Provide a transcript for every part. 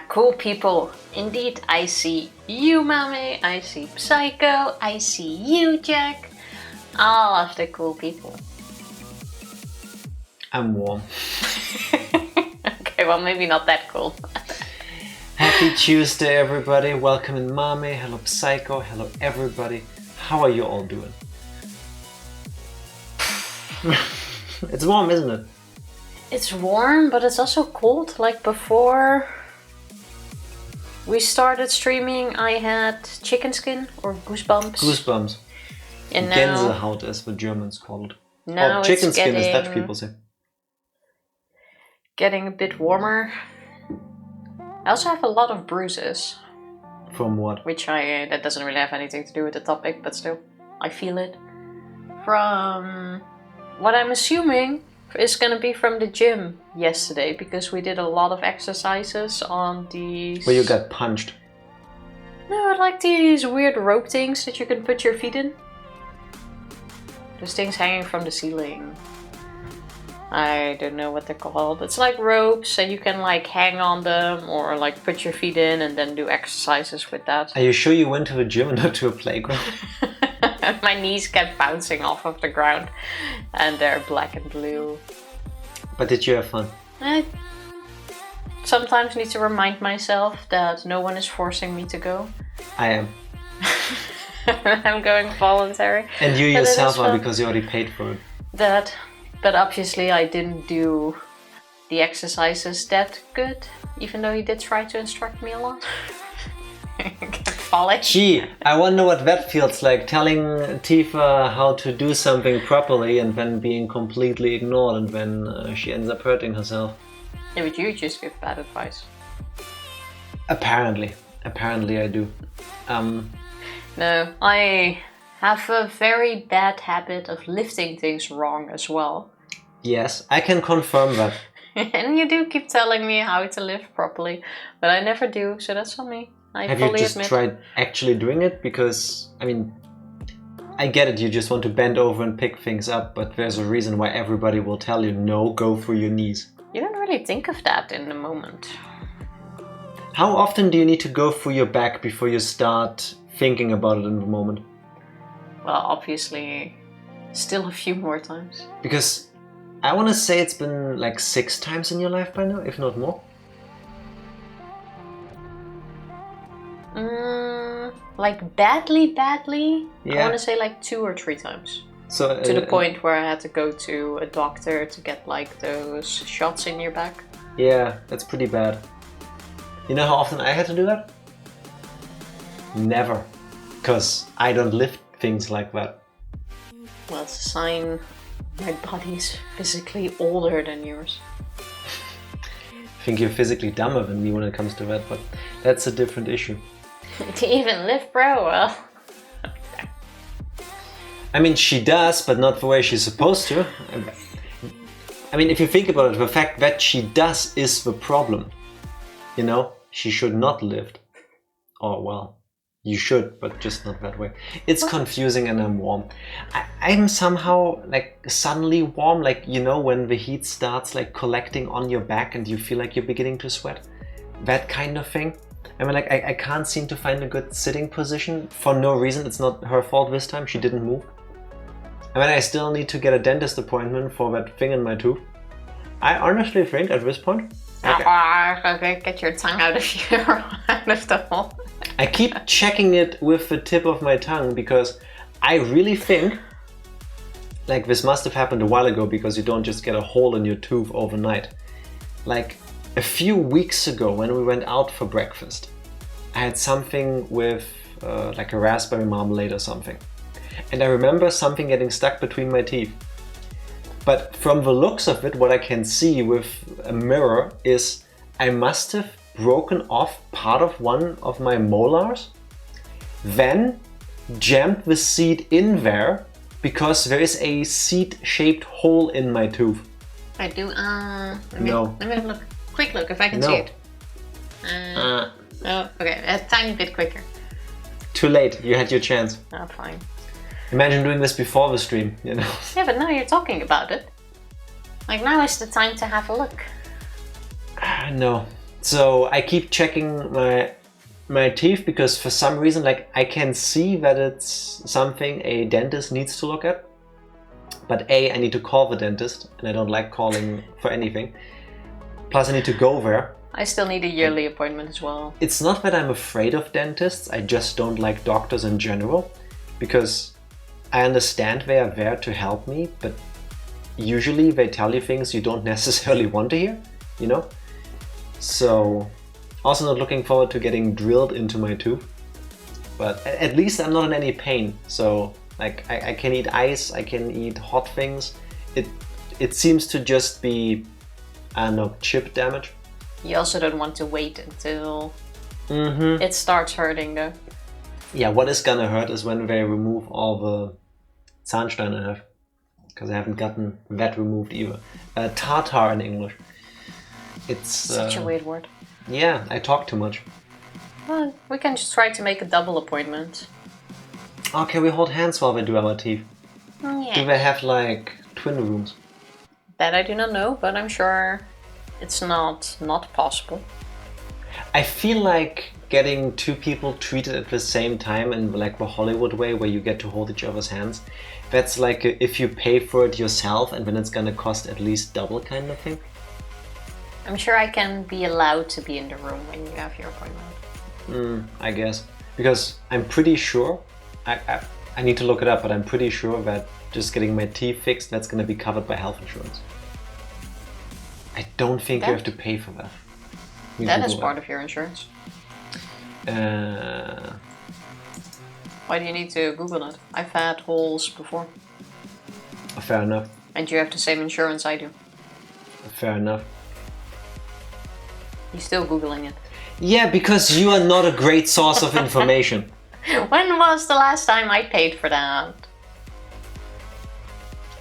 Cool people. Indeed, I see you, Mame. I see Psycho. I see you, Jack. All of the cool people. I'm warm. Okay, well, maybe not that cool. Happy Tuesday, everybody. Welcome in Mame. Hello, Psycho. Hello, everybody. How are you all doing? It's warm, isn't it? It's warm, but it's also cold. Like before we started streaming, I had chicken skin or goosebumps. Goosebumps. And now, Gänsehaut, as the Germans call it. now Or chicken it's skin, as Dutch people say. Getting a bit warmer. I also have a lot of bruises. From what? That doesn't really have anything to do with the topic, but still, I feel it. From what I'm assuming is gonna be from the gym yesterday, because we did a lot of exercises on these... Where you got punched. No, like these weird rope things that you can put your feet in. Those things hanging from the ceiling. I don't know what they're called. It's like ropes and you can like hang on them or like put your feet in and then do exercises with that. Are you sure you went to the gym and not to a playground? My knees kept bouncing off of the ground and they're black and blue. But did you have fun? I sometimes need to remind myself that no one is forcing me to go. I am. I'm going voluntary. And you yourself are, because you already paid for it. But obviously I didn't do the exercises that good, even though he did try to instruct me a lot. Kept falling. Gee, I wonder what that feels like, telling Tifa how to do something properly and then being completely ignored, and then she ends up hurting herself. Yeah, but you just give bad advice. Apparently I do. No, I have a very bad habit of lifting things wrong as well. Yes, I can confirm that. And you do keep telling me how to lift properly, but I never do, so that's on me. Have you just tried actually doing it? Because, I mean, I get it, you just want to bend over and pick things up, but there's a reason why everybody will tell you, no, go through your knees. You don't really think of that in the moment. How often do you need to go through your back before you start thinking about it in the moment? Well, obviously, still a few more times. Because I want to say it's been like 6 times in your life by now, if not more. Like badly? Yeah. I want to say like 2 or 3 times. So to the point where I had to go to a doctor to get like those shots in your back. Yeah, that's pretty bad. You know how often I had to do that? Never. Because I don't lift things like that. Well, it's a sign my body's physically older than yours. I think you're physically dumber than me when it comes to that, but that's a different issue. To even lift, bro, well... I mean, she does, but not the way she's supposed to. I mean, if you think about it, the fact that she does is the problem. You know, she should not lift. Or, well, you should, but just not that way. It's confusing and I'm warm. I'm somehow, like, suddenly warm, like, you know, when the heat starts, like, collecting on your back and you feel like you're beginning to sweat. That kind of thing. I mean, like, I can't seem to find a good sitting position for no reason. It's not her fault this time, she didn't move. I mean, I still need to get a dentist appointment for that thing in my tooth. I honestly think at this point... Okay, get your tongue out of the hole. I keep checking it with the tip of my tongue because I really think, like, this must have happened a while ago, because you don't just get a hole in your tooth overnight. Like, a few weeks ago when we went out for breakfast, I had something with like a raspberry marmalade or something. And I remember something getting stuck between my teeth. But from the looks of it, what I can see with a mirror is I must have broken off part of one of my molars, then jammed the seed in there because there is a seed-shaped hole in my tooth. I do, let me have a look. Quick look, if I can see it. Oh, okay, a tiny bit quicker. Too late, you had your chance. Oh, fine. Imagine doing this before the stream, you know. Yeah, but now you're talking about it. Like, now is the time to have a look. No, So I keep checking my teeth because for some reason, like, I can see that it's something a dentist needs to look at. But I need to call the dentist, and I don't like calling for anything. Plus I need to go there. I still need a yearly appointment as well. It's not that I'm afraid of dentists, I just don't like doctors in general. Because I understand they are there to help me, but usually they tell you things you don't necessarily want to hear, you know? So, also not looking forward to getting drilled into my tooth. But at least I'm not in any pain, so like I can eat ice, I can eat hot things. It seems to just be, I don't know, chip damage. You also don't want to wait until it starts hurting though. Yeah, what is gonna hurt is when they remove all the Zahnstein I have. Because I haven't gotten that removed either. Tartar in English. It's such a weird word. Yeah, I talk too much. Well, we can just try to make a double appointment. Oh, can we hold hands while we do our teeth? Yeah. Do they have like twin rooms? That I do not know, but I'm sure it's not possible. I feel like getting two people treated at the same time in like the Hollywood way where you get to hold each other's hands. That's like if you pay for it yourself and then it's gonna cost at least double kind of thing. I'm sure I can be allowed to be in the room when you have your appointment. I guess. Because I'm pretty sure, I need to look it up, but I'm pretty sure that just getting my teeth fixed, that's going to be covered by health insurance. I don't think you have to pay for that. That is part of your insurance. Why do you need to Google it? I've had holes before. Fair enough. And you have the same insurance I do. Fair enough. You're still Googling it. Yeah, because you are not a great source of information. When was the last time I paid for that?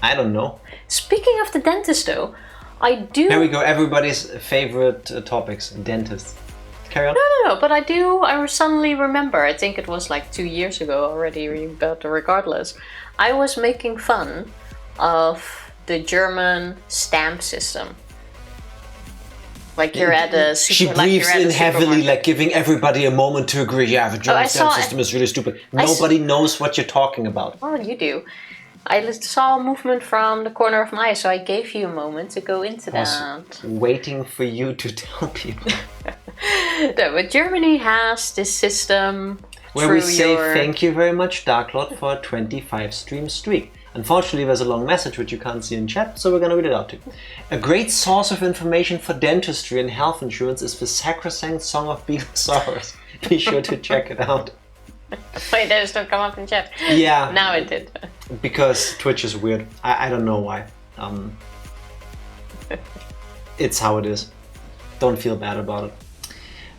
I don't know. Speaking of the dentist though, I do... Here we go, everybody's favorite topics, dentists. Carry on. No, but I suddenly remember, I think it was like 2 years ago already, but regardless, I was making fun of the German stamp system. Like you're at a She breathes in heavily, like giving everybody a moment to agree. Yeah, the German stamp system is really stupid. Nobody knows what you're talking about. Well, you do. I saw a movement from the corner of my eye, so I gave you a moment to go into that. Waiting for you to tell people. No, but Germany has this system where we say thank you very much, Darklord, for a 25 stream streak. Unfortunately, there's a long message which you can't see in chat, so we're going to read it out to you. A great source of information for dentistry and health insurance is the sacrosanct Song of Beetlesaurus. Be sure to check it out. Wait, that still come up in chat? Yeah. Now it did. Because Twitch is weird. I don't know why. It's how it is. Don't feel bad about it.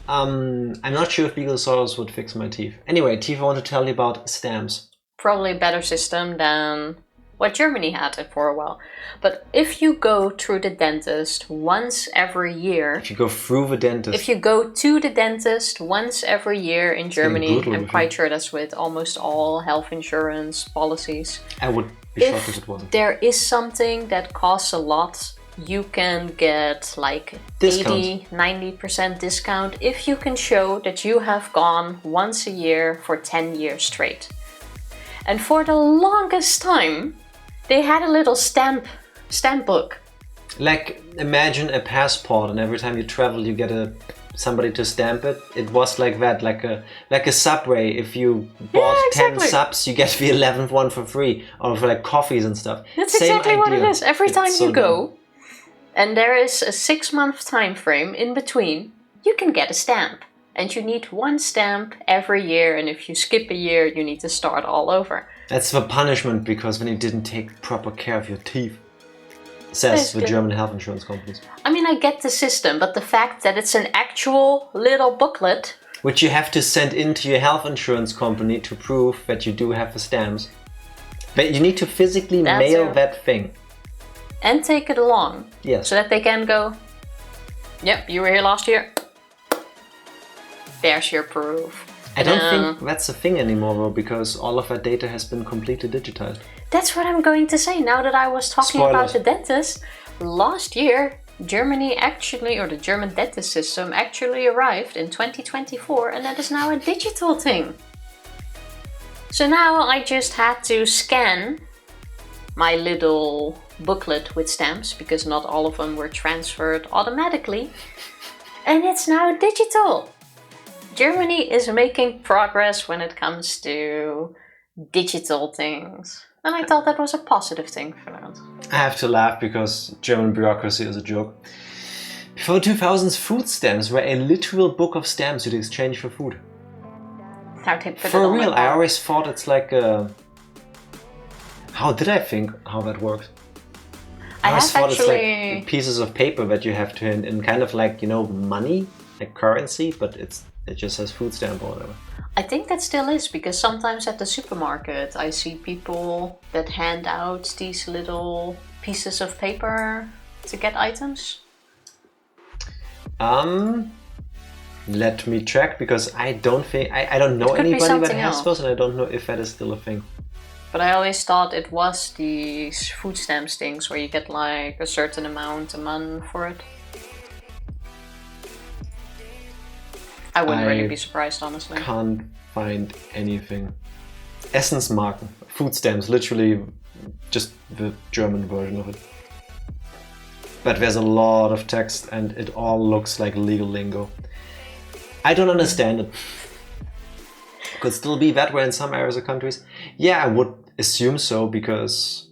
I'm not sure if Beetlesaurus would fix my teeth. Anyway, Tifa, I want to tell you about stamps. Probably a better system than what Germany had it for a while. But if you go through the dentist once every year... If you go through the dentist... If you go to the dentist once every year in Germany, I'm quite sure that's with almost all health insurance policies. I would be shocked if it wasn't. There is something that costs a lot, you can get like 80-90% discount if you can show that you have gone once a year for 10 years straight. And for the longest time, they had a little stamp book. Like, imagine a passport, and every time you travel, you get somebody to stamp it. It was like that, like a Subway. If you bought 10 subs, you get the 11th one for free, or for like coffees and stuff. That's exactly what it is. Every time you go, and there is a 6-month time frame in between, you can get a stamp. And you need one stamp every year, and if you skip a year, you need to start all over. That's the punishment, because when you didn't take proper care of your teeth, says the German health insurance companies. I mean, I get the system, but the fact that it's an actual little booklet... Which you have to send in to your health insurance company to prove that you do have the stamps. But you need to physically mail that thing. And take it along. Yes. So that they can go, yep, you were here last year. There's your proof. I don't think that's a thing anymore, though, because all of that data has been completely digitized. That's what I'm going to say. Now that I was talking about the dentist, last year Germany actually, or the German dentist system actually arrived in 2024, and that is now a digital thing. So now I just had to scan my little booklet with stamps, because not all of them were transferred automatically, and it's now digital. Germany is making progress when it comes to digital things. And I thought that was a positive thing for that. I have to laugh because German bureaucracy is a joke. Before 2000s, food stamps were a literal book of stamps you'd exchange for food. For real, I always thought it's like a... How did I think how that works? I always thought it's like pieces of paper that you have to in kind of like, you know, money, like currency, but it just says food stamp or whatever. I think that still is, because sometimes at the supermarket I see people that hand out these little pieces of paper to get items. Let me check, because I don't think I don't know anybody that has those, and I don't know if that is still a thing. But I always thought it was these food stamps things where you get like a certain amount a month for it. I wouldn't really be surprised, honestly. Can't find anything. Essensmarken, food stamps, literally just the German version of it. But there's a lot of text and it all looks like legal lingo. I don't understand it. Could still be that way in some areas of countries. Yeah, I would assume so, because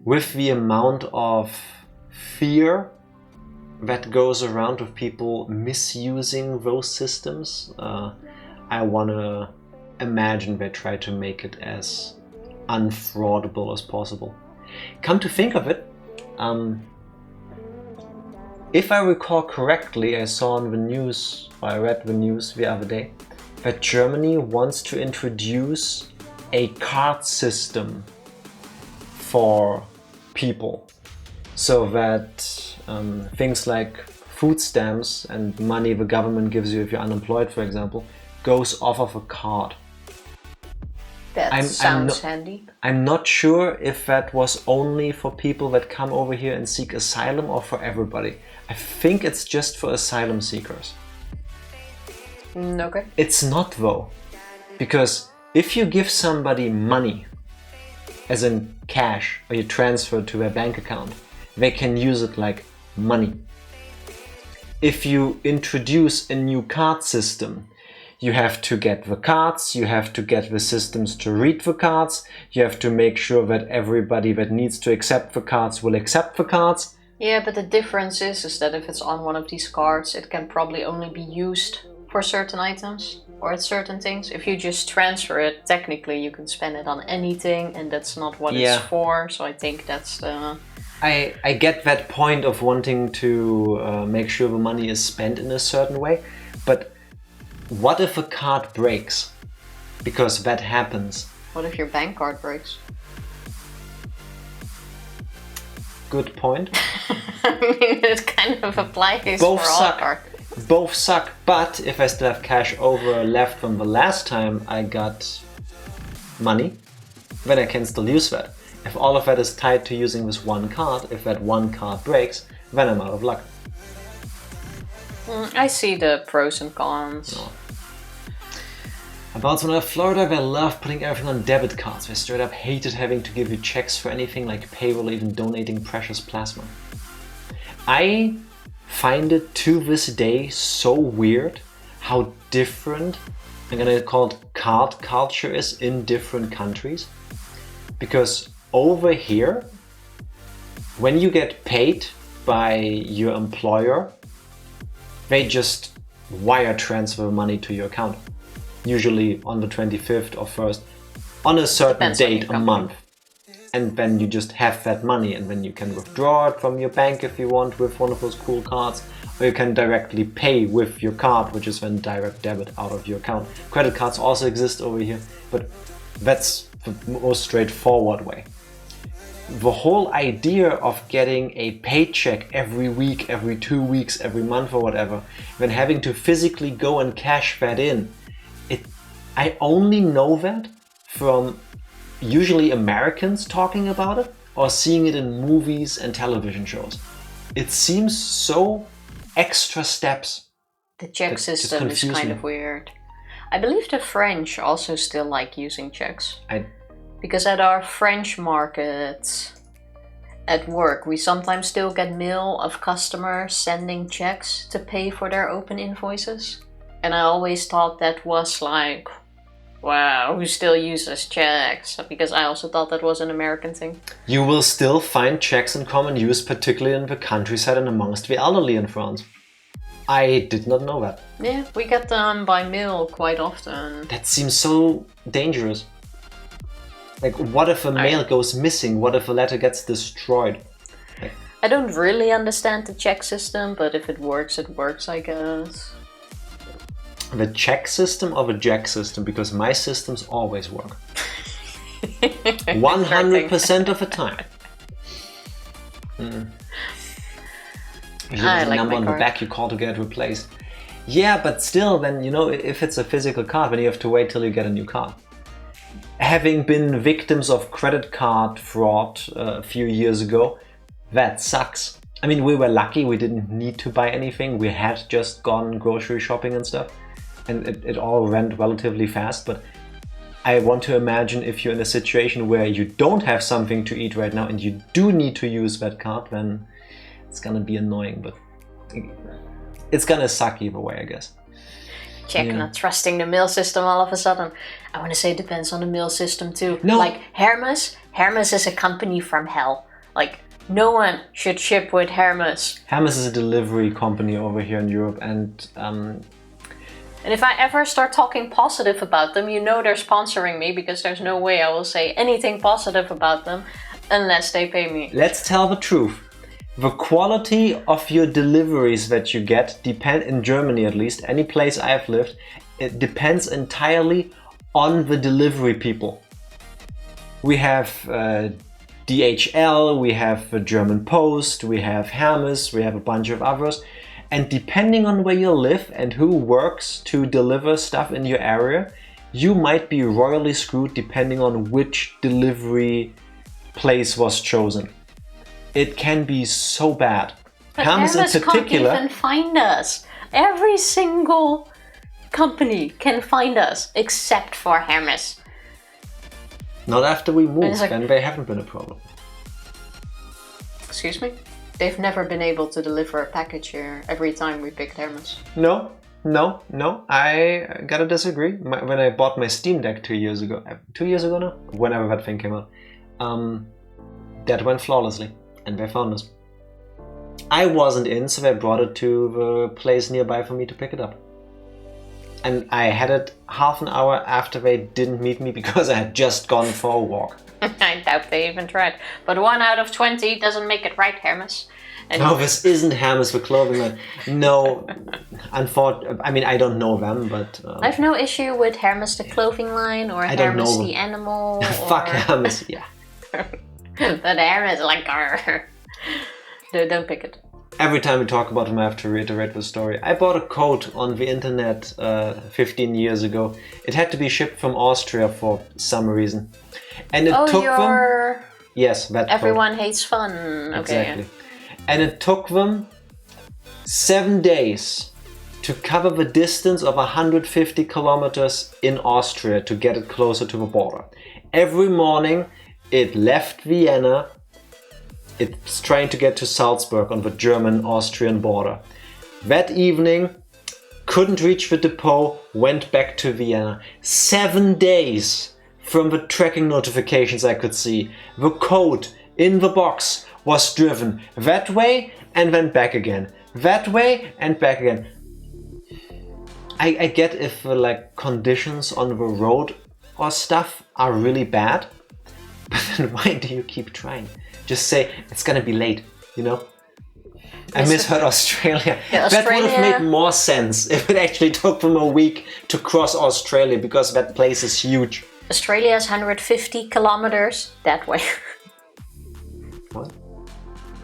with the amount of fear that goes around with people misusing those systems, I want to imagine they try to make it as unfraudable as possible. Come to think of it, if I recall correctly, I saw on the news, or I read the news the other day, that Germany wants to introduce a card system for people, so that things like food stamps and money the government gives you if you're unemployed, for example, goes off of a card. That sounds handy. I'm not sure if that was only for people that come over here and seek asylum or for everybody. I think it's just for asylum seekers. Okay. It's not though, because if you give somebody money, as in cash, or you transfer it to their bank account, they can use it like money. If you introduce a new card system, you have to get the cards, you have to get the systems to read the cards, you have to make sure that everybody that needs to accept the cards will accept the cards. Yeah, but the difference is that if it's on one of these cards, it can probably only be used for certain items or at certain things. If you just transfer it, technically you can spend it on anything, and that's not what it's for. So I think that's the... I get that point of wanting to make sure the money is spent in a certain way, but what if a card breaks? Because that happens. What if your bank card breaks? Good point. I mean, it kind of applies for all cards. Both suck, but if I still have cash over left from the last time I got money, then I can still use that. If all of that is tied to using this one card, if that one card breaks, then I'm out of luck. I see the pros and cons. No. About when I was in Florida, they loved putting everything on debit cards. They straight up hated having to give you checks for anything like payroll or even donating precious plasma. I find it to this day so weird how different, I'm gonna call it, card culture is in different countries. Because over here, when you get paid by your employer, they just wire transfer money to your account. Usually on the 25th or 1st, on a certain date a month. And then you just have that money, and then you can withdraw it from your bank if you want with one of those cool cards, or you can directly pay with your card, which is then direct debit out of your account. Credit cards also exist over here, but that's the most straightforward way. The whole idea of getting a paycheck every week, every 2 weeks, every month or whatever, then having to physically go and cash that in, I only know that from usually Americans talking about it or seeing it in movies and television shows. it seems so extra steps. The check system is kind of weird. I believe the French also still like using checks. Because at our French markets at work, we sometimes still get mail of customers sending checks to pay for their open invoices. And I always thought that was like, wow, who still uses checks? Because I also thought that was an American thing. You will still find checks in common use, particularly in the countryside and amongst the elderly in France. I did not know that. Yeah, we get them by mail quite often. That seems so dangerous. Like, what if a mail goes missing? What if a letter gets destroyed? Like, I don't really understand the check system, but if it works, I guess. the check system or the jack system? Because my systems always work. 100% of the time. You have a number on the back you call to get replaced. Yeah, but still, then, you know, if it's a physical card, then you have to wait till you get a new card. Having been victims of credit card fraud a few years ago, that sucks. I mean, we were lucky, we didn't need to buy anything. We had just gone grocery shopping and stuff, and it all went relatively fast. But I want to imagine if you're in a situation where you don't have something to eat right now and you do need to use that card, then it's gonna be annoying, but it's gonna suck either way, I guess. Check, not trusting the mail system all of a sudden. I want to say it depends on the mail system too. No. Like Hermes is a company from hell. Like, no one should ship with Hermes. Hermes is a delivery company over here in Europe, and if I ever start talking positive about them, you know they're sponsoring me, because there's no way I will say anything positive about them unless they pay me. let's tell the truth. The quality of your deliveries that you get depend, in Germany at least, any place I've lived, it depends entirely on the delivery people. We have DHL, we have the German Post, we have Hermes, we have a bunch of others. And depending on where you live and who works to deliver stuff in your area, you might be royally screwed depending on which delivery place was chosen. It can be so bad. But Hermes in particular can't even find us. Every single company can find us except for Hermes. Not after we moved, like, then they haven't been a problem. Excuse me? They've never been able to deliver a package here every time we picked Hermes. No, I gotta disagree. When I bought my Steam Deck 2 years ago now, whenever that thing came out, that went flawlessly, and they found us. I wasn't in, so they brought it to the place nearby for me to pick it up. And I had it half an hour after they didn't meet me because I had just gone for a walk. I doubt they even tried. But 1 out of 20 doesn't make it right, Hermes. And no, this isn't Hermes, the clothing line. No, unfortunately, I mean, I don't know them, but... I have no issue with Hermes the clothing line, or Hermes the animal, or... Fuck Hermes, yeah. But Hermes, like, don't pick it. Every time we talk about them, I have to reiterate the story. I bought a coat on the internet 15 years ago. It had to be shipped from Austria for some reason. And it took them... Yes, that Everyone hates fun. Okay. Exactly. And it took them 7 days to cover the distance of 150 kilometers in Austria to get it closer to the border. Every morning it left Vienna. It's trying to get to Salzburg on the German-Austrian border. That evening, couldn't reach the depot, went back to Vienna. 7 days from the tracking notifications I could see. The code in the box was driven that way and then back again. That way and back again. I get if like conditions on the road or stuff are really bad, but then why do you keep trying? Just say, it's gonna be late, you know? I misheard Australia. Yeah, that would have made more sense if it actually took them a week to cross Australia, because that place is huge. Australia is 150 kilometers that way. What?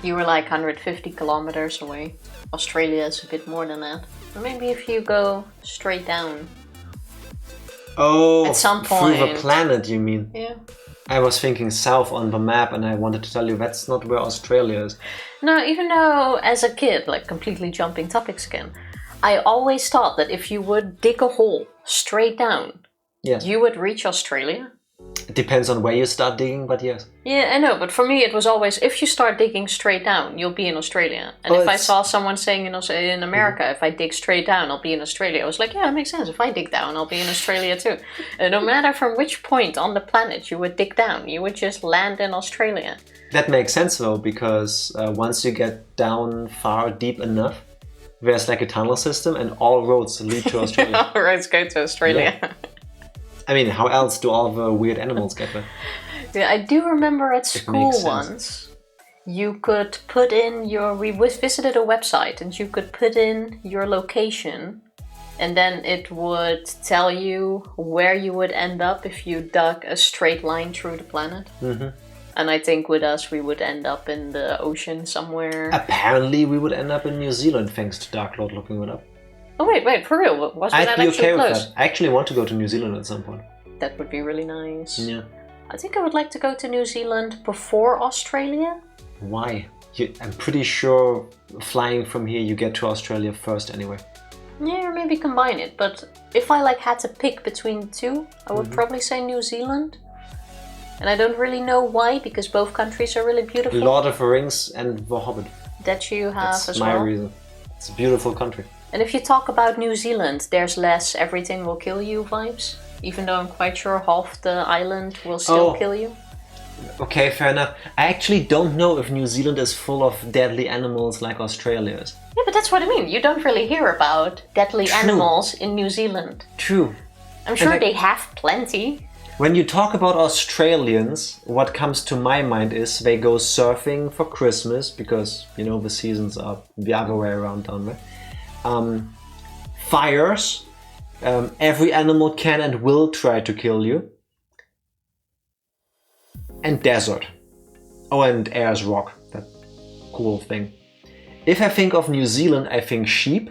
You were like 150 kilometers away. Australia is a bit more than that. Or maybe if you go straight down. Oh, at some point. through the planet, you mean? Yeah. I was thinking south on the map and I wanted to tell you that's not where Australia is. No, even though as a kid, like completely jumping topics again, I always thought that if you would dig a hole straight down, Yes. you would reach Australia. It depends on where you start digging, but yes. Yeah, I know, but for me it was always, if you start digging straight down, you'll be in Australia. And if I saw someone saying in America, if I dig straight down, I'll be in Australia, I was like, yeah, that makes sense. If I dig down, I'll be in Australia too. And no matter from which point on the planet you would dig down, you would just land in Australia. That makes sense though, because once you get down far deep enough, there's like a tunnel system and all roads lead to Australia. All roads go to Australia. Yeah. I mean, how else do all the weird animals get there? Yeah, I do remember at school once, you could put in we visited a website and you could put in your location and then it would tell you where you would end up if you dug a straight line through the planet. Mm-hmm. And I think with us, we would end up in the ocean somewhere. Apparently, we would end up in New Zealand thanks to Dark Lord looking it up. Oh wait, for real? Wasn't that actually okay close? with that. I actually want to go to New Zealand at some point. That would be really nice. Yeah. I think I would like to go to New Zealand before Australia. Why? I'm pretty sure flying from here you get to Australia first anyway. Yeah, or maybe combine it. But if I had to pick between the two, I would probably say New Zealand. And I don't really know why, because both countries are really beautiful. Lord of the Rings and The Hobbit. That you have That's as my well. reason. It's a beautiful country. And if you talk about New Zealand, there's less everything will kill you vibes. Even though I'm quite sure half the island will still kill you. Okay, fair enough. I actually don't know if New Zealand is full of deadly animals like Australia is. Yeah, but that's what I mean. You don't really hear about deadly animals in New Zealand. True. I'm sure they have plenty. When you talk about Australians, what comes to my mind is they go surfing for Christmas because, the seasons are the other way around down there. Fires. Every animal can and will try to kill you. And desert. Oh, and Ayers Rock. That cool thing. If I think of New Zealand, I think sheep.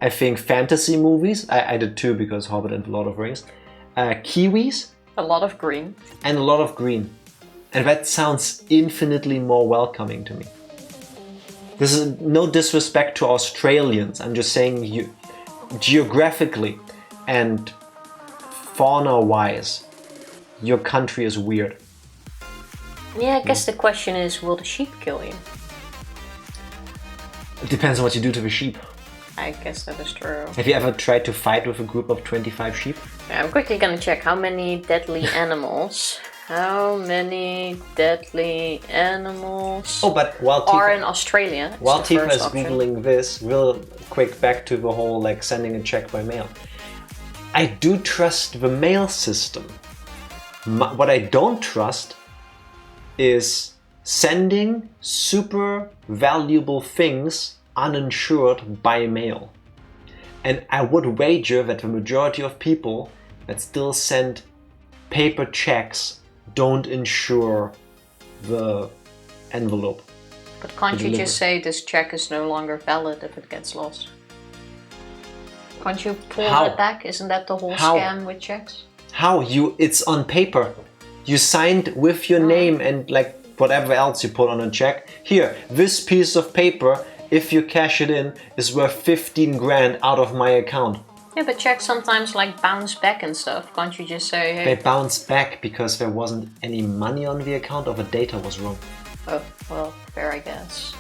I think fantasy movies. I did too because Hobbit and the Lord of the Rings. Kiwis. A lot of green. And a lot of green. And that sounds infinitely more welcoming to me. This is no disrespect to Australians. I'm just saying geographically and fauna-wise, your country is weird. Yeah, I guess the question is, will the sheep kill you? It depends on what you do to the sheep. I guess that is true. Have you ever tried to fight with a group of 25 sheep? I'm quickly gonna check how many deadly animals. How many deadly animals are in Australia? While Tifa is googling this, real quick back to the whole sending a check by mail. I do trust the mail system. What I don't trust is sending super valuable things uninsured by mail. And I would wager that the majority of people that still send paper checks don't insure the envelope. But can't you just say this check is no longer valid if it gets lost? Can't you pull it back? Isn't that the whole scam with checks? How? It's on paper. You signed with your name and whatever else you put on a check. Here, this piece of paper, if you cash it in, is worth 15 grand out of my account. Yeah, but checks sometimes bounce back and stuff. Can't you just say, hey? They bounce back because there wasn't any money on the account or the data was wrong. Oh, well, fair I guess.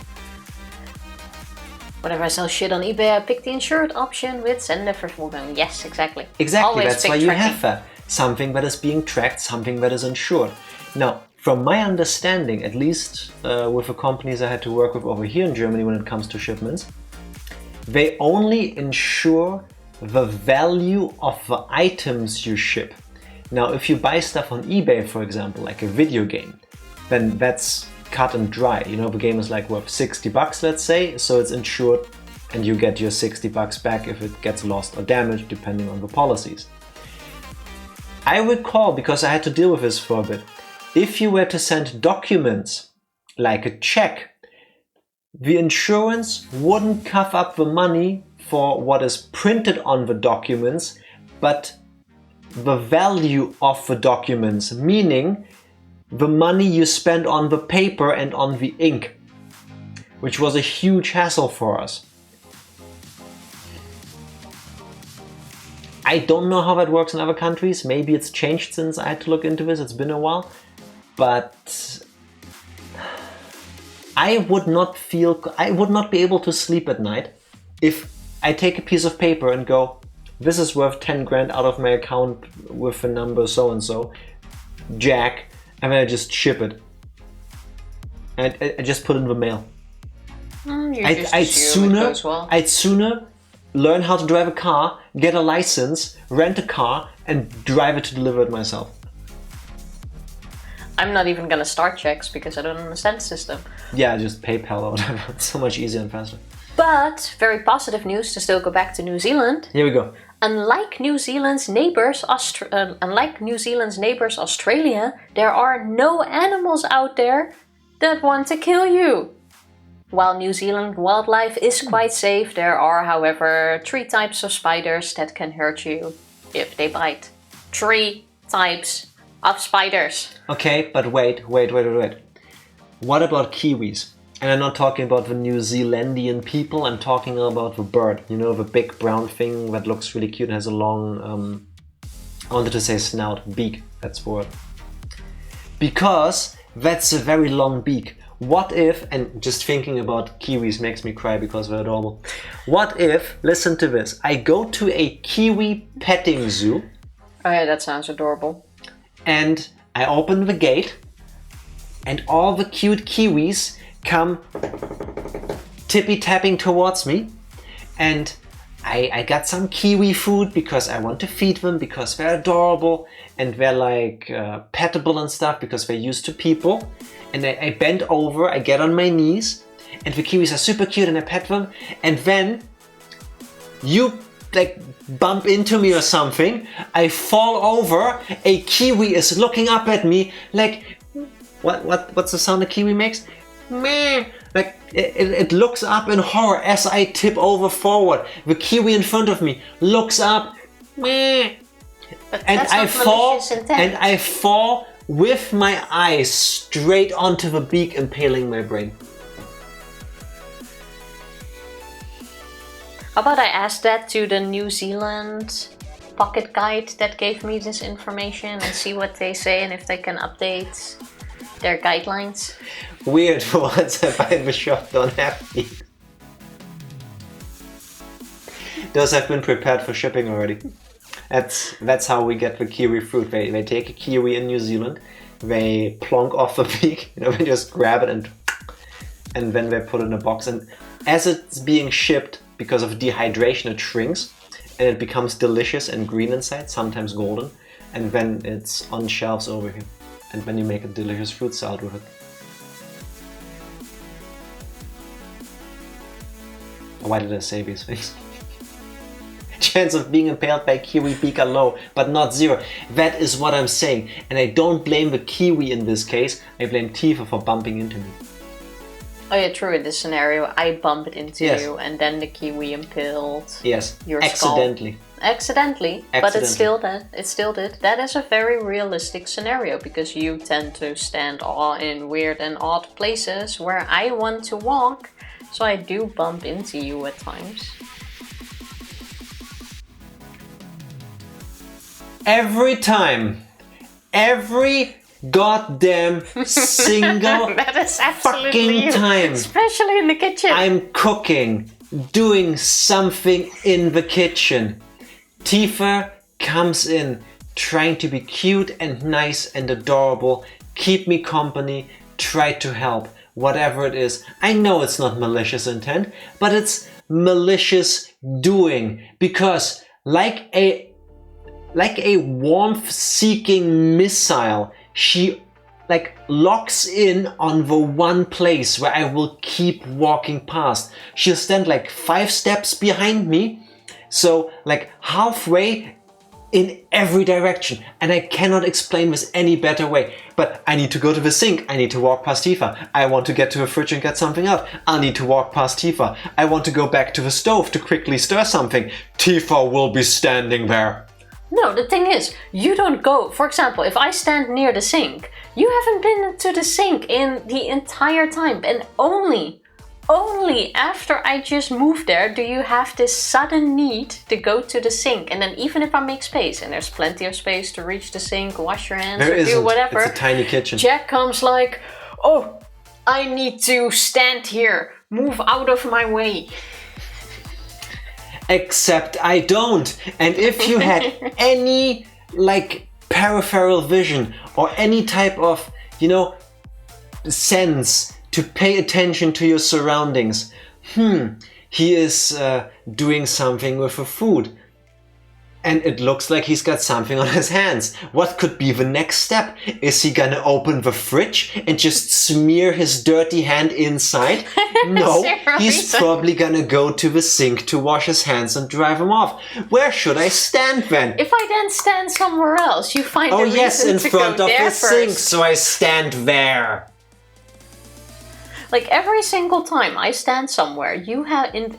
Whenever I sell shit on eBay, I pick the insured option with sender vervoegen. Yes, exactly. Exactly, Always that's why tracking. you have that. Something that is being tracked, something that is insured. Now, from my understanding, at least with the companies I had to work with over here in Germany when it comes to shipments, they only insure the value of the items you ship. Now, if you buy stuff on eBay, for example, like a video game, then that's cut and dry. The game is worth 60 bucks, let's say, so it's insured and you get your 60 bucks back if it gets lost or damaged, depending on the policies. I recall, because I had to deal with this for a bit, if you were to send documents, like a check, the insurance wouldn't cough up the money for what is printed on the documents, but the value of the documents, meaning the money you spent on the paper and on the ink, which was a huge hassle for us. I don't know how that works in other countries. Maybe it's changed since I had to look into this. It's been a while. But I would not be able to sleep at night if I take a piece of paper and go, this is worth 10 grand out of my account with the number so and so, Jack, and then I just ship it. And I just put it in the mail. I'd sooner learn how to drive a car, get a license, rent a car, and drive it to deliver it myself. I'm not even gonna start checks because I don't understand the system. Yeah, just PayPal or whatever. It's so much easier and faster. But very positive news to still go back to New Zealand. Here we go. Unlike New Zealand's neighbors, Australia, there are no animals out there that want to kill you. While New Zealand wildlife is quite safe, there are, however, 3 types of spiders that can hurt you if they bite. 3 types of spiders. Okay, but wait. What about kiwis? And I'm not talking about the New Zealandian people, I'm talking about the bird. You know, the big brown thing that looks really cute and has a long, I wanted to say snout, beak, that's the word. Because that's a very long beak. What if, and just thinking about kiwis makes me cry because they're adorable. What if, listen to this, I go to a kiwi petting zoo. Oh yeah, that sounds adorable. And I open the gate and all the cute kiwis come tippy-tapping towards me. And I got some kiwi food because I want to feed them because they're adorable and they're like pettable and stuff because they're used to people. And I bend over, I get on my knees, and the kiwis are super cute and I pet them. And then you like bump into me or something, I fall over, a kiwi is looking up at me like, what's the sound a kiwi makes? Meh. Like it looks up in horror as I tip over forward. The kiwi in front of me looks up, meh. And I fall with my eyes straight onto the beak, impaling my brain. How about I ask that to the New Zealand pocket guide that gave me this information and see what they say and if they can update their guidelines? Weird, the ones I buy in the shop don't have these. Those have been prepared for shipping already. That's how we get the kiwi fruit. They take a kiwi in New Zealand, they plonk off the beak, they just grab it and then they put it in a box. And as it's being shipped, because of dehydration, it shrinks and it becomes delicious and green inside, sometimes golden. And then it's on shelves over here. And then you make a delicious fruit salad with it. Why did I say these things? Chance of being impaled by kiwi beak are low, but not zero. That is what I'm saying. And I don't blame the kiwi in this case. I blame Tifa for bumping into me. Oh yeah, true. In this scenario, I bumped into you and then the kiwi impaled your accidentally. Skull. Accidentally, but it still did. That is a very realistic scenario because you tend to stand in weird and odd places where I want to walk, so I do bump into you at times. Every time, every goddamn single that is fucking you, time, especially in the kitchen, I'm cooking, doing something in the kitchen, Tifa comes in trying to be cute and nice and adorable, keep me company, try to help, whatever it is. I know it's not malicious intent, but it's malicious doing, because like a warmth-seeking missile, she locks in on the one place where I will keep walking past. She'll stand 5 steps behind me, so halfway in every direction, and I cannot explain this any better way. But I need to go to the sink, I need to walk past Tifa. I want to get to the fridge and get something out. I need to walk past Tifa. I want to go back to the stove to quickly stir something. Tifa will be standing there. No, the thing is, you don't go. For example, if I stand near the sink, you haven't been to the sink in the entire time, and only after I just moved there do you have this sudden need to go to the sink. And then even if I make space, and there's plenty of space to reach the sink, wash your hands, There or do isn't. whatever. It's a tiny kitchen. Jack comes like, oh, I need to stand here. Move out of my way. Except I don't. And if you had any like peripheral vision or any type of, sense to pay attention to your surroundings, he is doing something with the food. And it looks like he's got something on his hands. What could be the next step? Is he gonna open the fridge and just smear his dirty hand inside? No, he's probably gonna go to the sink to wash his hands and dry them off. Where should I stand then? If I then stand somewhere else, you find a in reason to front go of there the sink, first. so I stand there. Like every single time I stand somewhere, you have in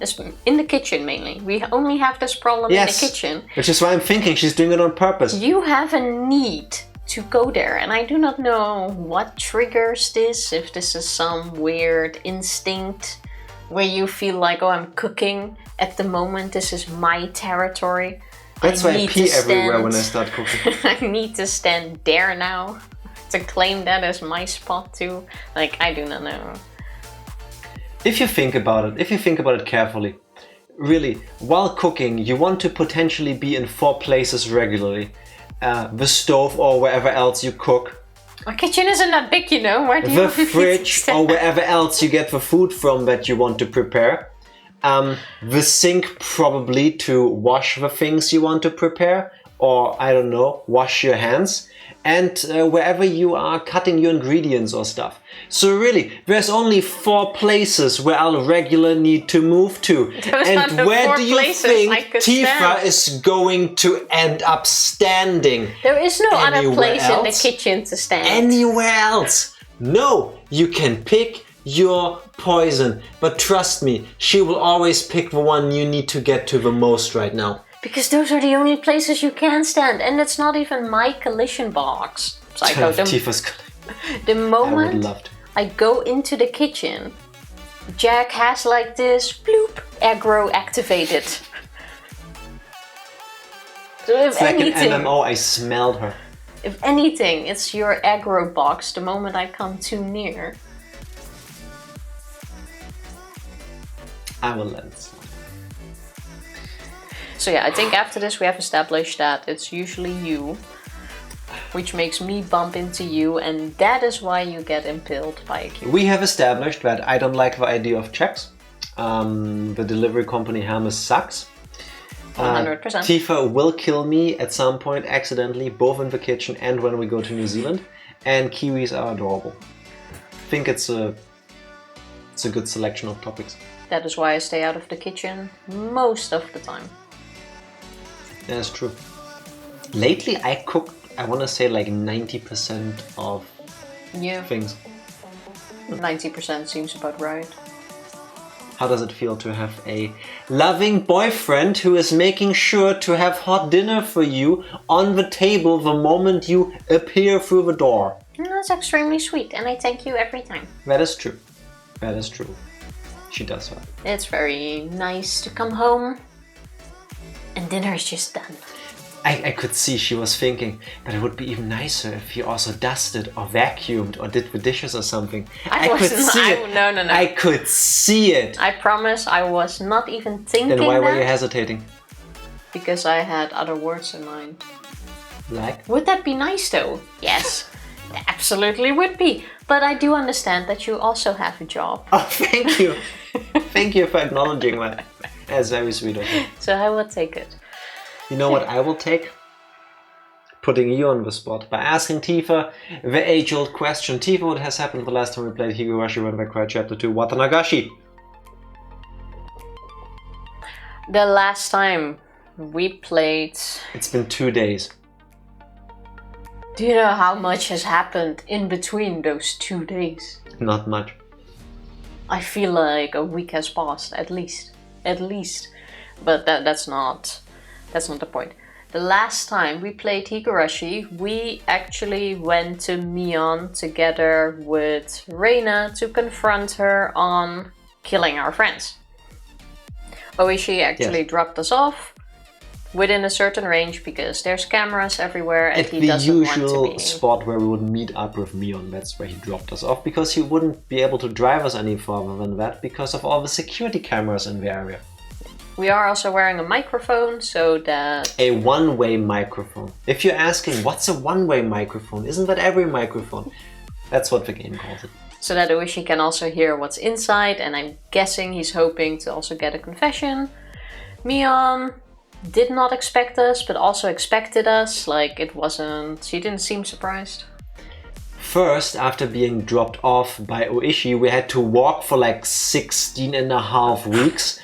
the kitchen mainly. We only have this problem in the kitchen. Which is why I'm thinking she's doing it on purpose. You have a need to go there, and I do not know what triggers this. If this is some weird instinct where you feel like, oh, I'm cooking at the moment. This is my territory. That's why I pee everywhere when I start cooking. I need to stand there now to claim that as my spot too. Like, I do not know. If you think about it carefully, really, while cooking, you want to potentially be in 4 places regularly. The stove or wherever else you cook. Our kitchen isn't that big, Where do you The fridge or wherever else you get the food from that you want to prepare. The sink probably to wash the things you want to prepare. Or, I don't know, wash your hands. And wherever you are cutting your ingredients or stuff. So really, there's only 4 places where I'll regularly need to move to. And where do you think Tifa is going to end up standing? There is no other place in the kitchen to stand. Anywhere else? No, you can pick your poison. But trust me, she will always pick the one you need to get to the most right now. Because those are the only places you can stand, and it's not even my collision box. Psycho. The moment I go into the kitchen, Jack has like this bloop aggro activated. So if it's anything, like an MMO. I smelled her. If anything, it's your aggro box. The moment I come too near, I will let it slide. So yeah, I think after this we have established that it's usually you, which makes me bump into you, and that is why you get impaled by a cube. We have established that I don't like the idea of checks. The delivery company Hermes sucks. 100%. Tifa will kill me at some point accidentally, both in the kitchen and when we go to New Zealand. And kiwis are adorable. I think it's a good selection of topics. That is why I stay out of the kitchen most of the time. That's true. Lately I cooked, I want to say like 90% of things. 90% seems about right. How does it feel to have a loving boyfriend who is making sure to have hot dinner for you on the table the moment you appear through the door? That's extremely sweet, and I thank you every time. That is true. That is true. She does that. It's very nice to come home and dinner is just done. I could see she was thinking, but it would be even nicer if you also dusted or vacuumed or did the dishes or something. I could see it. No. I could see it. I promise I was not even thinking that. Then why were you hesitating? Because I had other words in mind. Like? Would that be nice though? Yes, absolutely would be. But I do understand that you also have a job. Oh, thank you. Thank you for acknowledging that. That's very sweet of you. So I will take it. You know what I will take? Putting you on the spot by asking Tifa the age-old question. Tifa, what has happened the last time we played Higurashi When I Cried Chapter 2 Watanagashi? The last time we played... It's been 2 days. Do you know how much has happened in between those 2 days? Not much. I feel like a week has passed, at least. But that's not the point. the last time we played Higurashi, we actually went to Mion together with Reina to confront her on killing our friends. Oishi actually dropped us off within a certain range because there's cameras everywhere and he doesn't want to be... At the usual spot where we would meet up with Mion, that's where he dropped us off, because he wouldn't be able to drive us any further than that because of all the security cameras in the area. We are also wearing a microphone, so that... A one-way microphone. If you're asking, what's a one-way microphone? Isn't that every microphone? That's what the game calls it. So that Oishi can also hear what's inside, and I'm guessing he's hoping to also get a confession. Mion did not expect us, but also expected us. Like, it wasn't... She didn't seem surprised. First, after being dropped off by Oishi, we had to walk for like 16 and a half weeks.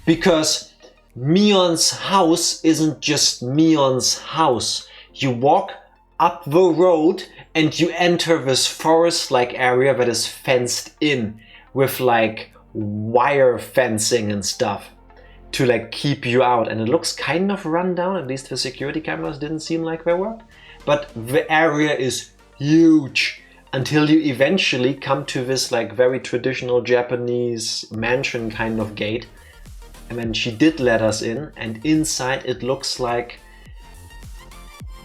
Because Mion's house isn't just Mion's house. You walk up the road and you enter this forest-like area that is fenced in with like wire fencing and stuff to like keep you out. And it looks kind of run down, at least the security cameras didn't seem like they worked. But the area is huge until you eventually come to this like very traditional Japanese mansion kind of gate. And then she did let us in, and inside it looks like...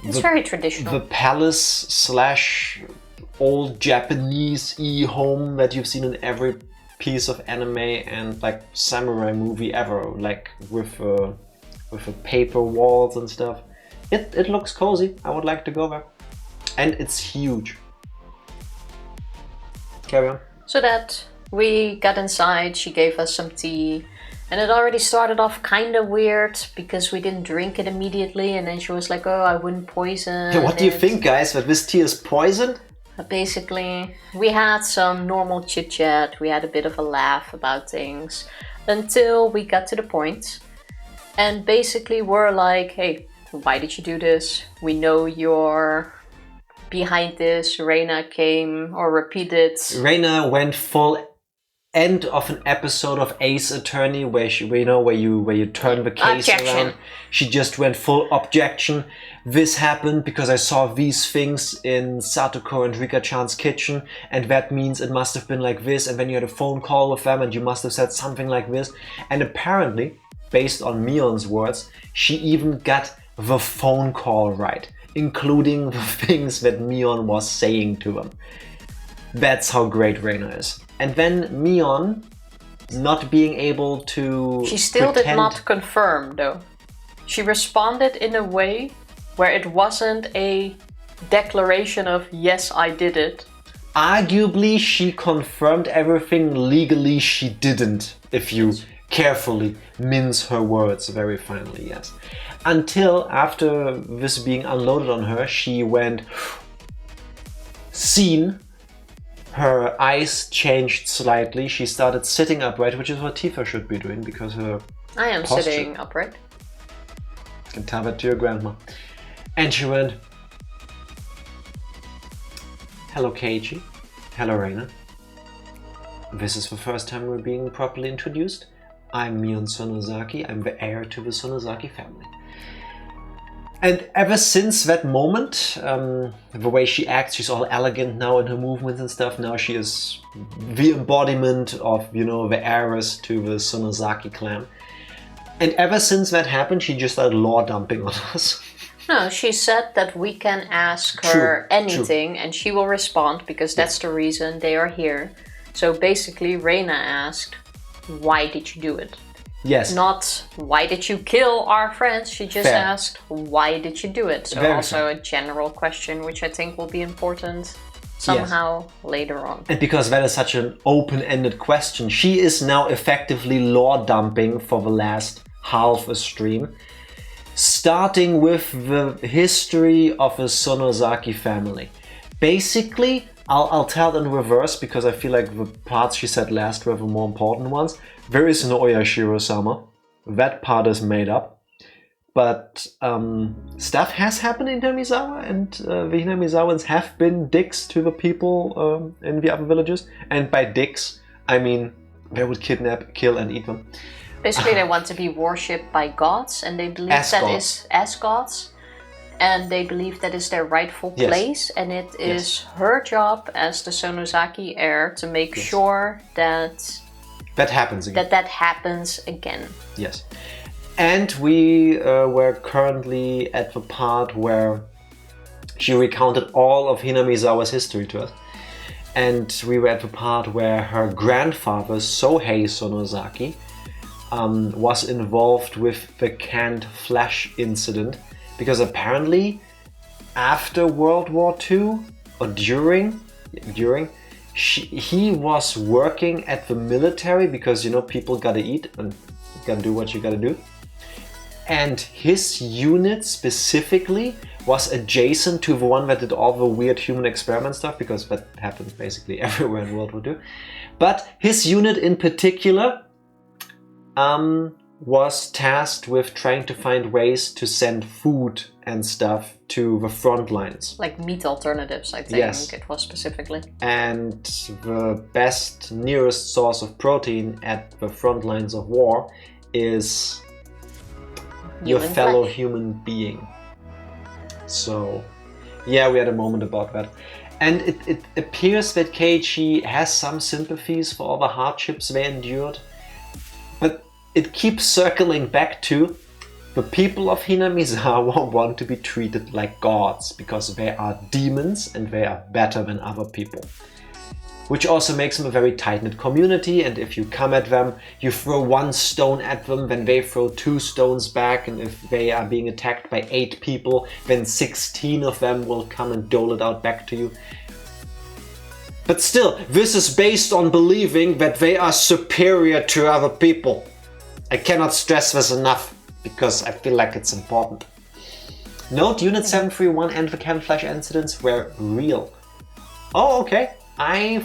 It's very traditional. The palace / old Japanese home that you've seen in every piece of anime and like samurai movie ever, like with paper walls and stuff. It looks cozy. I would like to go there. And it's huge. Carry on. So that we got inside, she gave us some tea. And it already started off kind of weird because we didn't drink it immediately, and then she was like, oh, I wouldn't poison it. What do you think, guys, that this tea is poisoned? Basically, we had some normal chit-chat, we had a bit of a laugh about things, until we got to the point. And basically we're like, hey, why did you do this? We know you're behind this. Reina came or repeated. Reina went full end of an episode of Ace Attorney where you turn the case around. She just went full objection. This happened because I saw these things in Satoko and Rika-chan's kitchen, and that means it must have been like this, and then you had a phone call with them and you must have said something like this. And apparently, based on Mion's words, she even got the phone call right, including the things that Mion was saying to them. That's how great Reina is. And then Mion, not being able to She still did not confirm, though. She responded in a way where it wasn't a declaration of, yes, I did it. Arguably, she confirmed everything. Legally, she didn't, if you carefully mince her words very finely, yes. Until after this being unloaded on her, she went... Scene. Her eyes changed slightly. She started sitting upright, which is what Tifa should be doing because her I am posture... sitting upright. You can tell that to your grandma. And she went, hello Keiichi, hello Reina. This is the first time we're being properly introduced. I'm Mion Sonozaki, I'm the heir to the Sonozaki family. And ever since that moment, the way she acts, she's all elegant now in her movements and stuff. Now she is the embodiment of, the heiress to the Sonozaki clan. And ever since that happened, she just started law dumping on us. No, she said that we can ask her anything and she will respond because that's the reason they are here. So basically, Reina asked, why did you do it? Yes. Not, why did you kill our friends? She just asked, why did you do it? So also a general question, which I think will be important somehow later on. And because that is such an open-ended question, she is now effectively law dumping for the last half a stream. Starting with the history of the Sonozaki family. Basically, I'll tell it in reverse because I feel like the parts she said last were the more important ones. There is no oyashiro-sama. That part is made up. But stuff has happened in Hinamizawa, and the Hinamizawans have been dicks to the people in the other villages. And by dicks, I mean they would kidnap, kill and eat them. Basically, they want to be worshipped by gods, and they believe As that gods. is as gods, and they believe that is their rightful Yes. place, and it is her job as the Sonozaki heir to make Yes. sure that That happens again. that happens again. Yes. And we were currently at the part where she recounted all of Hinamizawa's history to us. And we were at the part where her grandfather, Sohei Sonozaki, was involved with the canned flesh incident. Because apparently, after World War II, or during, he was working at the military because, you know, people gotta eat and you gotta do what you gotta do. And his unit specifically was adjacent to the one that did all the weird human experiment stuff, because that happened basically everywhere in World War II. But his unit in particular was tasked with trying to find ways to send food and stuff to the front lines. Like meat alternatives, I think Yes. it was specifically. And the best, nearest source of protein at the front lines of war is your Human fellow flesh. human being. So, yeah, we had a moment about that. And it appears that Keiichi has some sympathies for all the hardships they endured. But it keeps circling back to the people of Hinamizawa want to be treated like gods because they are demons and they are better than other people. Which also makes them a very tight-knit community, and if you come at them, you throw one stone at them, then they throw 2 stones back, and if they are being attacked by 8 people, then 16 of them will come and dole it out back to you. But still, this is based on believing that they are superior to other people. I cannot stress this enough, because I feel like it's important. Note, Unit 731 and the canned flesh incidents were real. Oh, okay. I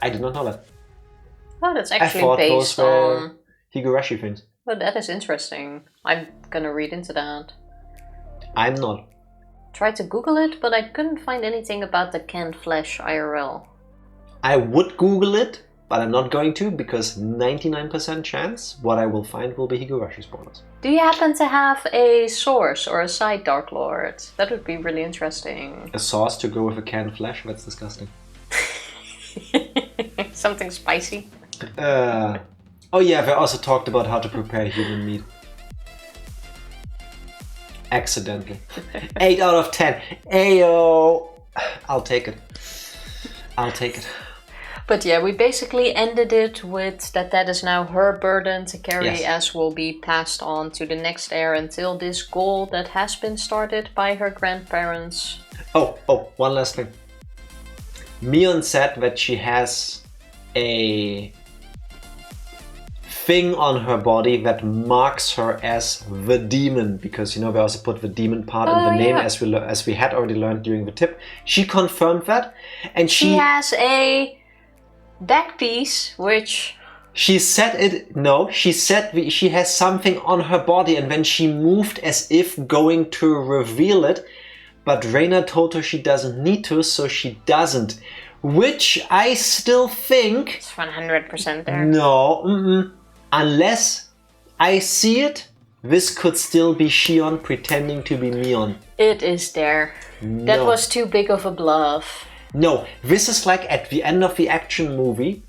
did not know that. Oh, that's I actually thought based those were on... Higurashi things. Well, that is interesting. I'm gonna read into that. I'm not. Tried to Google it, but I couldn't find anything about the canned flesh IRL. I would Google it, but I'm not going to, because 99% chance what I will find will be Higurashi spoilers. Do you happen to have a source or a side, Dark Lord? That would be really interesting. A sauce to go with a canned flesh? That's disgusting. Something spicy. Oh yeah, they also talked about how to prepare human meat. Accidentally. 8 out of 10. Ayo! I'll take it. I'll take it. But yeah, we basically ended it with that is now her burden to carry, Yes. as will be passed on to the next heir until this goal that has been started by her grandparents. Oh, one last thing. Mion said that she has a thing on her body that marks her as the demon, because, you know, we also put the demon part in the name, yeah. as we had already learned during the tip. She confirmed that, and She has a back piece, which... She said it. No, she said she has something on her body, and then she moved as if going to reveal it. But Reina told her she doesn't need to, so she doesn't. Which I still think... It's 100% there. No, unless I see it, this could still be Shion pretending to be Mion. It is there. No. That was too big of a bluff. No, this is like at the end of the action movie,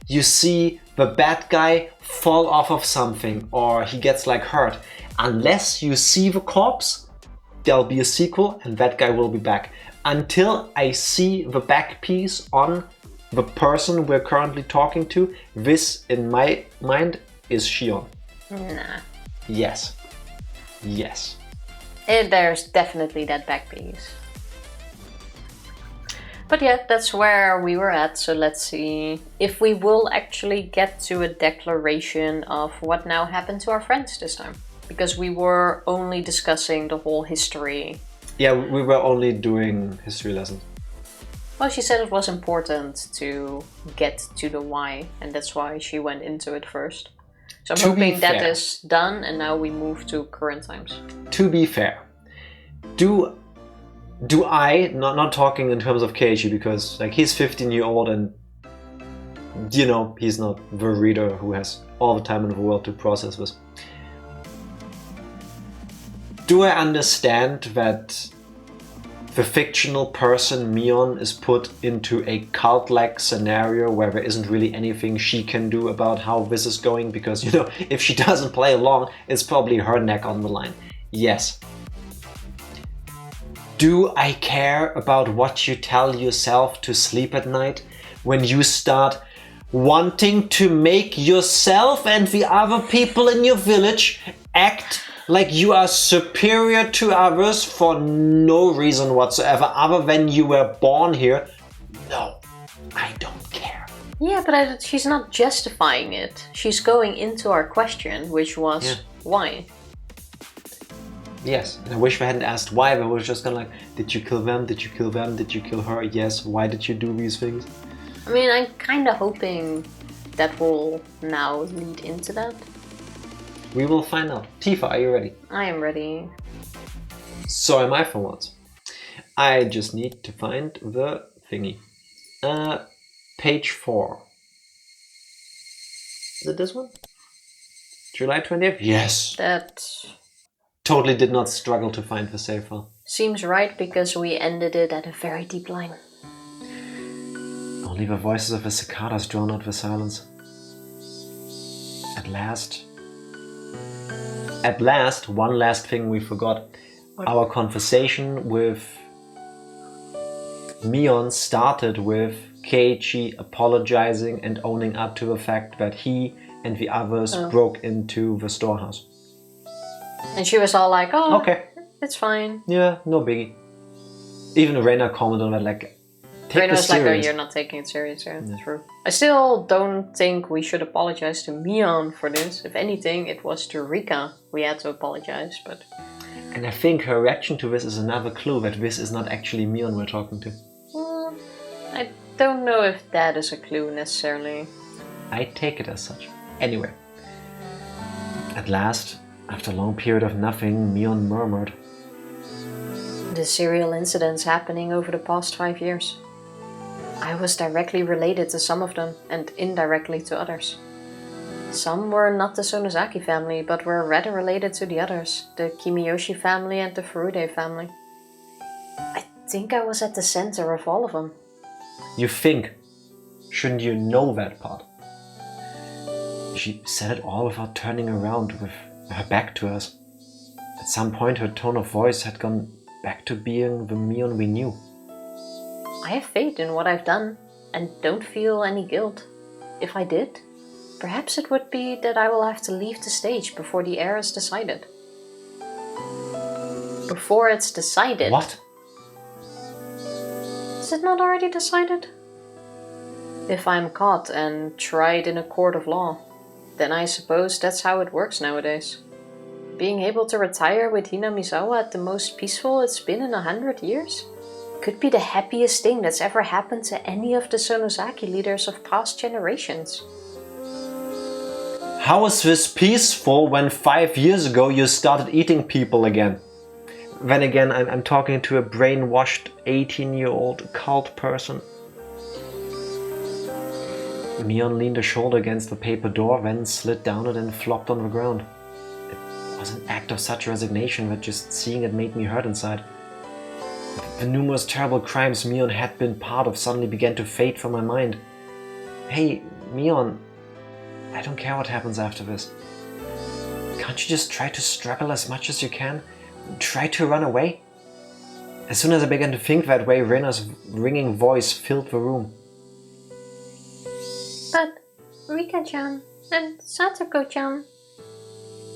you see the bad guy fall off of something, or he gets like hurt. Unless you see the corpse, there'll be a sequel and that guy will be back. Until I see the back piece on the person we're currently talking to, this, in my mind, is Shion. Nah. Yes. Yes. There's definitely that back piece. But yeah, that's where we were at, so let's see if we will actually get to a declaration of what now happened to our friends this time. Because we were only discussing the whole history. Yeah, we were only doing history lessons. Well, she said it was important to get to the why, and that's why she went into it first. So I'm hoping that is done, and now we move to current times. To be fair, do I, not talking in terms of Keiichi, because like he's 15-year-old and you know, he's not the reader who has all the time in the world to process this. Do I understand that the fictional person Mion is put into a cult-like scenario where there isn't really anything she can do about how this is going? Because, you know, if she doesn't play along, it's probably her neck on the line. Yes. Do I care about what you tell yourself to sleep at night when you start wanting to make yourself and the other people in your village act like you are superior to others for no reason whatsoever other than you were born here? No, I don't care. Yeah, but she's not justifying it. She's going into our question, which was why? Yes, and I wish they hadn't asked why. They were just gonna like, did you kill them? Did you kill them? Did you kill her? Yes. Why did you do these things? I mean, I'm kind of hoping that will now lead into that. We will find out. Tifa, are you ready? I am ready. So am I for once. I just need to find the thingy. Page 4. Is it this one? July 20th? Yes. That Totally did not struggle to find the save file. seems right because we ended it at a very deep line. Only the voices of the cicadas drown out the silence. At last, one last thing we forgot. What? Our conversation with Mion started with Keiichi apologizing and owning up to the fact that he and the others broke into the storehouse. And she was all like, oh, Okay. It's fine. Yeah, no biggie. Even Reina commented on that, like, take Reina this was like, oh, serious. you're not taking it serious. Yeah, true. I still don't think we should apologize to Mion for this. If anything, it was to Rika we had to apologize, but... And I think her reaction to this is another clue that this is not actually Mion we're talking to. I don't know if that is a clue necessarily. I take it as such. Anyway. At last, after a long period of nothing, Mion murmured. The serial incidents happening over the past 5 years. I was directly related to some of them, and indirectly to others. Some were not the Sonozaki family, but were rather related to the others, the Kimiyoshi family and the Furude family. I think I was at the center of all of them. You think. Shouldn't you know that part? She said it all without turning around with her back to us. At some point her tone of voice had gone back to being the Mion we knew. I have faith in what I've done, and don't feel any guilt. If I did, perhaps it would be that I will have to leave the stage before the heir is decided. Before it's decided? What? Is it not already decided? If I'm caught and tried in a court of law, then I suppose that's how it works nowadays. Being able to retire with Hinamizawa at the most peaceful it's been in 100 years could be the happiest thing that's ever happened to any of the Sonozaki leaders of past generations. How is this peaceful when 5 years ago you started eating people again? Then again, I'm talking to a brainwashed 18-year-old cult person. Mion leaned a shoulder against the paper door, then slid down it and flopped on the ground. It was an act of such resignation that just seeing it made me hurt inside. The numerous terrible crimes Mion had been part of suddenly began to fade from my mind. Hey, Mion, I don't care what happens after this. Can't you just try to struggle as much as you can? Try to run away? As soon as I began to think that way, Rena's ringing voice filled the room. But Rika-chan and Satoko-chan,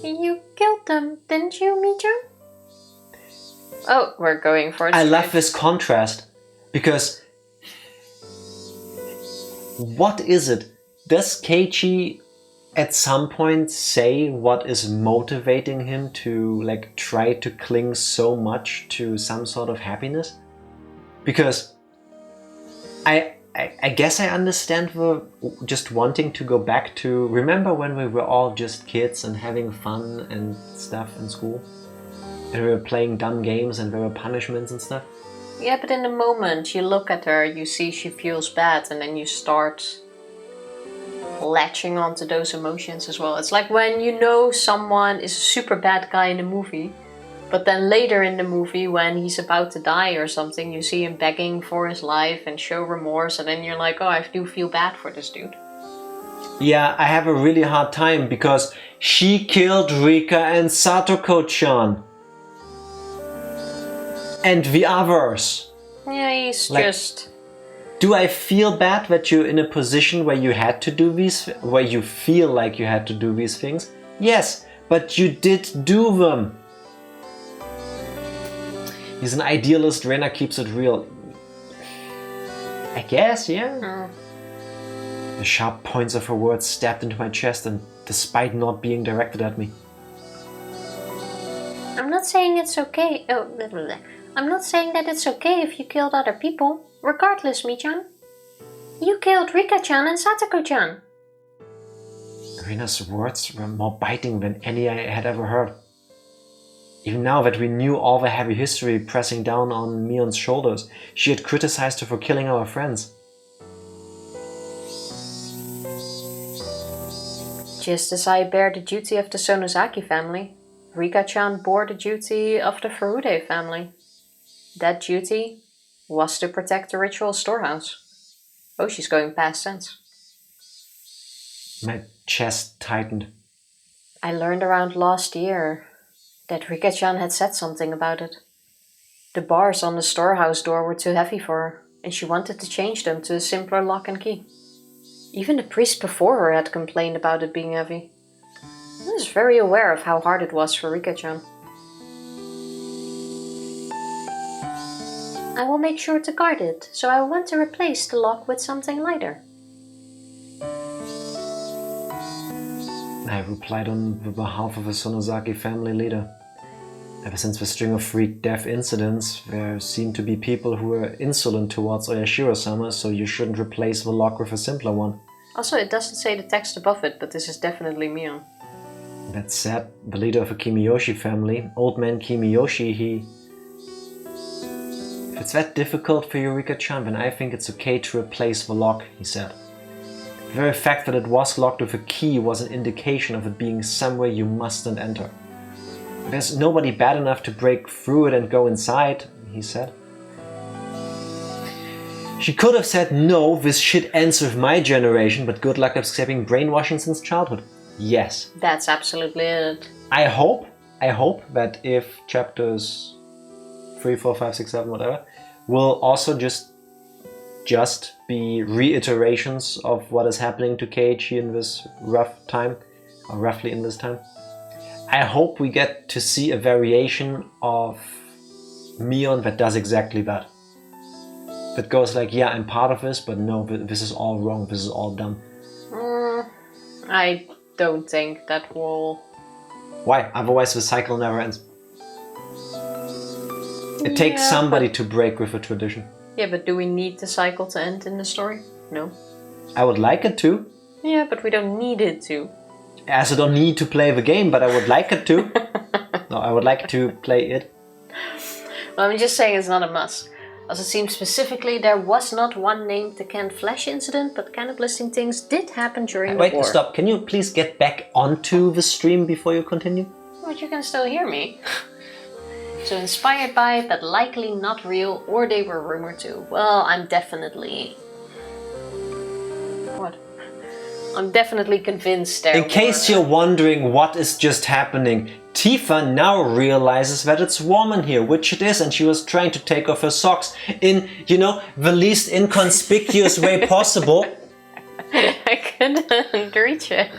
you killed them, didn't you, Mi-chan? Oh, we're going for it. I love this contrast, because what is it? Does Keiichi at some point say what is motivating him to like try to cling so much to some sort of happiness? Because I guess I understand the just wanting to go back to... Remember when we were all just kids and having fun and stuff in school? And we were playing dumb games and there were punishments and stuff? Yeah, but in the moment you look at her, you see she feels bad, and then you start latching onto those emotions as well. It's like when you know someone is a super bad guy in the movie, but then later in the movie when he's about to die or something, you see him begging for his life and show remorse, and then you're like, oh, I do feel bad for this dude. Yeah, I have a really hard time because she killed Rika and Satoko-chan. And the others. Yeah, he's Like, just... Do I feel bad that you're in a position where you had to do these, where you feel like you had to do these things? Yes, but you did do them. He's an idealist, Rena keeps it real. I guess, yeah. The sharp points of her words stabbed into my chest, and despite not being directed at me. I'm not saying it's okay. I'm not saying that it's okay if you killed other people. Regardless, Mi-chan. You killed Rika-chan and Satoko-chan. Rena's words were more biting than any I had ever heard. Even now that we knew all the heavy history pressing down on Mion's shoulders, she had criticized her for killing our friends. Just as I bear the duty of the Sonozaki family, Rika-chan bore the duty of the Furude family. That duty was to protect the ritual storehouse. Oh, she's going past tense. My chest tightened. I learned around last year that Rika-chan had said something about it. The bars on the storehouse door were too heavy for her, and she wanted to change them to a simpler lock and key. Even the priest before her had complained about it being heavy. I was very aware of how hard it was for Rika-chan. I will make sure to guard it, so I want to replace the lock with something lighter. I replied on the behalf of the Sonozaki family leader. Ever since the string of freak death incidents, there seemed to be people who were insolent towards oyashiro-sama, so you shouldn't replace the lock with a simpler one. Also, it doesn't say the text above it, but this is definitely Mion. That said, the leader of the Kimiyoshi family, old man Kimiyoshi, he... If it's that difficult for you, Rika-chan, then I think it's okay to replace the lock, he said. The very fact that it was locked with a key was an indication of it being somewhere you mustn't enter. There's nobody bad enough to break through it and go inside, he said. She could have said, no, this shit ends with my generation, but good luck escaping brainwashing since childhood. Yes. That's absolutely it. I hope that if chapters 3, 4, 5, 6, 7, whatever, will also just be reiterations of what is happening to Keiichi in this rough time, or roughly in this time. I hope we get to see a variation of Mion that does exactly that. That goes like, yeah, I'm part of this, but no, this is all wrong, this is all dumb. I don't think that will... Why? Otherwise the cycle never ends. It takes somebody to break with a tradition. Yeah, but do we need the cycle to end in the story? No. I would like it to. Yeah, but we don't need it to. I also don't need to play the game, but I would like it to. No, I would like to play it. Well, I'm just saying it's not a must. As it seems specifically, there was not one named the canned flesh incident, but cannibalistic things did happen during the war. Wait, stop. Can you please get back onto the stream before you continue? But you can still hear me. So inspired by, but likely not real, or they were rumored to. Well, I'm definitely... What? I'm definitely convinced there In case you're wondering what is just happening, Tifa now realizes that it's warm in here, which it is, and she was trying to take off her socks in, you know, the least inconspicuous way possible. I couldn't reach it.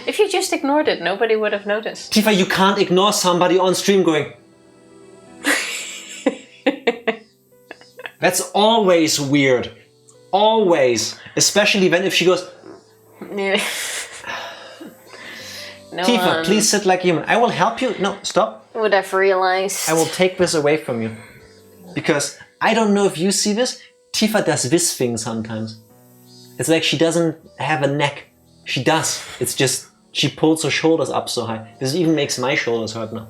If you just ignored it, nobody would have noticed. Tifa, you can't ignore somebody on stream going... That's always weird. Always. Especially then if she goes... No, Tifa, please sit like a human. I will help you. No, stop. Would have realized. I will take this away from you. Because I don't know if you see this. Tifa does this thing sometimes. It's like she doesn't have a neck. She does. It's just... She pulls her shoulders up so high. This even makes my shoulders hurt now.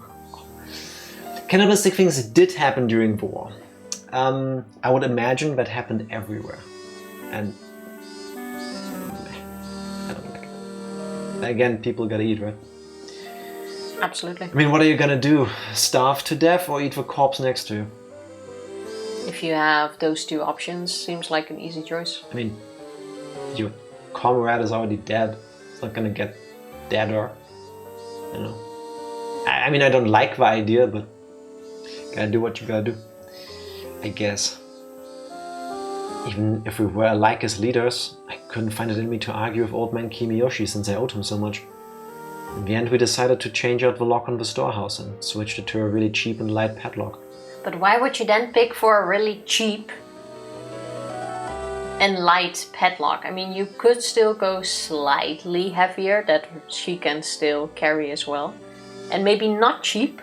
Cannibalistic things did happen during the war. I would imagine that happened everywhere. And I don't like it. Again, people gotta eat, right? Absolutely. I mean, what are you gonna do? Starve to death or eat the corpse next to you? If you have those two options, seems like an easy choice. I mean, your comrade is already dead. It's not gonna get deader. You know. I mean, I don't like the idea, but gotta do what you gotta do, I guess. Even if we were alike as leaders, I couldn't find it in me to argue with old man Kiyoshi since I owed him so much. In the end, we decided to change out the lock on the storehouse and switched it to a really cheap and light padlock. But why would you then pick for a really cheap and light padlock? I mean, you could still go slightly heavier that she can still carry as well. And maybe not cheap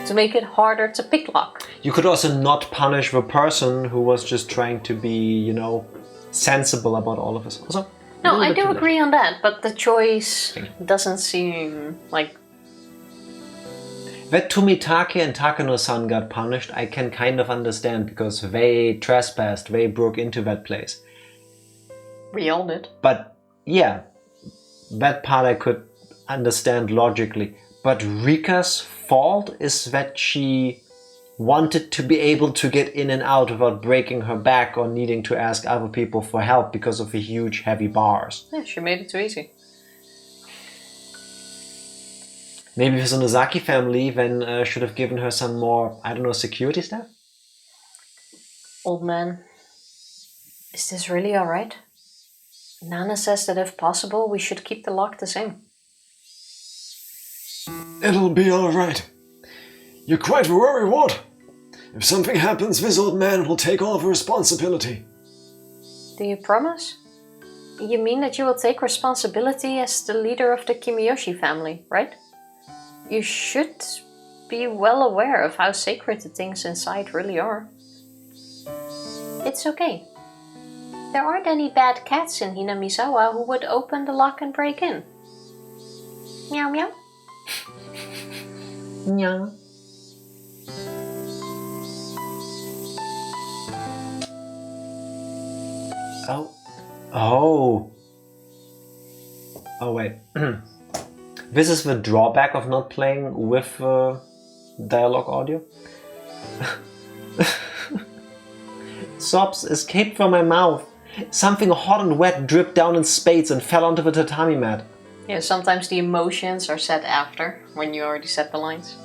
to make it harder to picklock. You could also not punish the person who was just trying to be, you know, sensible about all of this. Also, no, I do agree on that, but the choice doesn't seem like... That Tomitake and Takano-san got punished, I can kind of understand, because they trespassed, they broke into that place. We all did. But yeah, that part I could understand logically. But Rika's fault is that she wanted to be able to get in and out without breaking her back or needing to ask other people for help because of the huge heavy bars. Yeah, she made it too easy. Maybe the Sonozaki family then should have given her some more, I don't know, security staff? Old man, is this really alright? Nana says that if possible, we should keep the lock the same. It'll be alright. You're quite the worrywart. If something happens, this old man will take all the responsibility. Do you promise? You mean that you will take responsibility as the leader of the Kiyoshi family, right? You should be well aware of how sacred the things inside really are. It's okay. There aren't any bad cats in Hinamizawa who would open the lock and break in. Meow meow. Yeah. Oh. Oh. Oh, wait. This is the drawback of not playing with dialogue audio. Sobs escaped from my mouth. Something hot and wet dripped down in spades and fell onto the tatami mat. Yeah, sometimes the emotions are said after, when you already said the lines.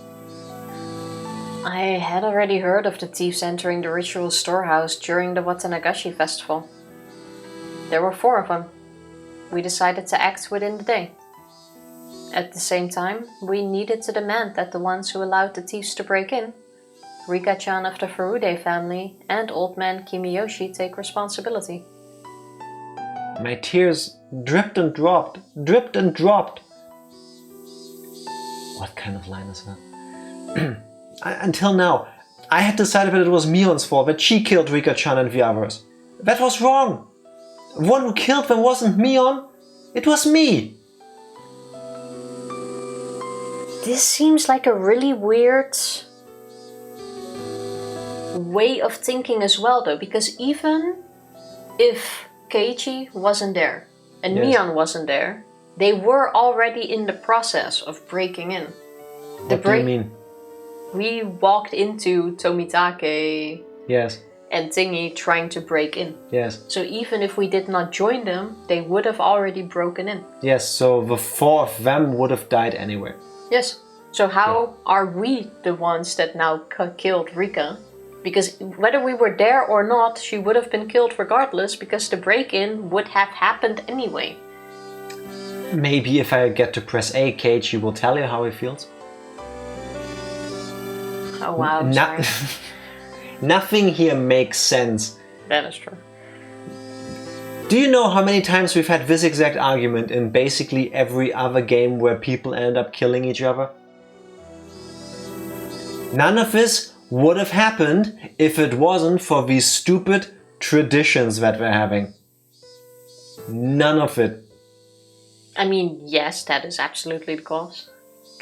I had already heard of the thieves entering the ritual storehouse during the Watanagashi festival. There were 4 of them. We decided to act within the day. At the same time, we needed to demand that the ones who allowed the thieves to break in, Rika-chan of the Furude family and old man Kiyoshi, take responsibility. My tears dripped and dropped, dripped and dropped. What kind of line is that? Until now, I had decided that it was Mion's fault, that she killed Rika-chan and the others. That was wrong. The one who killed them wasn't Mion, it was me. This seems like a really weird way of thinking as well, though, because even if Keiichi wasn't there and Yes. Mion wasn't there, they were already in the process of breaking in. What do you mean? We walked into Tomitake Yes, and Thingy trying to break in. yes, So even if we did not join them, they would have already broken in. yes, so the 4 of them would have died anyway. Yes. So how are we the ones that now killed Rika? Because whether we were there or not, she would have been killed regardless, because the break-in would have happened anyway. Maybe if I get to press A, Keiichi will tell you how he feels. Oh wow, I'm sorry. Nothing here makes sense. That is true. Do you know how many times we've had this exact argument in basically every other game where people end up killing each other? None of this would have happened if it wasn't for these stupid traditions that we're having. None of it. I mean, yes, that is absolutely the cause.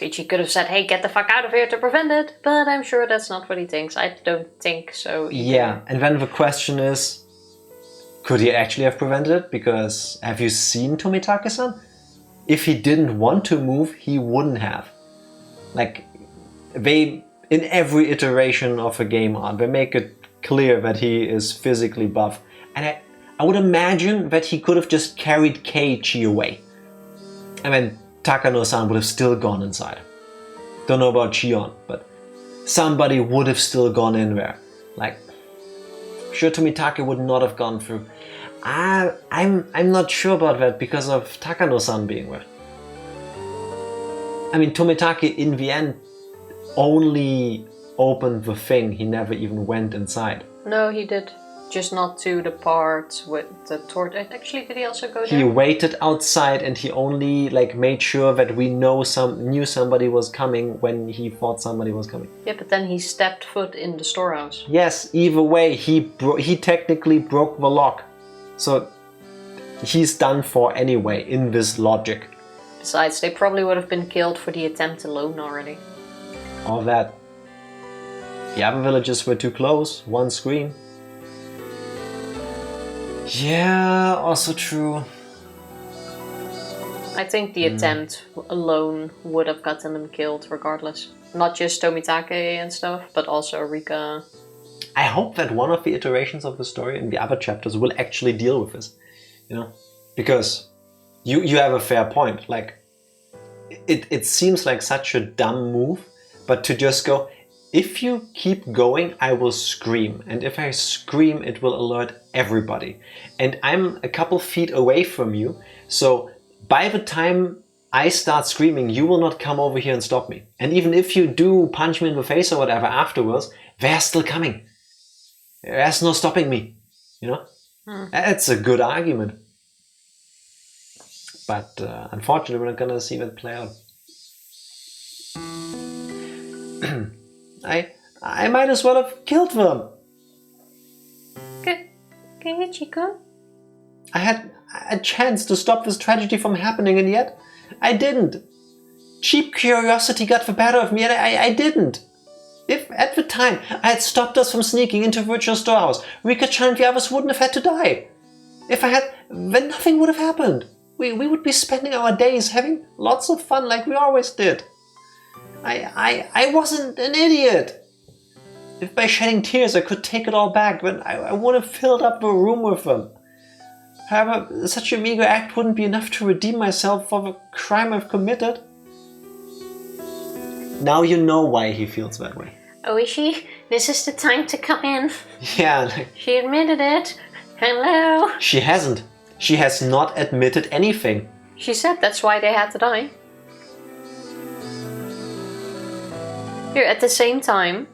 Keiichi could have said, hey, get the fuck out of here to prevent it, but I'm sure that's not what he thinks. I don't think so either. Yeah, and then the question is, could he actually have prevented it? Because have you seen Tomitake-san? If he didn't want to move, he wouldn't have. Like, they, in every iteration of a game art, they make it clear that he is physically buff. And I would imagine that he could have just carried Keiichi away. And then Takano-san would have still gone inside. Don't know about Chion, but somebody would have still gone in there. Like, sure, Tomitake would not have gone through. I'm not sure about that because of Takano-san being there. I mean, Tomitake in the end only opened the thing. He never even went inside. No, he did. Just not to the part with the torch. Actually, did he also go there? He waited outside and he only like made sure that we knew somebody was coming when he thought somebody was coming. Yeah, but then he stepped foot in the storehouse. Yes, either way, he technically broke the lock. So he's done for anyway in this logic. Besides, they probably would have been killed for the attempt alone already. All that. The other villagers were too close. One screen. Yeah, also true. I think the attempt alone would have gotten them killed regardless. Not just Tomitake and stuff, but also Rika. I hope that one of the iterations of the story in the other chapters will actually deal with this. You know? Because you have a fair point. Like, it seems like such a dumb move, but to just go, if you keep going, I will scream. And if I scream, it will alert everybody. And I'm a couple feet away from you. So by the time I start screaming, you will not come over here and stop me. And even if you do punch me in the face or whatever afterwards, they're still coming. There's no stopping me. You know? That's a good argument. But unfortunately, we're not going to see that play out. I might as well have killed them. Keiichi-kun? I had a chance to stop this tragedy from happening and yet I didn't. Cheap curiosity got the better of me and I didn't. If at the time I had stopped us from sneaking into Virtual Storehouse, Rika-chan and the others wouldn't have had to die. If I had, then nothing would have happened. We would be spending our days having lots of fun like we always did. I wasn't an idiot. If by shedding tears I could take it all back, then I would have filled up the room with them. However, such a meager act wouldn't be enough to redeem myself for the crime I've committed. Now you know why he feels that way. Oishi, this is the time to come in. Yeah, like, She admitted it. Hello. she hasn't. She has not admitted anything. She said that's why they had to die. Here, at the same time,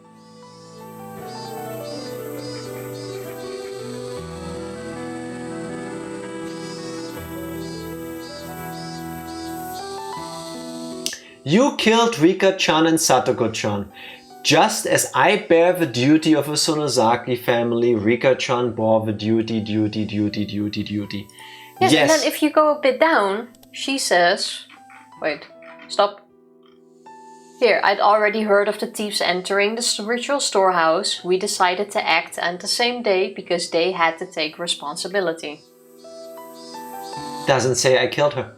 You killed Rika-chan and Satoko-chan. Just as I bear the duty of a Sonozaki family, Rika-chan bore the duty. yes, and then if you go a bit down, she says, wait, stop. Here, I'd already heard of the thieves entering the ritual storehouse. We decided to act on the same day because they had to take responsibility. Doesn't say I killed her.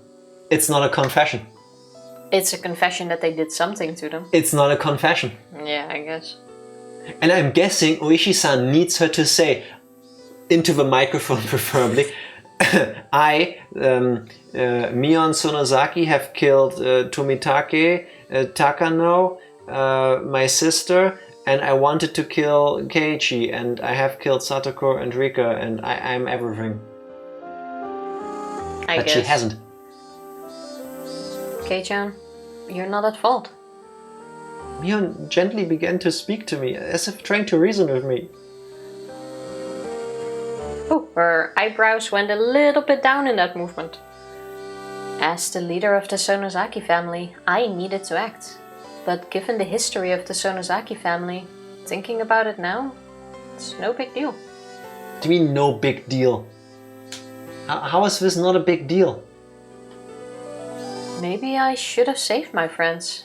It's not a confession. It's a confession that they did something to them. It's not a confession. Yeah, I guess. And I'm guessing Ooishi-san needs her to say, into the microphone preferably, I, Mion Sonozaki, have killed Tomitake, Takano, my sister, and I wanted to kill Keiichi, and I have killed Satoko and Rika, and I'm everything. I but guess. she hasn't. Kei-chan, you're not at fault. Mion gently began to speak to me, as if trying to reason with me. Oh, her eyebrows went a little bit down in that movement. As the leader of the Sonozaki family, I needed to act. But given the history of the Sonozaki family, thinking about it now, it's no big deal. What do you mean, no big deal? How is this not a big deal? Maybe I should have saved my friends.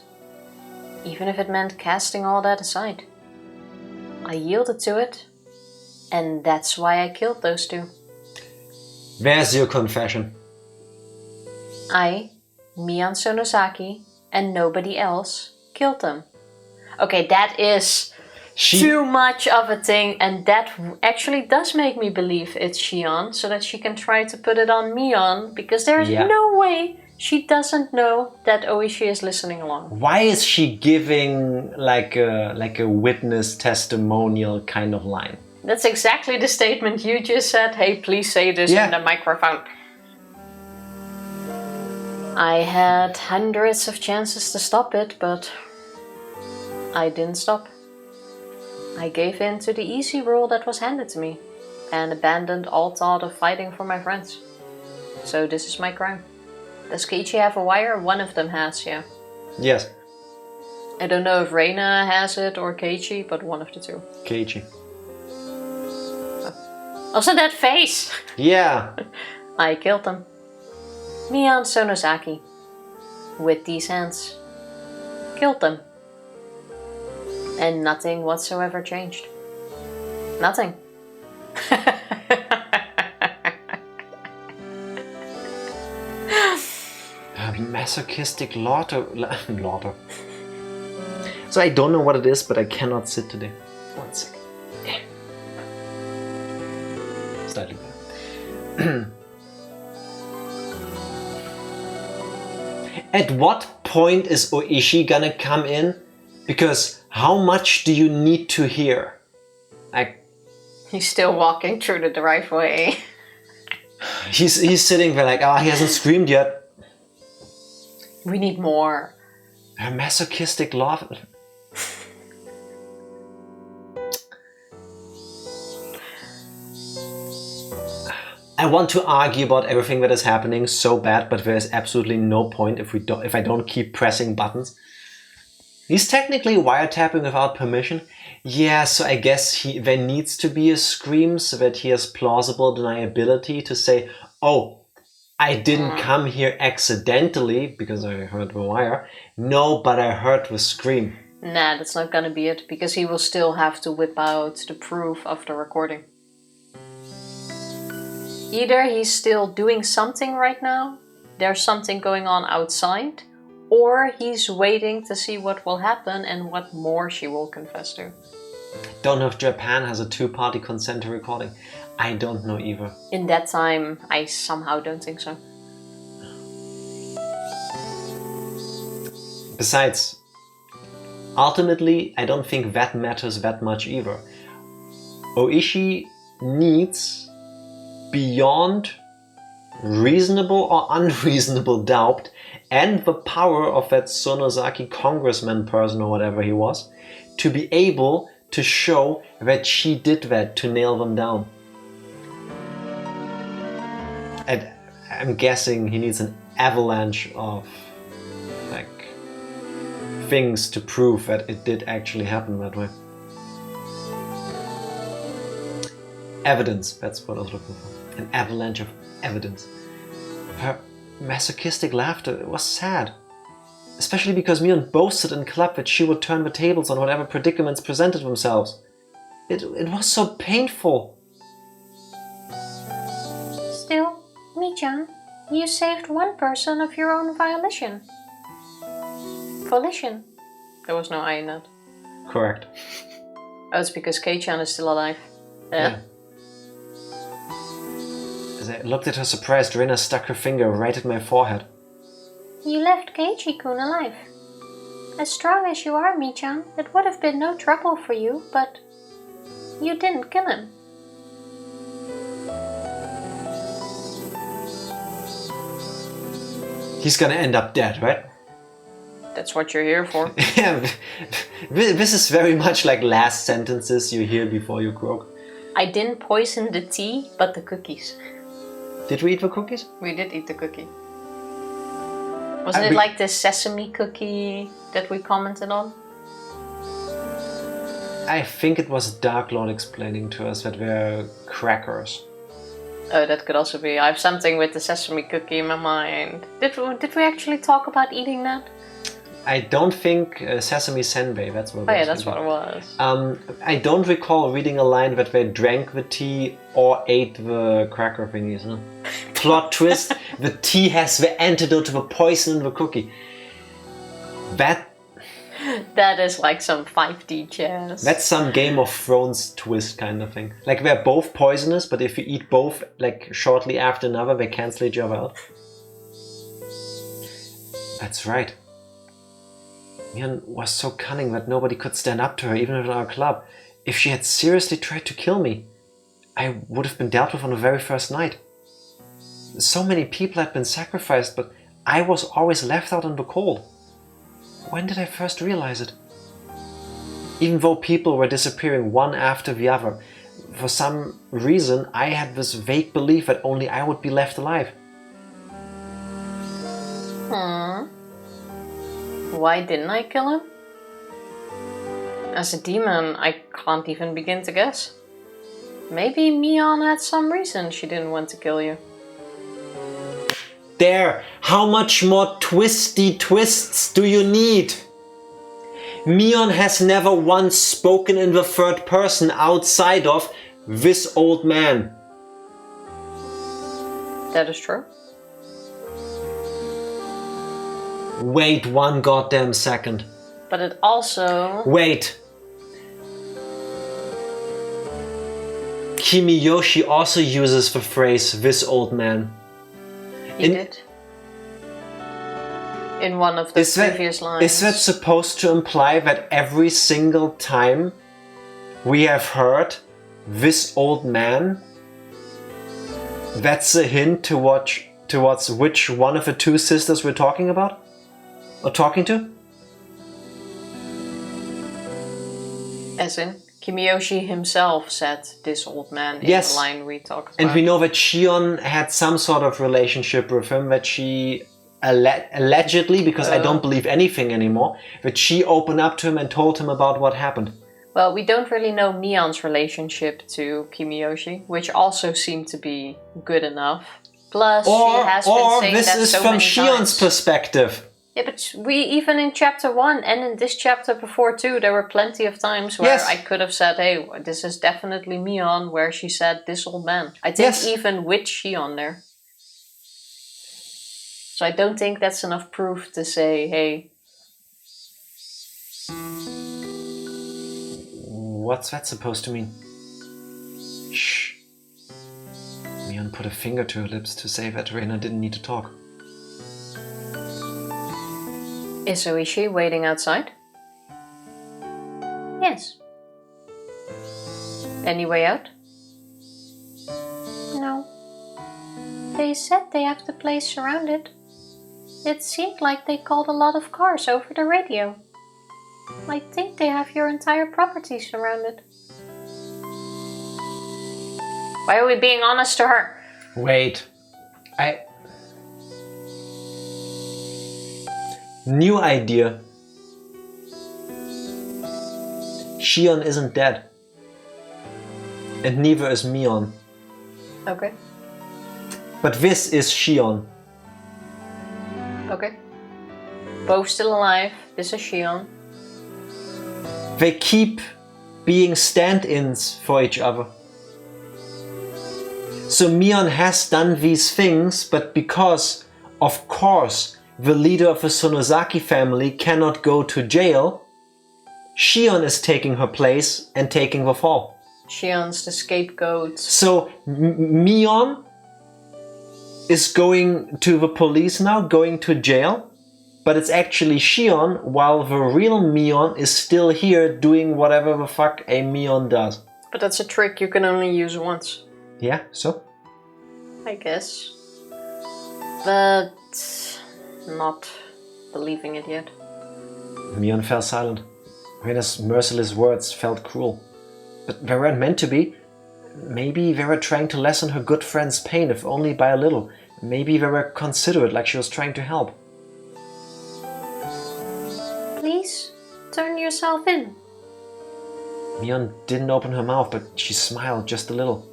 even if it meant casting all that aside. I yielded to it, and that's why I killed those two. Where's your confession? I, Mian Sonosaki, and nobody else killed them. Okay, that is too much of a thing, and that actually does make me believe it's Shion, so that she can try to put it on Mion, because there's no way she doesn't know that Oishi is listening along. Why is she giving like a witness testimonial kind of line? That's exactly the statement you just said. Hey, please say this in the microphone. I had hundreds of chances to stop it, but I didn't stop. I gave in to the easy rule that was handed to me and abandoned all thought of fighting for my friends. So this is my crime. Does Keiichi have a wire? One of them has, yeah. Yes. I don't know if Reina has it or Keiichi, but one of the two. Keiichi. Also that face! Yeah. I killed them. Mian Sonosaki. With these hands. Killed them. And nothing whatsoever changed. Nothing. A masochistic laughter. So I don't know what it is, but I cannot sit today. 1 second. Slightly better. At what point is Ooishi gonna come in? Because how much do you need to hear? He's still walking through the driveway. He's sitting there like, oh, he hasn't screamed yet. We need more. A masochistic laugh. I want to argue about everything that is happening so bad, but there is absolutely no point if I don't keep pressing buttons. He's technically wiretapping without permission. Yeah, so I guess there needs to be a scream so that he has plausible deniability to say, oh, I didn't come here accidentally because I heard the wire. No, but I heard the scream. Nah, that's not gonna be it, because he will still have to whip out the proof of the recording. Either he's still doing something right now, there's something going on outside, or he's waiting to see what will happen and what more she will confess to. Don't know if Japan has a two-party consent to recording. I don't know either. In that time, I somehow don't think so. Besides, ultimately, I don't think that matters that much either. Ooishi needs, beyond reasonable or unreasonable doubt, and the power of that Sonosaki congressman person or whatever he was, to be able to show that she did that to nail them down. And I'm guessing he needs an avalanche of things to prove that it did actually happen that way. Evidence, that's what I was looking for. An avalanche of evidence. Her masochistic laughter was sad. Especially because Mion boasted in club that she would turn the tables on whatever predicaments presented themselves. It was so painful. Still, Mi-chan, you saved one person of your own volition. Volition. There was no I in that. Correct. Oh, it's because Kei-chan is still alive. Yeah. As I looked at her surprised, Rina stuck her finger right at my forehead. You left Keiichi-kun alive. As strong as you are, Mi-chan, it would have been no trouble for you, but you didn't kill him. He's gonna end up dead, right? That's what you're here for. Yeah, this is very much like last sentences you hear before you croak. I didn't poison the tea, but the cookies. Did we eat the cookies? We did eat the cookie. Wasn't it like the sesame cookie that we commented on? I think it was Dark Lord explaining to us that they're crackers. Oh, that could also be. I have something with the sesame cookie in my mind. Did we actually talk about eating that? I don't think Sesame Senbei, that's what it was. Oh yeah, that's what it was. I don't recall reading a line that they drank the tea or ate the cracker thingies. No? Plot twist, the tea has the antidote to the poison in the cookie. That is like some 5D jazz. That's some Game of Thrones twist kind of thing. Like they're both poisonous, but if you eat both like shortly after another, they cancel each other out. That's right. Mion was so cunning that nobody could stand up to her, even in our club. If she had seriously tried to kill me, I would have been dealt with on the very first night. So many people had been sacrificed, but I was always left out in the cold. When did I first realize it? Even though people were disappearing one after the other, for some reason I had this vague belief that only I would be left alive. Why didn't I kill him? As a demon, I can't even begin to guess. Maybe Mion had some reason she didn't want to kill you. There! How much more twisty twists do you need? Mion has never once spoken in the third person outside of this old man. That is true. Wait one goddamn second. But it also... Wait. Kimiyoshi also uses the phrase "this old man." He did. In one of the previous lines. Is that supposed to imply that every single time we have heard "this old man," that's a hint towards which one of the two sisters we're talking about? Or talking to? As in, Kimiyoshi himself said "this old man" in the line we talked about. And we know that Shion had some sort of relationship with him, that she allegedly, because I don't believe anything anymore, that she opened up to him and told him about what happened. Well, we don't really know Mion's relationship to Kimiyoshi, which also seemed to be good enough. Plus, she has been saying that so many times. Or this is from Shion's perspective. Yeah, but even in chapter 1 and in this chapter before too, there were plenty of times where I could have said, hey, this is definitely Mion, where she said "this old man." I think even with Shion there. So I don't think that's enough proof to say, hey. What's that supposed to mean? Shh. Mion put a finger to her lips to say that Reina didn't need to talk. Is Oishi waiting outside? Yes. Any way out? No. They said they have the place surrounded. It seemed like they called a lot of cars over the radio. I think they have your entire property surrounded. Why are we being honest to her? Wait. New idea. Shion isn't dead. And neither is Mion. Okay. But this is Shion. Okay. Both still alive. This is Shion. They keep being stand-ins for each other. So Mion has done these things, but because, of course, the leader of the Sonozaki family cannot go to jail, Shion is taking her place and taking the fall. Shion's the scapegoat. So Mion is going to the police now, going to jail, but it's actually Shion, while the real Mion is still here doing whatever the fuck a Mion does. But that's a trick you can only use once. Yeah, so? I guess. But not believing it yet. Mion fell silent. Reina's merciless words felt cruel. But they weren't meant to be. Maybe they were trying to lessen her good friend's pain, if only by a little. Maybe they were considerate, like she was trying to help. Please, turn yourself in. Mion didn't open her mouth, but she smiled just a little.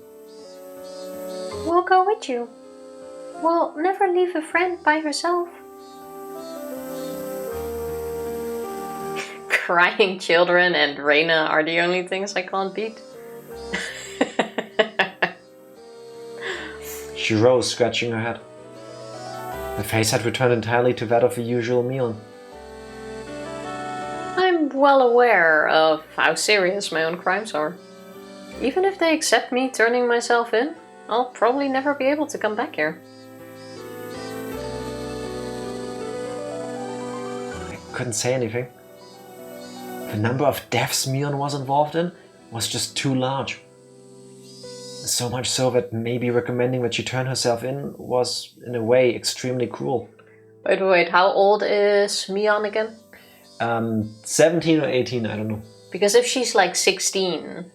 We'll go with you. We'll never leave a friend by herself. crying children and Reina are the only things I can't beat. She rose, scratching her head. Her face had returned entirely to that of the usual Mion. I'm well aware of how serious my own crimes are. Even if they accept me turning myself in, I'll probably never be able to come back here. I couldn't say anything. The number of deaths Mion was involved in was just too large. So much so that maybe recommending that she turn herself in was, in a way, extremely cruel. Wait, how old is Mion again? 17 or 18, I don't know. Because if she's like 16...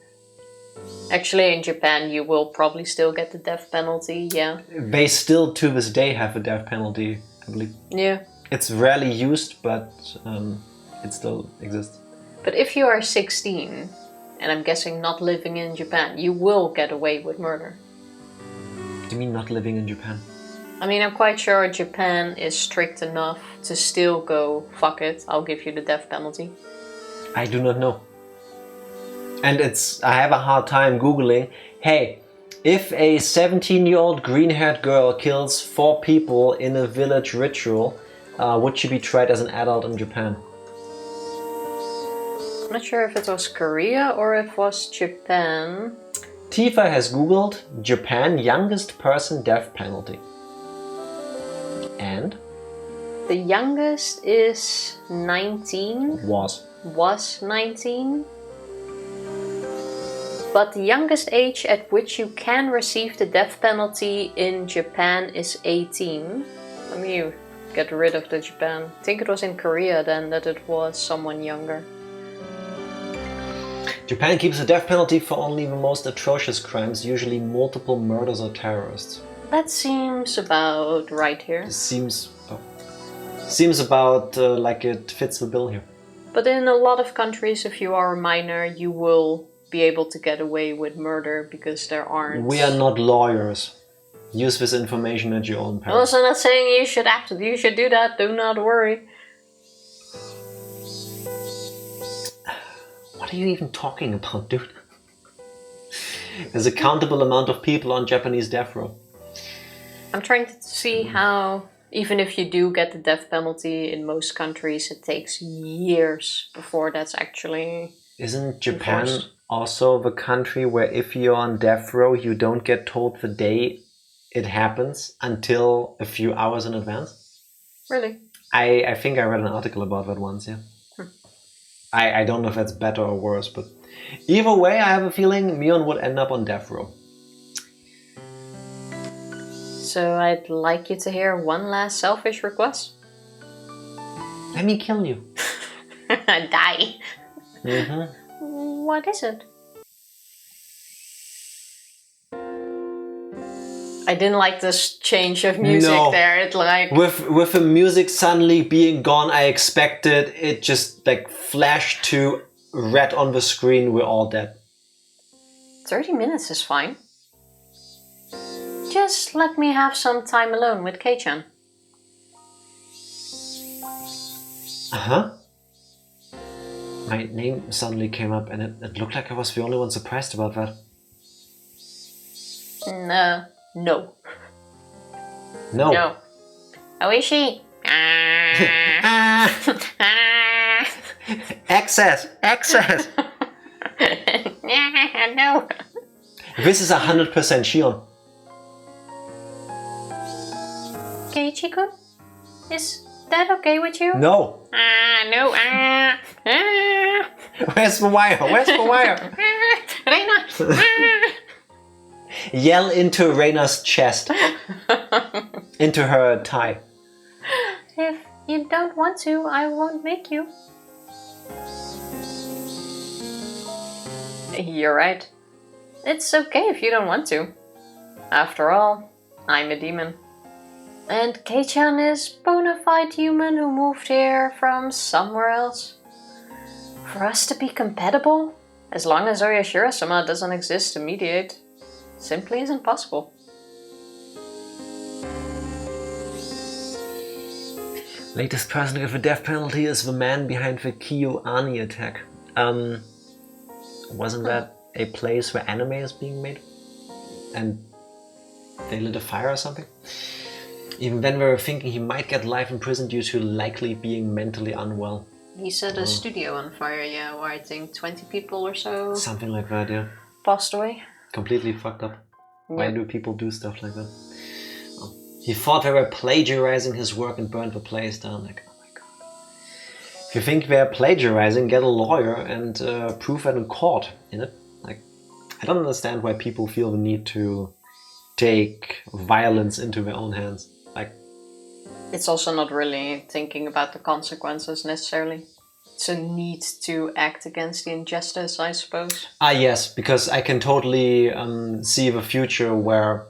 Actually, in Japan, you will probably still get the death penalty, yeah. They still, to this day, have a death penalty, I believe. Yeah. It's rarely used, but it still exists. But if you are 16, and I'm guessing not living in Japan, you will get away with murder. What do you mean not living in Japan? I mean, I'm quite sure Japan is strict enough to still go, fuck it, I'll give you the death penalty. I do not know. And I have a hard time Googling, hey, if a 17-year-old green-haired girl kills 4 people in a village ritual, would she be tried as an adult in Japan? I'm not sure if it was Korea or if it was Japan. Tifa has googled Japan youngest person death penalty. And? The youngest is 19. Was 19. But the youngest age at which you can receive the death penalty in Japan is 18. Let me get rid of the Japan. I think it was in Korea then that it was someone younger. Japan keeps the death penalty for only the most atrocious crimes, usually multiple murders or terrorists. That seems about right here. Seems about like it fits the bill here. But in a lot of countries, if you are a minor, you will be able to get away with murder because there aren't... We are not lawyers. Use this information at your own peril. I'm also not saying you should do that, do not worry. What are you even talking about, dude? There's a countable amount of people on Japanese death row. I'm trying to see how, even if you do get the death penalty in most countries, it takes years before that's actually... Isn't Japan enforced. Also the country where if you're on death row, you don't get told the day it happens until a few hours in advance? Really? I think I read an article about that once, yeah. I don't know if that's better or worse, but either way, I have a feeling Mion would end up on death row. So I'd like you to hear one last selfish request. Let me kill you. Die. Mm-hmm. What is it? I didn't like this change of music there. It like with the music suddenly being gone, I expected it just like flashed to red on the screen. We're all dead. 30 minutes is fine. Just let me have some time alone with Kei-chan. Uh-huh. My name suddenly came up and it looked like I was the only one surprised about that. No. No. No. Oishi. Excess. No. This is 100% Shion. Keiichi-kun? Is that okay with you? No. No. Where's the wire? Reina. Yell into Reina's chest. Into her thigh. If you don't want to, I won't make you. You're right. It's okay if you don't want to. After all, I'm a demon. And Kei-chan is bona fide human who moved here from somewhere else. For us to be compatible, as long as Oyashiro-sama doesn't exist to mediate, simply isn't possible. Latest person to get the death penalty is the man behind the Kyoani attack. Wasn't that a place where anime is being made? And they lit a fire or something? Even then we were thinking he might get life in prison due to likely being mentally unwell. He set a studio on fire, yeah, where I think 20 people or so Something like that, yeah. passed away. Completely fucked up. Why Yep. do people do stuff like that? Oh. He thought they were plagiarizing his work and burned the place down. Like, oh my god. If you think they're plagiarizing, get a lawyer and prove that in court, innit? Like, I don't understand why people feel the need to take violence into their own hands. Like, It's also not really thinking about the consequences necessarily. It's a need to act against the injustice, I suppose. yes, because I can totally see the future where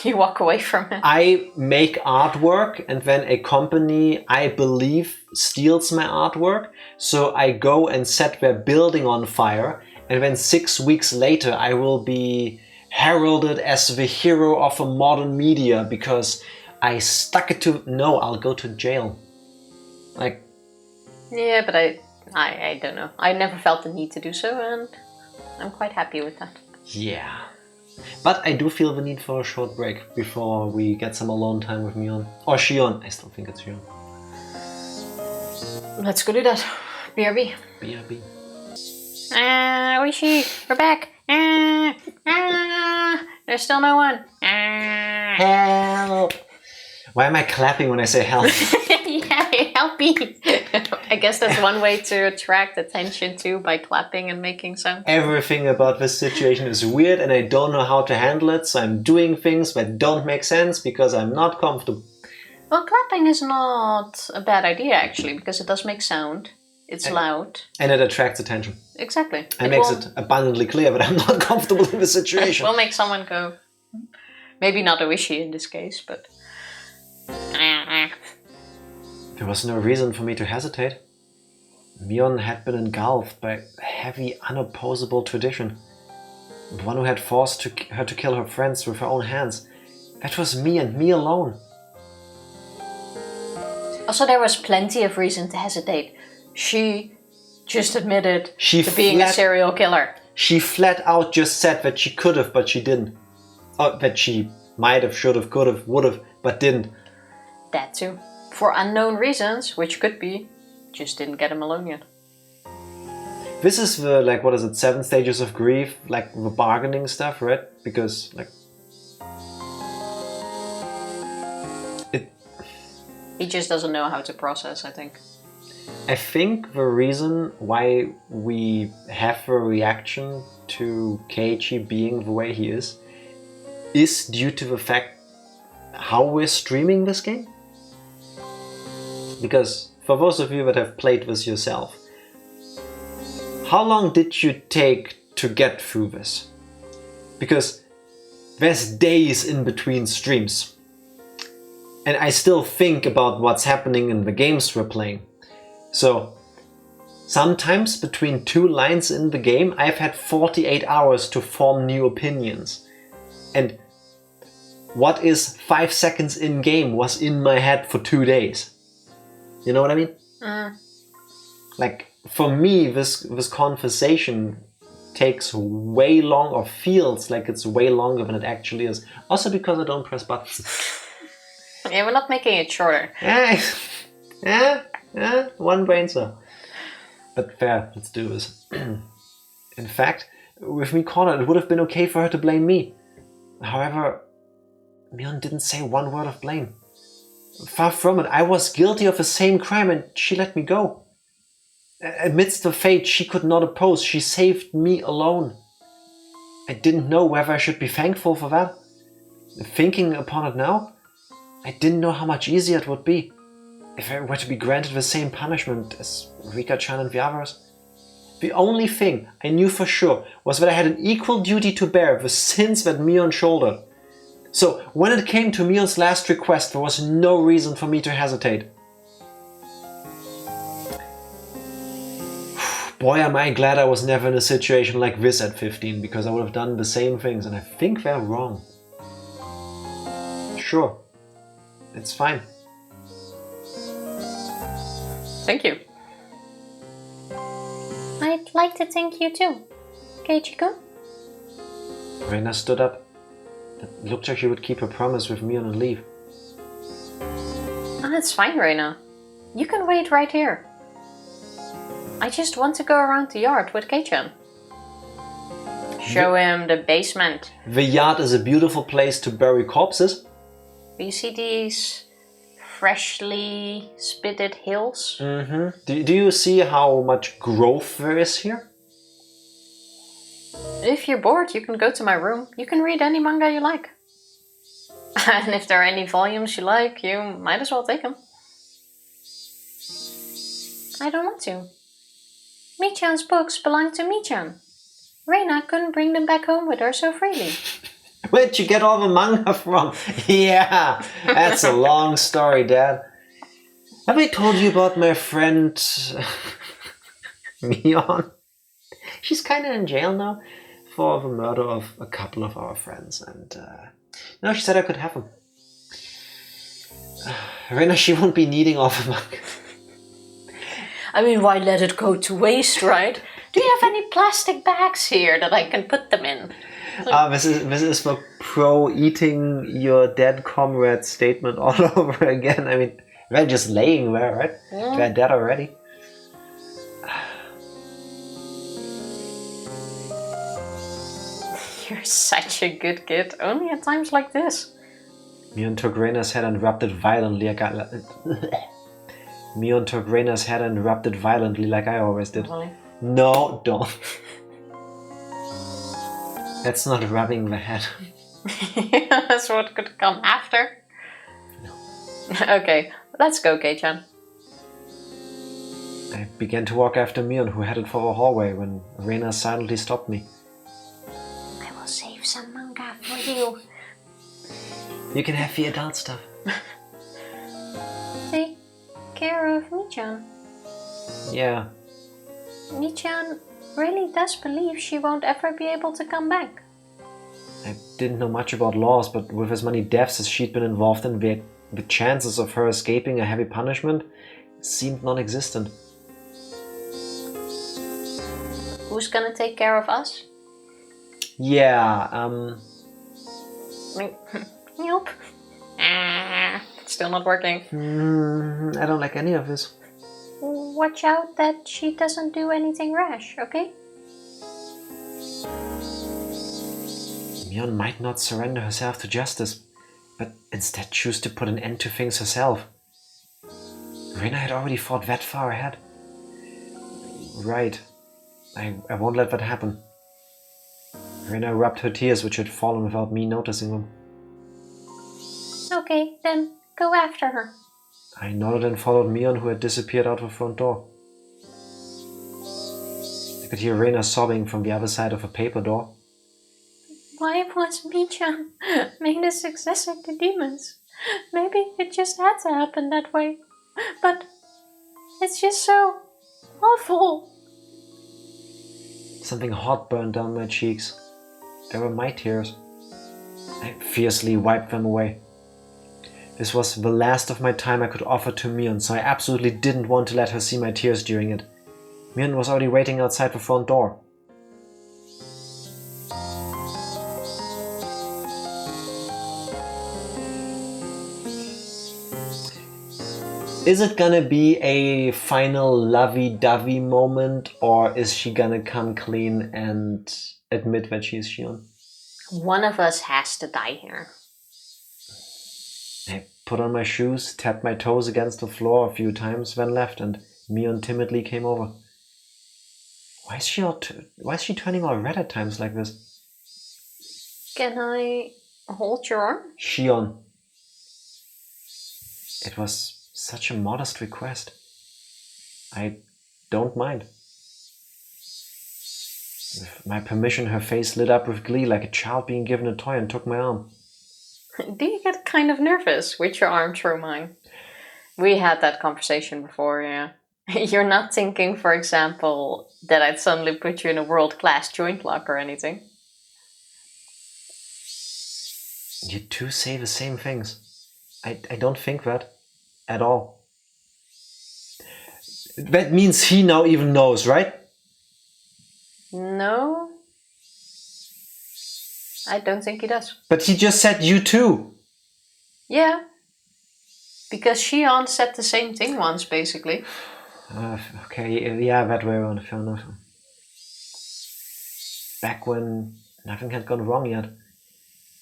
You walk away from it. I make artwork and then a company I believe steals my artwork. So I go and set their building on fire, and then 6 weeks later I will be heralded as the hero of a modern media because I stuck it to... No, I'll go to jail. Like... Yeah, but I don't know. I never felt the need to do so, and I'm quite happy with that. Yeah. But I do feel the need for a short break before we get some alone time with Mion. Or Shion. I still think it's Shion. Let's go do that. BRB. BRB. Ooishi, we're back. There's still no one. Help! Why am I clapping when I say help? Yeah, help me. I guess that's one way to attract attention too, by clapping and making sound. Everything about this situation is weird and I don't know how to handle it, so I'm doing things that don't make sense because I'm not comfortable. Well, clapping is not a bad idea actually, because it does make sound. It's loud. And it attracts attention. Exactly. And makes it abundantly clear that I'm not comfortable in the situation. Will make someone go, maybe not Ooishi in this case, but... There was no reason for me to hesitate. Mion had been engulfed by heavy, unopposable tradition. The one who had forced her to kill her friends with her own hands. That was me and me alone. Also, there was plenty of reason to hesitate. She just admitted She to being a serial killer. She flat out just said that she could have, but she didn't. Or that she might have, should have, could have, would have, but didn't. That too. For unknown reasons, which could be, just didn't get him alone yet. This is the, like, what is it, 7 stages of grief, like the bargaining stuff, right? Because, like... He just doesn't know how to process, I think. I think the reason why we have a reaction to Keiichi being the way he is due to the fact how we're streaming this game. Because for those of you that have played this yourself, how long did you take to get through this? Because there's days in between streams. And I still think about what's happening in the games we're playing. So, sometimes between 2 lines in the game, I've had 48 hours to form new opinions. And what is 5 seconds in game was in my head for 2 days. You know what I mean? Like, for me, this conversation takes way long, or feels like it's way longer than it actually is. Also because I don't press buttons. Yeah, we're not making it shorter. One brain cell. But fair, let's do this. In fact, with me cornered, it would have been okay for her to blame me. However, Mion didn't say one word of blame. Far from it, I was guilty of the same crime and she let me go. Amidst the fate she could not oppose, she saved me alone. I didn't know whether I should be thankful for that. Thinking upon it now, I didn't know how much easier it would be if I were to be granted the same punishment as Rika-chan and the others. The only thing I knew for sure was that I had an equal duty to bear the sins that Mion shouldered. So when it came to Mion's last request, there was no reason for me to hesitate. Boy, am I glad I was never in a situation like this at 15, because I would have done the same things, and I think they're wrong. Sure, it's fine. Thank you. I'd like to thank you too, Keiichi-kun. Reina stood up. It looked like she would keep her promise with Mion and leave. It's fine, Reina. You can wait right here. I just want to go around the yard with Kei-chan. Show him the basement. The yard is a beautiful place to bury corpses. Do you see these freshly spitted hills? Do you see how much growth there is here? If you're bored, you can go to my room. You can read any manga you like. And if there are any volumes you like, you might as well take them. I don't want to. Mi-chan's books belong to Mi-chan. Reina couldn't bring them back home with her so freely. Where'd you get all the manga from? Yeah, that's a long story, Dad. Have I told you about my friend Mion? She's kind of in jail now for the murder of a couple of our friends, and she said I could have them. Reina, she won't be needing all the manga. I mean, why let it go to waste, right? Do you have any plastic bags here that I can put them in? This is the pro-eating your dead comrade statement all over again. I mean, they're just laying there, right? Yeah. They're dead already. You're such a good kid, only at times like this. Mion took Reina's head and rubbed it violently like I always did. Really? No, don't. That's not rubbing the head. That's what could come after. No. Okay, let's go, Kei-chan. I began to walk after Mion, who headed for the hallway, when Reina silently stopped me. I will save some manga for you. You can have the adult stuff. Take care of Mi-chan. Yeah. Mi-chan really does believe she won't ever be able to come back. I didn't know much about laws, but with as many deaths as she'd been involved in, the chances of her escaping a heavy punishment seemed non-existent. Who's gonna take care of us? Yeah, Nope. Still not working. I don't like any of this. Watch out that she doesn't do anything rash, okay? Mion might not surrender herself to justice, but instead choose to put an end to things herself. Reina had already thought that far ahead. Right. I won't let that happen. Reina rubbed her tears, which had fallen without me noticing them. Okay, then go after her. I nodded and followed Mion, who had disappeared out the front door. I could hear Reina sobbing from the other side of a paper door. Why was Mi-chan made a successor to demons? Maybe it just had to happen that way. But it's just so awful. Something hot burned down my cheeks. They were my tears. I fiercely wiped them away. This was the last of my time I could offer to Mion, so I absolutely didn't want to let her see my tears during it. Mion was already waiting outside the front door. Is it gonna be a final lovey-dovey moment, or is she gonna come clean and admit that she's Shion? One of us has to die here. I put on my shoes, tapped my toes against the floor a few times, then left, and Mion timidly came over. Why is she turning all red at times like this? Can I hold your arm? Shion. It was such a modest request. I don't mind. With my permission, her face lit up with glee like a child being given a toy, and took my arm. Do you get kind of nervous with your arm through mine? We had that conversation before, yeah. You're not thinking, for example, that I'd suddenly put you in a world-class joint lock or anything. You two say the same things. I don't think that. At all. That means he now even knows, right? No, I don't think he does. But he just said you too. Yeah, because Shion said the same thing once, basically. Okay, yeah, that way around, fair enough. Back when nothing had gone wrong yet.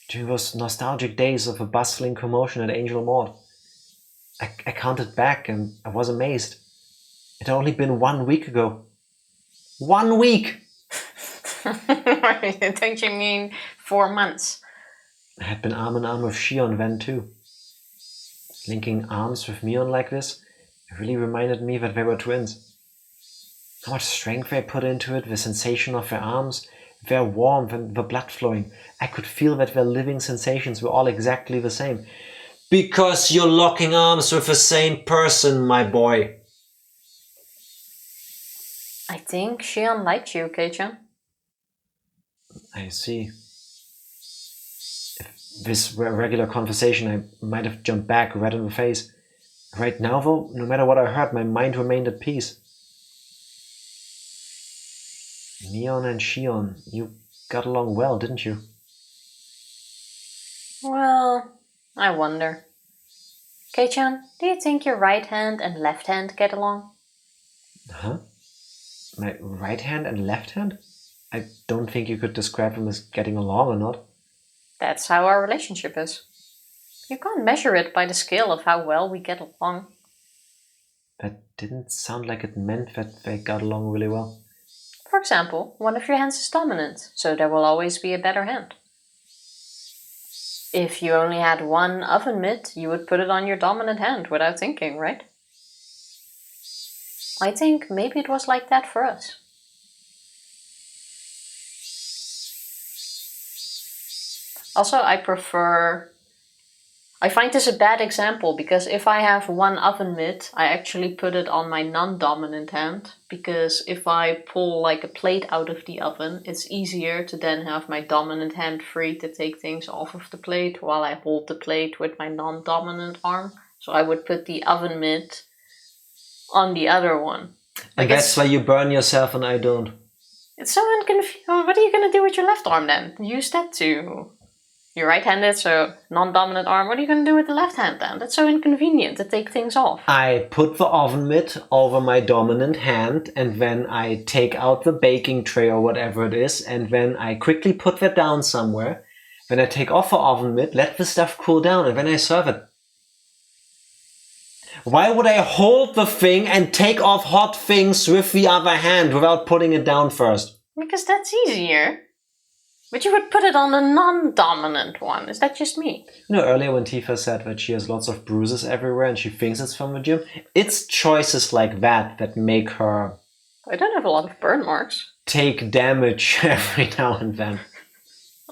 During those nostalgic days of a bustling commotion at Angel Mall. I counted back and I was amazed. It had only been 1 week ago. 1 week! Don't you mean 4 months? I had been arm in arm with Shion then too. Linking arms with Mion like this, it really reminded me that they were twins. How much strength they put into it, the sensation of their arms, their warmth and the blood flowing. I could feel that their living sensations were all exactly the same. Because you're locking arms with the same person, my boy. I think Shion likes you, Keiichi. I see. If this were a regular conversation, I might have jumped back, red in the face. Right now, though, no matter what I heard, my mind remained at peace. Mion and Shion, you got along well, didn't you? Well, I wonder. Kei-chan, do you think your right hand and left hand get along? Huh? My right hand and left hand? I don't think you could describe them as getting along or not. That's how our relationship is. You can't measure it by the scale of how well we get along. That didn't sound like it meant that they got along really well. For example, one of your hands is dominant, so there will always be a better hand. If you only had one oven mitt, you would put it on your dominant hand without thinking, right? I think maybe it was like that for us. Also, I find this a bad example because if I have one oven mitt, I actually put it on my non-dominant hand, because if I pull like a plate out of the oven, it's easier to then have my dominant hand free to take things off of the plate while I hold the plate with my non-dominant arm. So I would put the oven mitt on the other one. And that's why you burn yourself and I don't. It's so inconvenient. What are you going to do with your left arm then? Use that too. You're right-handed, so non-dominant arm. What are you going to do with the left hand then? That's so inconvenient to take things off. I put the oven mitt over my dominant hand and then I take out the baking tray or whatever it is and then I quickly put that down somewhere. Then I take off the oven mitt, let the stuff cool down and then I serve it. Why would I hold the thing and take off hot things with the other hand without putting it down first? Because that's easier. But you would put it on a non-dominant one. Is that just me? You know, earlier when Tifa said that she has lots of bruises everywhere and she thinks it's from the gym, it's choices like that that make her... I don't have a lot of burn marks. ...take damage every now and then.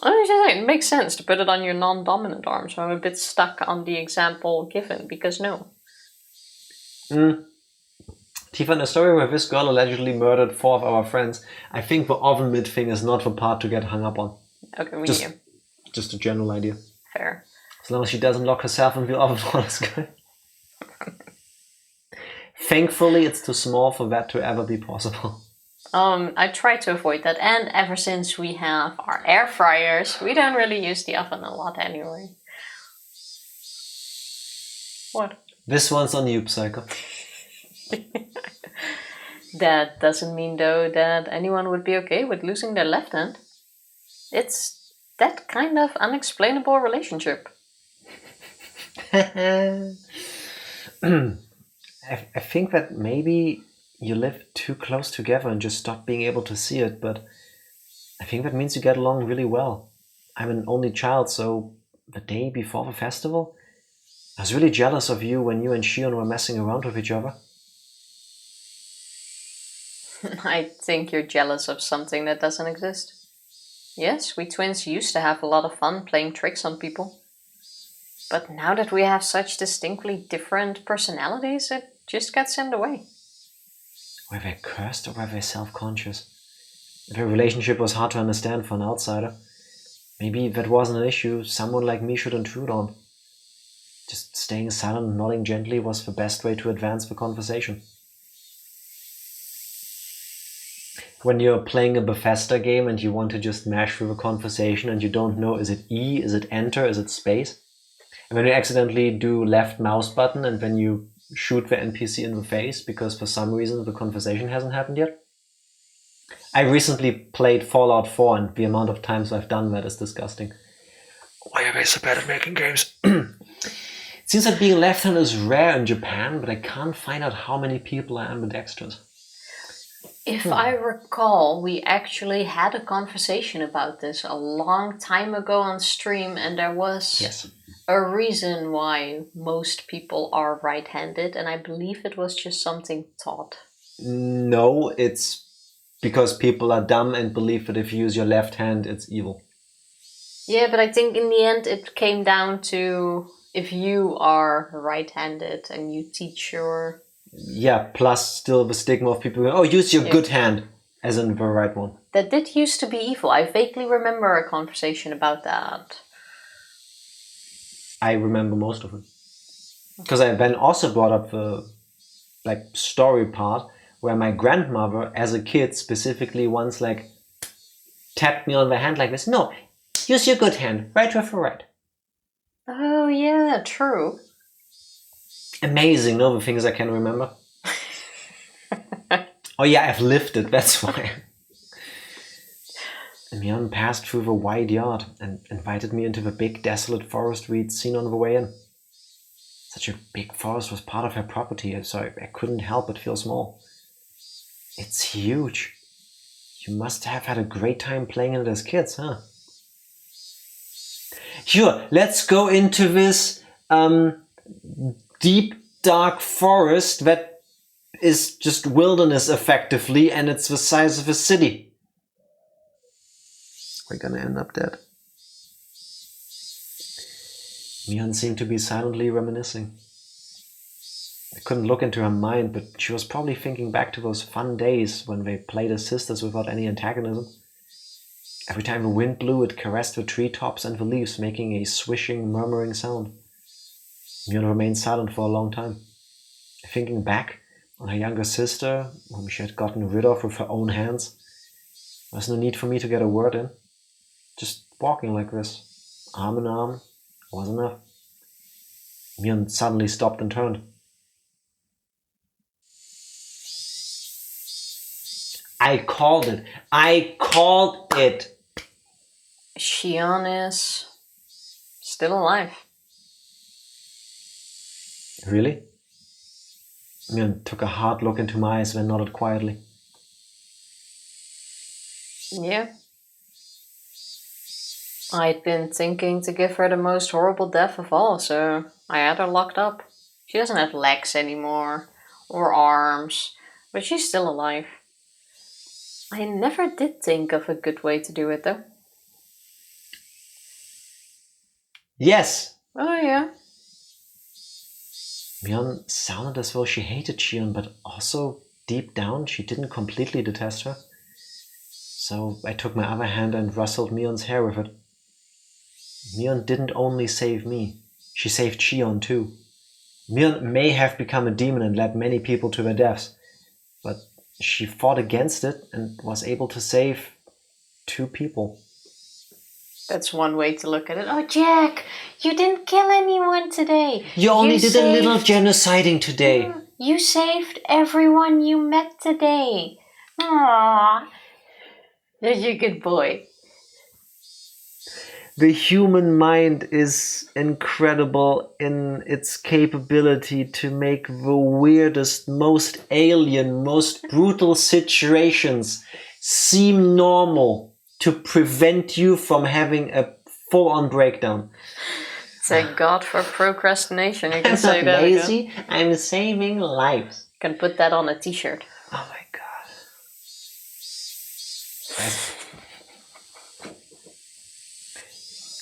I was just saying, it makes sense to put it on your non-dominant arm, so I'm a bit stuck on the example given, because no. Tifa, in a story where this girl allegedly murdered 4 of our friends, I think the oven mitt thing is not the part to get hung up on. Okay, we do. Just a general idea. Fair. As long as she doesn't lock herself in the oven, all is good. Thankfully, it's too small for that to ever be possible. I try to avoid that, and ever since we have our air fryers, we don't really use the oven a lot anyway. What? This one's on you, Psycho. That doesn't mean, though, that anyone would be okay with losing their left hand. It's that kind of unexplainable relationship. I think that maybe you live too close together and just stop being able to see it, but I think that means you get along really well. I'm an only child, so the day before the festival, I was really jealous of you when you and Shion were messing around with each other. I think you're jealous of something that doesn't exist. Yes, we twins used to have a lot of fun playing tricks on people. But now that we have such distinctly different personalities, it just gets in the way. Were they cursed or were they self-conscious? Their relationship was hard to understand for an outsider. Maybe that wasn't an issue someone like me should intrude on. Just staying silent and nodding gently was the best way to advance the conversation. When you're playing a Bethesda game and you want to just mash through a conversation and you don't know, is it E, is it enter, is it space? And when you accidentally do left mouse button and then you shoot the NPC in the face because for some reason the conversation hasn't happened yet. I recently played Fallout 4 and the amount of times I've done that is disgusting. Why are they so bad at making games? It seems that being left-handed is rare in Japan, but I can't find out how many people are ambidextrous. If I recall, we actually had a conversation about this a long time ago on stream, and there was Yes. a reason why most people are right-handed, and I believe it was just something taught. No, it's because people are dumb and believe that if you use your left hand, it's evil. Yeah, but I think in the end it came down to if you are right-handed and you teach your... Yeah, plus still the stigma of people going, oh, use your good hand, as in the right one. That did used to be evil. I vaguely remember a conversation about that. I remember most of it. Because I then also brought up the story part where my grandmother, as a kid, specifically once tapped me on the hand like this. No, use your good hand, right with the right. Oh yeah, true. Amazing, no? The things I can remember. Oh yeah, I've lived it, that's why. And Mian passed through the wide yard and invited me into the big desolate forest we'd seen on the way in. Such a big forest was part of her property, so I couldn't help but feel small. It's huge. You must have had a great time playing in it as kids, huh? Sure, let's go into this deep, dark forest that is just wilderness effectively, and it's the size of a city. We're gonna end up dead. Mian seemed to be silently reminiscing. I couldn't look into her mind, but she was probably thinking back to those fun days when they played as sisters without any antagonism. Every time the wind blew, it caressed the treetops and the leaves, making a swishing, murmuring sound. Mian remained silent for a long time. Thinking back on her younger sister, whom she had gotten rid of with her own hands, there was no need for me to get a word in. Just walking like this, arm in arm, was enough. Mian suddenly stopped and turned. I called it. I called it. Shion is still alive. Really? Mian took a hard look into my eyes, then nodded quietly. Yeah. I'd been thinking to give her the most horrible death of all, so I had her locked up. She doesn't have legs anymore, or arms, but she's still alive. I never did think of a good way to do it, though. Yes! Oh, yeah. Mian sounded as though she hated Shion, but also, deep down, she didn't completely detest her. So I took my other hand and rustled Mion's hair with it. Mion didn't only save me, she saved Shion too. Mion may have become a demon and led many people to their deaths, but she fought against it and was able to save 2 people. That's one way to look at it. Oh, Jack, you didn't kill anyone today. You only did a little genociding today. You saved everyone you met today. Aww. You're a good boy. The human mind is incredible in its capability to make the weirdest, most alien, most brutal situations seem normal to prevent you from having a full-on breakdown. Thank God for procrastination. You can I'm say not that lazy, again. I'm saving lives. You can put that on a t-shirt. Oh my god.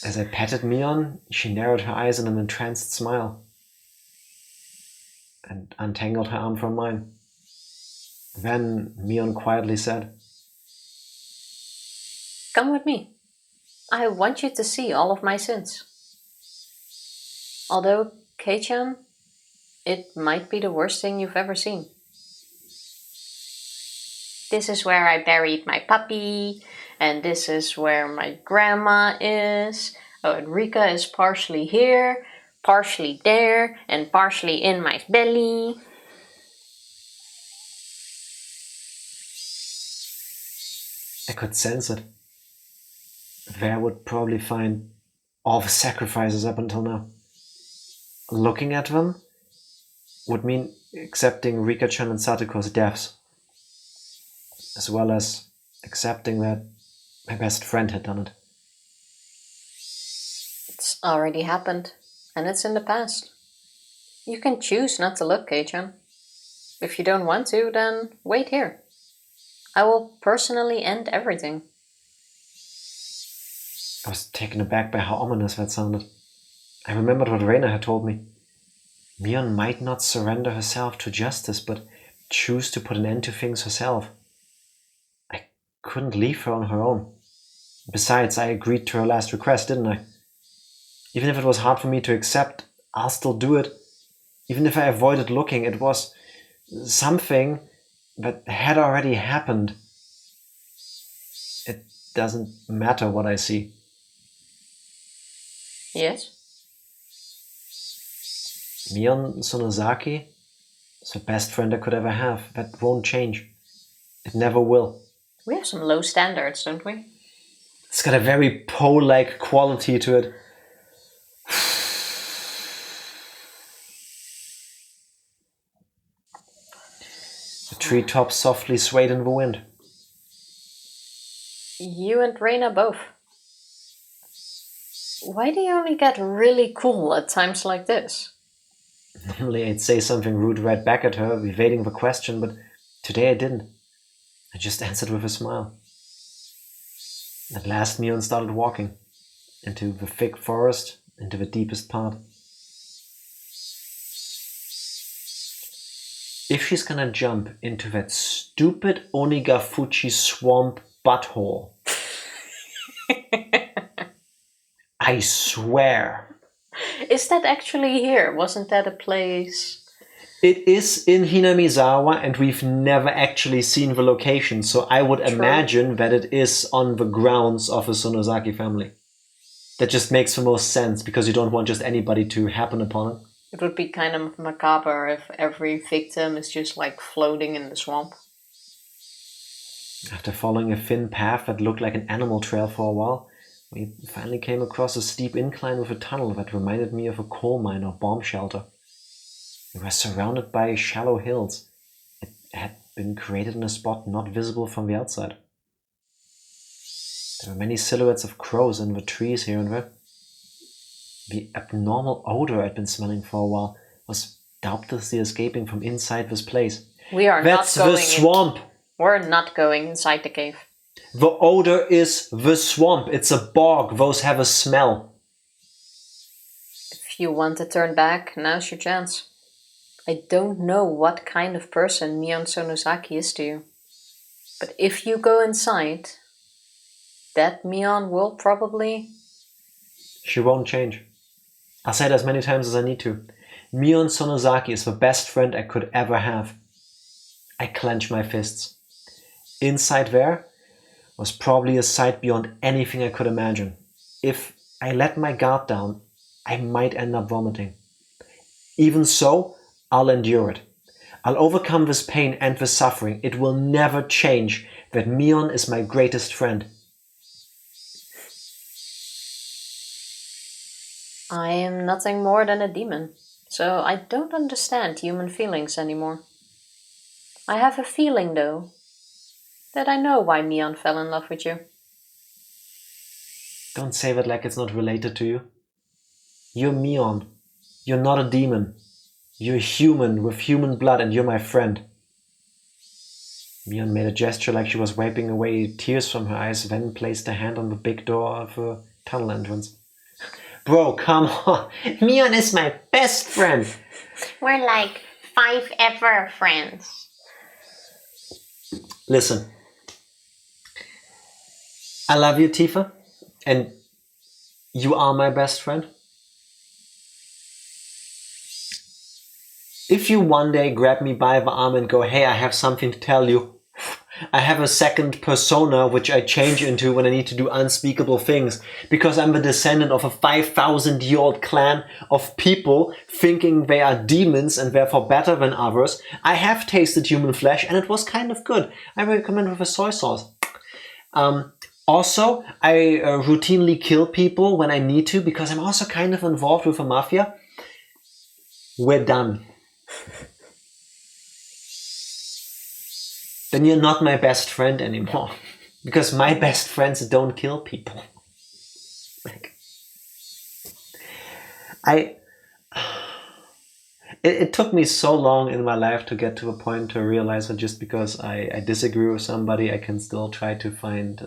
As I patted Mion, she narrowed her eyes in an entranced smile and untangled her arm from mine. Then Mion quietly said, Come with me. I want you to see all of my sins. Although, Kei-chan, it might be the worst thing you've ever seen. This is where I buried my puppy, and this is where my grandma is. Oh, and Rika is partially here, partially there, and partially in my belly. I could sense it. There would probably find all the sacrifices up until now. Looking at them would mean accepting Rika-chan and Satoko's deaths, as well as accepting that my best friend had done it. It's already happened, and it's in the past. You can choose not to look, Kei-chan. If you don't want to, then wait here. I will personally end everything. I was taken aback by how ominous that sounded. I remembered what Reina had told me. Mion might not surrender herself to justice, but choose to put an end to things herself. I couldn't leave her on her own. Besides, I agreed to her last request, didn't I? Even if it was hard for me to accept, I'll still do it. Even if I avoided looking, it was something that had already happened. It doesn't matter what I see. Yes? Mion Sonozaki is the best friend I could ever have. That won't change. It never will. We have some low standards, don't we? It's got a very Poe-like quality to it. The treetops softly swayed in the wind. You and Reina both. Why do you only get really cool at times like this? Normally I'd say something rude right back at her, evading the question, but today I didn't. I just answered with a smile. At last Mion started walking into the thick forest, into the deepest part. If she's gonna jump into that stupid Onigafuchi swamp butthole, I swear. Is that actually here? Wasn't that a place? It is in Hinamizawa, and we've never actually seen the location, so I would imagine that it is on the grounds of the Sonozaki family. That just makes the most sense, because you don't want just anybody to happen upon it. It would be kind of macabre if every victim is just like floating in the swamp. After following a thin path that looked like an animal trail for a while, we finally came across a steep incline with a tunnel that reminded me of a coal mine or bomb shelter. We were surrounded by shallow hills. It had been created in a spot not visible from the outside. There were many silhouettes of crows in the trees here and there. The abnormal odor I'd been smelling for a while was doubtlessly escaping from inside this place. We are That's not going the swamp! We're not going inside the cave. The odor is the swamp. It's a bog. Those have a smell. If you want to turn back, now's your chance. I don't know what kind of person Mion Sonozaki is to you. But if you go inside, that Mion will probably... She won't change. I'll say it as many times as I need to. Mion Sonozaki is the best friend I could ever have. I clench my fists. Inside there was probably a sight beyond anything I could imagine. If I let my guard down, I might end up vomiting. Even so, I'll endure it. I'll overcome this pain and this suffering. It will never change that Mion is my greatest friend. I am nothing more than a demon, so I don't understand human feelings anymore. I have a feeling, though, that I know why Mion fell in love with you. Don't say that like it's not related to you. You're Mion. You're not a demon. You're human with human blood, and you're my friend. Mion made a gesture like she was wiping away tears from her eyes, then placed a hand on the big door of a tunnel entrance. Bro, come on. Mion is my best friend. We're like 5 ever friends. Listen. I love you, Tifa. And you are my best friend. If you one day grab me by the arm and go, hey, I have something to tell you, I have a second persona which I change into when I need to do unspeakable things, because I'm the descendant of a 5,000-year-old clan of people thinking they are demons and therefore better than others. I have tasted human flesh and it was kind of good. I recommend with a soy sauce. Also, I routinely kill people when I need to, because I'm also kind of involved with the mafia. We're done. Then you're not my best friend anymore. Because my best friends don't kill people. It took me so long in my life to get to a point to realize that just because I disagree with somebody, I can still try to find...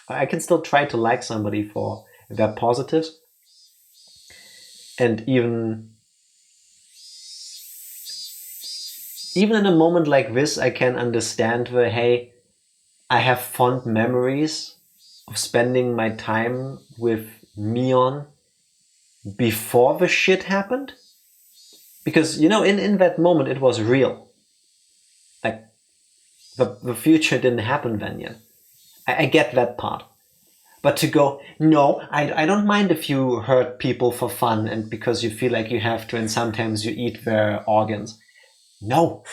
I can still try to like somebody for their positives. And even in a moment like this, I can understand the, hey, I have fond memories of spending my time with Mion before the shit happened. Because, you know, in that moment, it was real. Like, the future didn't happen then yet. I get that part. But to go, no, I don't mind if you hurt people for fun and because you feel like you have to and sometimes you eat their organs. No,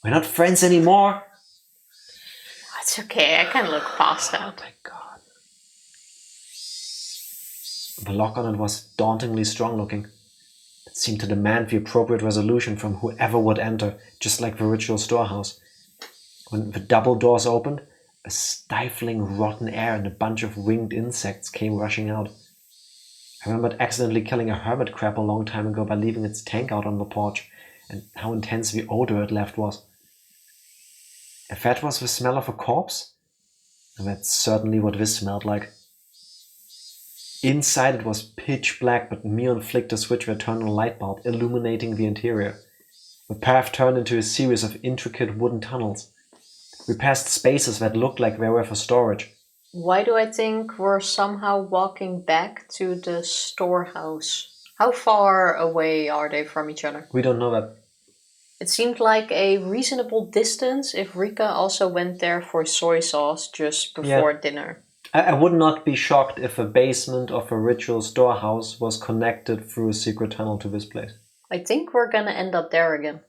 we're not friends anymore. It's okay, I can look past that. Oh my god. The lock on it was dauntingly strong looking. It seemed to demand the appropriate resolution from whoever would enter, just like the ritual storehouse. When the double doors opened, a stifling rotten air and a bunch of winged insects came rushing out. I remembered accidentally killing a hermit crab a long time ago by leaving its tank out on the porch, and how intense the odor it left was. If that was the smell of a corpse, then that's certainly what this smelled like. Inside it was pitch black, but Mion flicked a switch that turned on a light bulb, illuminating the interior. The path turned into a series of intricate wooden tunnels. We passed spaces that looked like they were for storage. Why do I think we're somehow walking back to the storehouse? How far away are they from each other? We don't know that. It seemed like a reasonable distance if Rika also went there for soy sauce just before dinner. I would not be shocked if a basement of a ritual storehouse was connected through a secret tunnel to this place. I think we're gonna end up there again.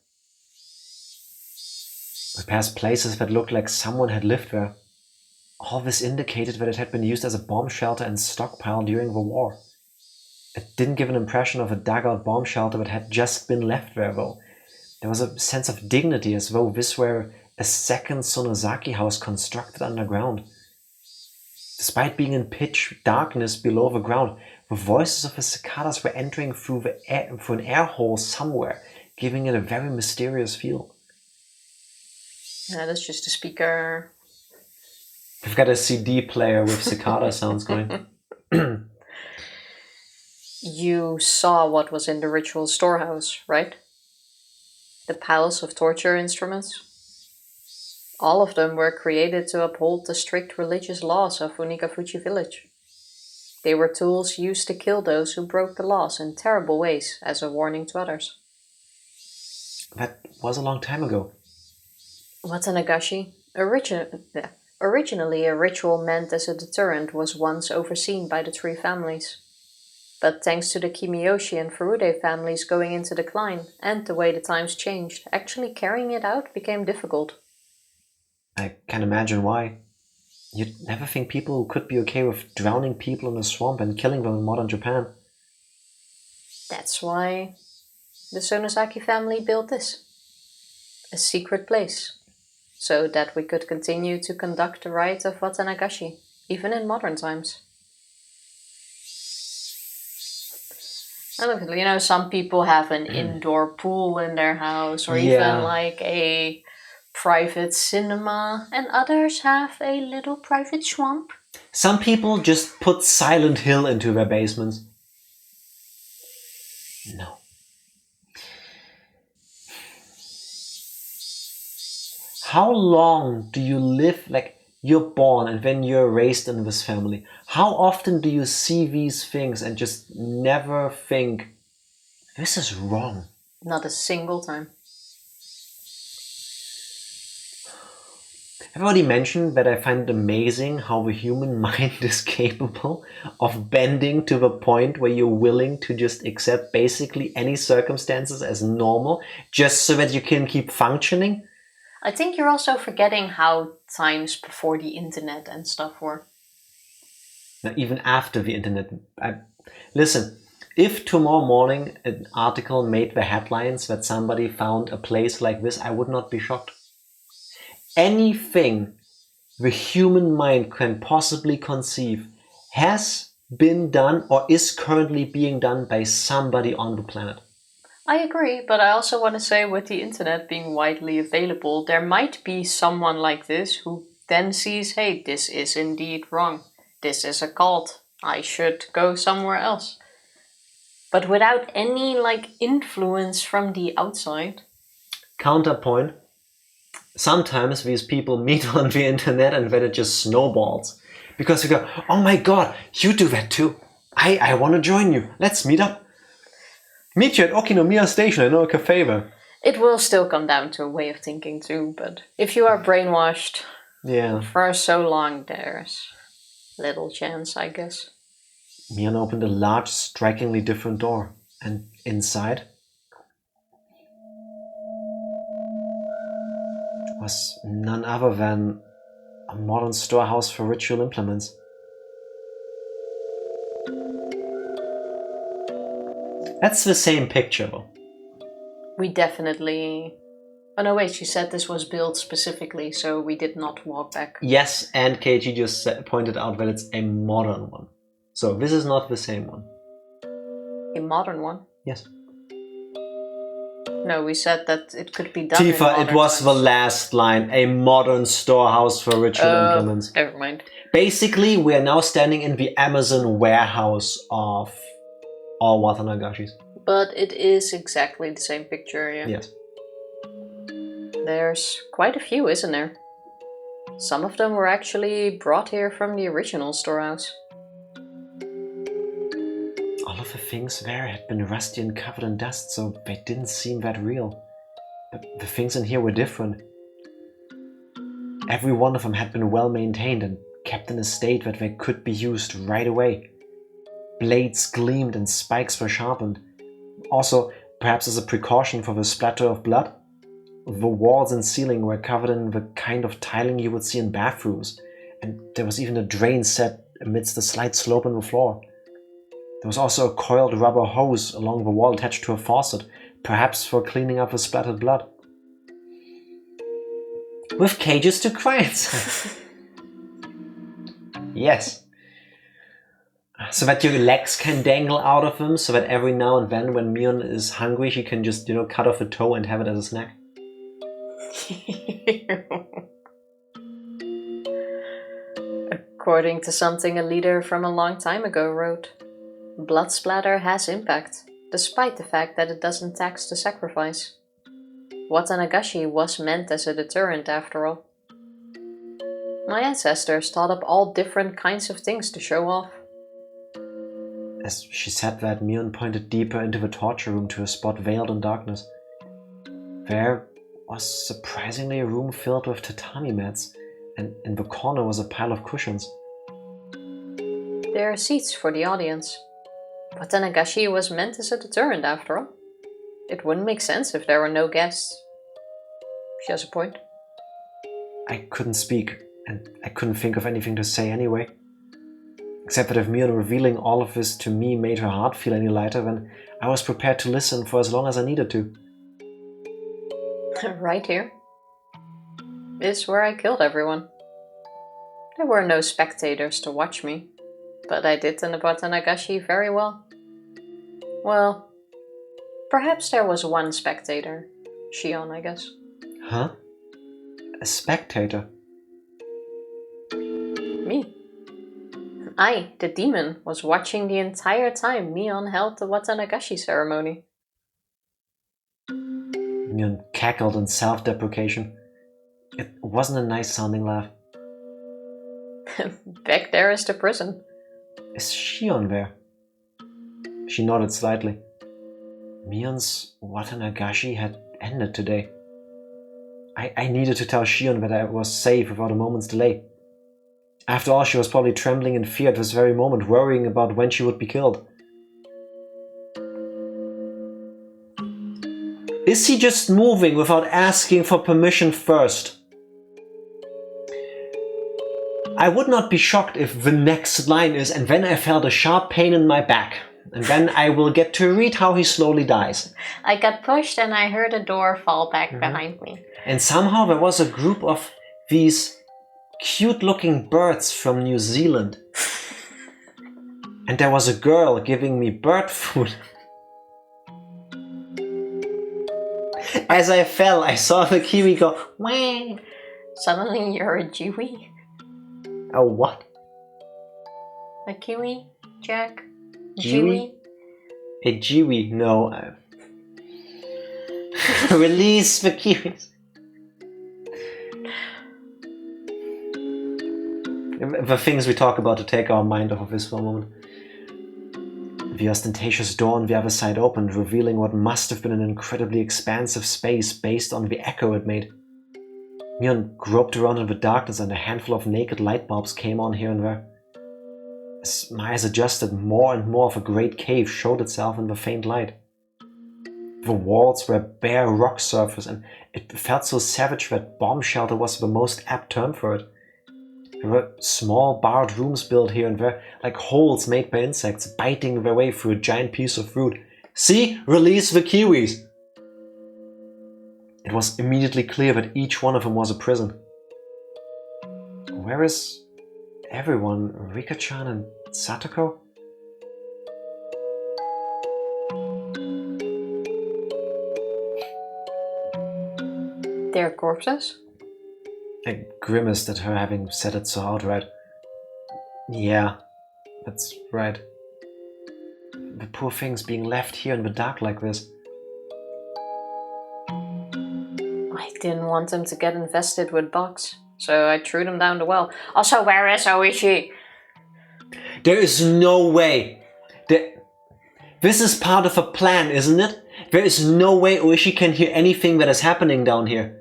We passed places that looked like someone had lived there. All this indicated that it had been used as a bomb shelter and stockpile during the war. It didn't give an impression of a dug-out bomb shelter that had just been left there, though. There was a sense of dignity, as though this were a second Sonozaki house constructed underground. Despite being in pitch darkness below the ground, the voices of the cicadas were entering through an air hole somewhere, giving it a very mysterious feel. Yeah, that's just a speaker. We've got a CD player with cicada sounds going. You saw what was in the ritual storehouse, right? The piles of torture instruments. All of them were created to uphold the strict religious laws of Unikafuchi village. They were tools used to kill those who broke the laws in terrible ways as a warning to others. That was a long time ago. Watanagashi, originally a ritual meant as a deterrent, was once overseen by the three families. But thanks to the Kimiyoshi and Furude families going into decline, and the way the times changed, actually carrying it out became difficult. I can imagine why. You'd never think people could be okay with drowning people in a swamp and killing them in modern Japan. That's why the Sonozaki family built this. A secret place. So that we could continue to conduct the rite of Watanagashi, even in modern times. And look, some people have an indoor pool in their house, or even like a private cinema, and others have a little private swamp. Some people just put Silent Hill into their basements. No. How long do you live, like you're born and then you're raised in this family? How often do you see these things and just never think, this is wrong? Not a single time. I've already mentioned that I find it amazing how the human mind is capable of bending to the point where you're willing to just accept basically any circumstances as normal just so that you can keep functioning. I think you're also forgetting how times before the internet and stuff were. Now, even after the internet. Listen, if tomorrow morning an article made the headlines that somebody found a place like this, I would not be shocked. Anything the human mind can possibly conceive has been done or is currently being done by somebody on the planet. I agree, but I also want to say with the internet being widely available, there might be someone like this who then sees, hey, this is indeed wrong. This is a cult. I should go somewhere else. But without any influence from the outside. Counterpoint. Sometimes these people meet on the internet and then it just snowballs. Because you go, oh my god, you do that too. I want to join you. Let's meet up. Meet you at Okinomiya Station. I know a cafe there. It will still come down to a way of thinking too, but if you are brainwashed for so long, there's little chance, I guess. Mion opened a large, strikingly different door. And inside was none other than a modern storehouse for ritual implements. That's the same picture, though. We definitely... Oh no, wait, she said this was built specifically, so we did not walk back. Yes, and Keiichi just pointed out that it's a modern one. So this is not the same one. A modern one? Yes. No, we said that it could be done in Tifa, modern it was times. the last line. A modern storehouse for ritual implements. Never mind. Basically, we are now standing in the Amazon warehouse of all Watanagashis. But it is exactly the same picture, yeah. Yes. There's quite a few, isn't there? Some of them were actually brought here from the original storehouse. All of the things there had been rusty and covered in dust, so they didn't seem that real. But the things in here were different. Every one of them had been well maintained and kept in a state that they could be used right away. Blades gleamed and spikes were sharpened. Also, perhaps as a precaution for the splatter of blood, the walls and ceiling were covered in the kind of tiling you would see in bathrooms, and there was even a drain set amidst the slight slope in the floor. There was also a coiled rubber hose along the wall attached to a faucet, perhaps for cleaning up the splattered blood. With cages to cry inside. Yes. So that your legs can dangle out of them, so that every now and then when Mion is hungry, she can just, cut off a toe and have it as a snack. According to something a leader from a long time ago wrote, blood splatter has impact, despite the fact that it doesn't tax the sacrifice. Watanagashi was meant as a deterrent after all. My ancestors thought up all different kinds of things to show off. As she said that, Mion pointed deeper into the torture room to a spot veiled in darkness. There was surprisingly a room filled with tatami mats, and in the corner was a pile of cushions. There are seats for the audience. Watanagashi was meant as a deterrent after all. It wouldn't make sense if there were no guests. She has a point. I couldn't speak, and I couldn't think of anything to say anyway. Except that if Mion revealing all of this to me made her heart feel any lighter, then I was prepared to listen for as long as I needed to. Right here is where I killed everyone. There were no spectators to watch me, but I did in the Watanagashi very well. Well, perhaps there was one spectator. Shion, I guess. Huh? A spectator? Me. I, the demon, was watching the entire time Mion held the Watanagashi ceremony. Mion cackled in self-deprecation. It wasn't a nice sounding laugh. Back there is the prison. Is Shion there? She nodded slightly. Mion's Watanagashi had ended today. I needed to tell Shion that I was safe without a moment's delay. After all, she was probably trembling in fear at this very moment, worrying about when she would be killed. Is he just moving without asking for permission first? I would not be shocked if the next line is, and then I felt a sharp pain in my back. And then I will get to read how he slowly dies. I got pushed and I heard a door fall back behind me. And somehow there was a group of these cute-looking birds from New Zealand. And there was a girl giving me bird food. As I fell, I saw the kiwi go, wah. Suddenly you're a Jewy. A what? A kiwi, Jack? Jewy? A Jewy? No. Release the kiwis. The things we talk about to take our mind off of this for a moment. The ostentatious door on the other side opened, revealing what must have been an incredibly expansive space based on the echo it made. Mion groped around in the darkness and a handful of naked light bulbs came on here and there. As my eyes adjusted, more and more of a great cave showed itself in the faint light. The walls were bare rock surface, and it felt so savage that bomb shelter was the most apt term for it. There were small barred rooms built here and there, like holes made by insects, biting their way through a giant piece of fruit. See? Release the kiwis! It was immediately clear that each one of them was a prison. Where is everyone? Rika-chan and Satoko? They're corpses? I grimaced at her having said it so outright. Yeah, that's right. The poor things being left here in the dark like this. I didn't want them to get infested with bugs, so I threw them down the well. Also, where is Oishi? There is no way. This is part of a plan, isn't it? There is no way Ooishi can hear anything that is happening down here.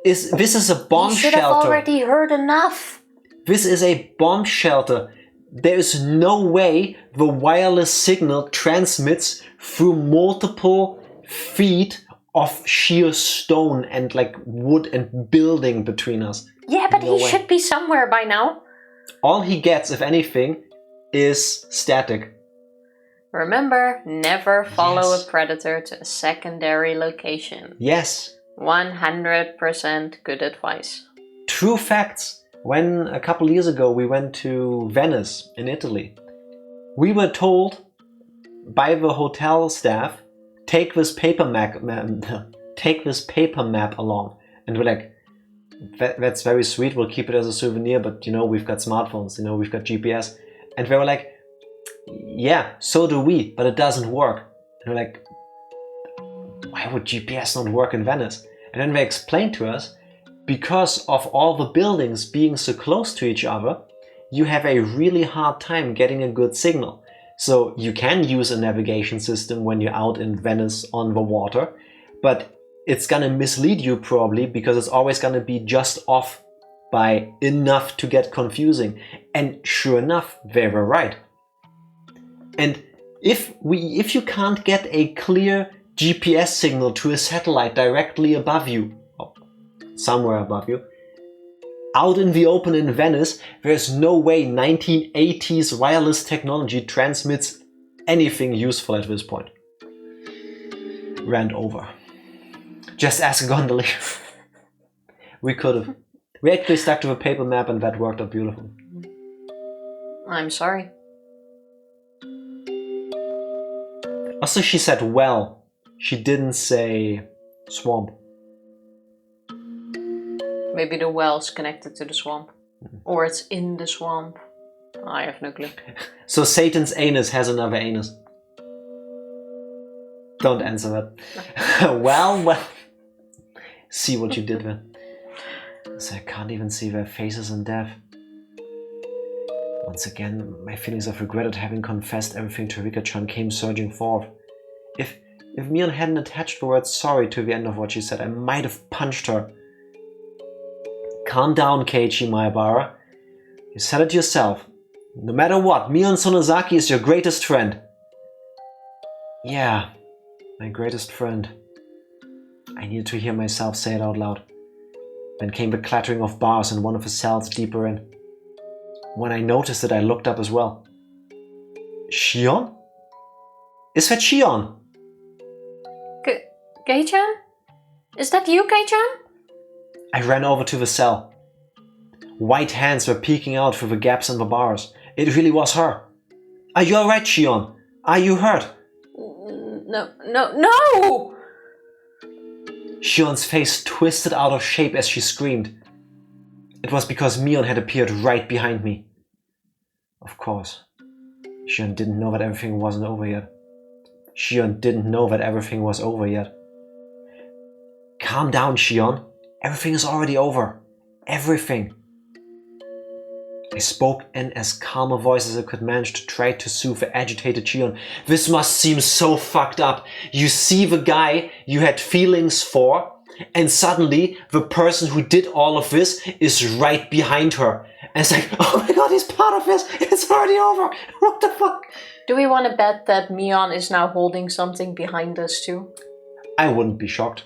This is a bomb You should shelter. have already heard enough. This is a bomb shelter. There is no way the wireless signal transmits through multiple feet of sheer stone and like wood and building between us. Yeah, but No he way. should be somewhere by now. All he gets, if anything, is static. Remember, never follow Yes. a predator to a secondary location. Yes, 100% good advice. true facts. When a couple years ago we went to Venice in Italy, we were told by the hotel staff, take this paper map along. And we're like, that's very sweet, we'll keep it as a souvenir, but you know, we've got smartphones, you know, we've got GPS. And they were like, yeah, so do we, but it doesn't work. And we're like, why would GPS not work in Venice? And then they explained to us, because of all the buildings being so close to each other, you have a really hard time getting a good signal. So you can use a navigation system when you're out in Venice on the water, but it's gonna mislead you probably because it's always gonna be just off by enough to get confusing. And sure enough, they were right. And if you can't get a clear GPS signal to a satellite directly above you, somewhere above you, out in the open in Venice, there's no way 1980s wireless technology transmits anything useful at this point. Rant over. Just ask a gondolier. We could have. We actually stuck to a paper map and that worked out beautiful. I'm sorry. Also, she said well. She didn't say swamp. Maybe the well's connected to the swamp. Or it's in the swamp. I have no clue. So Satan's anus has another anus. Don't answer that. Well. See what you did there. So I can't even see their faces in death. Once again, my feelings of regret at having confessed everything to Rika-chan came surging forth. if Mion hadn't attached the word sorry to the end of what she said, I might have punched her. Calm down, Keiichi Maebara. You said it yourself. No matter what, Mion Sonozaki is your greatest friend. Yeah, my greatest friend. I needed to hear myself say it out loud. Then came the clattering of bars in one of the cells deeper in. When I noticed it, I looked up as well. Shion? Is that Shion? Kei-chan? Is that you, Kei-chan? I ran over to the cell. White hands were peeking out through the gaps in the bars. It really was her. Are you alright, Shion? Are you hurt? No! Shion's face twisted out of shape as she screamed. It was because Mion had appeared right behind me. Of course. Shion didn't know that everything wasn't over yet. Shion didn't know that everything was over yet. Calm down, Shion. Everything is already over. Everything. I spoke in as calm a voice as I could manage to try to soothe the agitated Shion. This must seem so fucked up. You see the guy you had feelings for, and suddenly the person who did all of this is right behind her. And it's like, oh my god, he's part of this. It's already over. What the fuck? Do we want to bet that Mion is now holding something behind us too? I wouldn't be shocked.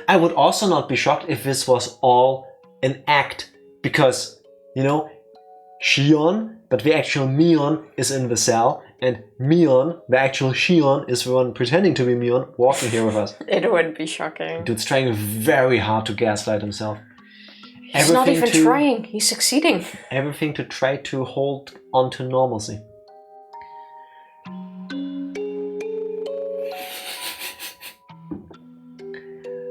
I would also not be shocked if this was all an act. Because, you know, Shion, but the actual Mion is in the cell, and Mion, the actual Shion, is the one pretending to be Mion, walking here with us. It wouldn't be shocking. Dude's trying very hard to gaslight himself. He's not even trying, he's succeeding. Everything to try to hold on to normalcy.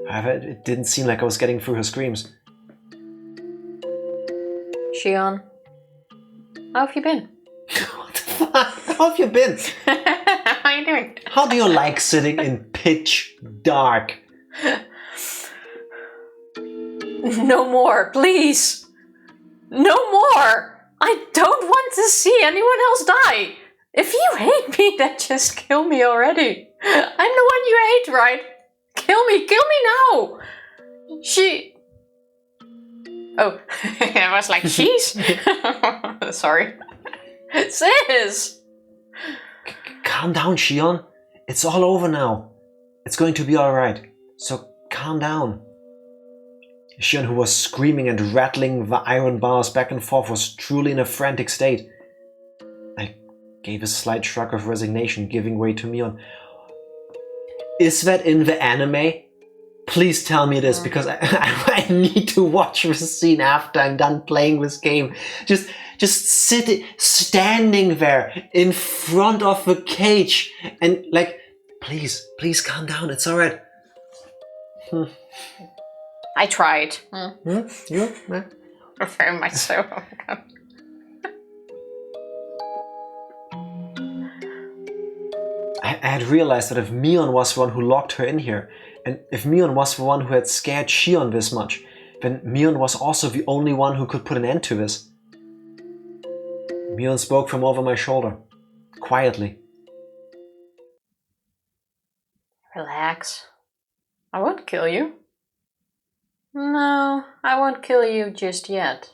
However, it didn't seem like I was getting through her screams. Shion, how have you been? What the fuck? How have you been? How are you doing? How do you like sitting in pitch dark? No more, please. No more. I don't want to see anyone else die. If you hate me, then just kill me already. I'm the one you hate, right? Kill me now. Oh, I was like, she's. Sorry. Sis! Calm down, Shion. It's all over now. It's going to be alright. So calm down. Shion, who was screaming and rattling the iron bars back and forth, was truly in a frantic state. I gave a slight shrug of resignation, giving way to Mion. Is that in the anime? Please tell me it is, because I need to watch this scene after I'm done playing this game. Just standing there in front of the cage and like, please calm down. It's alright. I tried. You? Very much so. I had realized that if Mion was the one who locked her in here, and if Mion was the one who had scared Shion this much, then Mion was also the only one who could put an end to this. Mion spoke from over my shoulder, quietly. Relax. I won't kill you. No, I won't kill you just yet.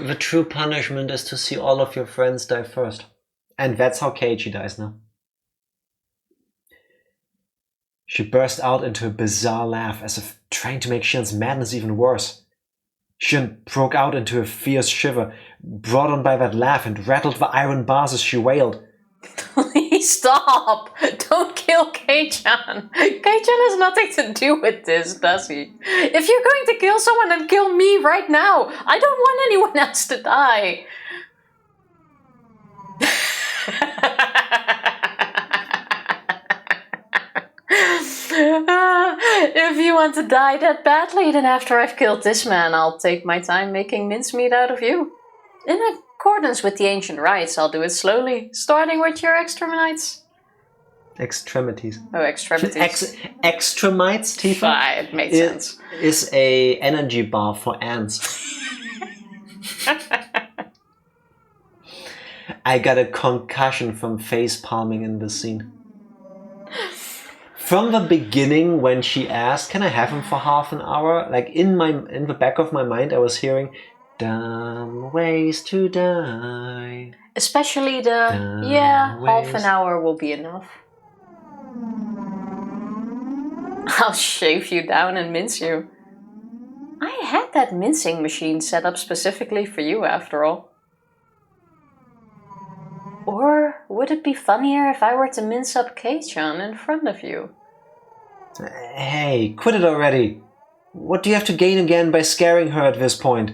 The true punishment is to see all of your friends die first. And that's how Keiichi dies now. She burst out into a bizarre laugh, as if trying to make Shion's madness even worse. Shion broke out into a fierce shiver, brought on by that laugh, and rattled the iron bars as she wailed. Please stop! Don't kill Kei-chan! Kei-chan has nothing to do with this, does he? If you're going to kill someone, then kill me right now! I don't want anyone else to die! If you want to die that badly, then after I've killed this man, I'll take my time making mincemeat out of you. In accordance with the ancient rites, I'll do it slowly, starting with your extremites. Extremities. Oh, extremities. Extremites, Tifa? It makes sense. Is a energy bar for ants. I got a concussion from face palming in this scene. From the beginning, when she asked, "Can I have him for half an hour?" Like in the back of my mind, I was hearing, "Dumb ways to die." Especially the half an hour will be enough. I'll shave you down and mince you. I had that mincing machine set up specifically for you, after all. Or would it be funnier if I were to mince up Keiichi in front of you? Hey, quit it already. What do you have to gain again by scaring her at this point?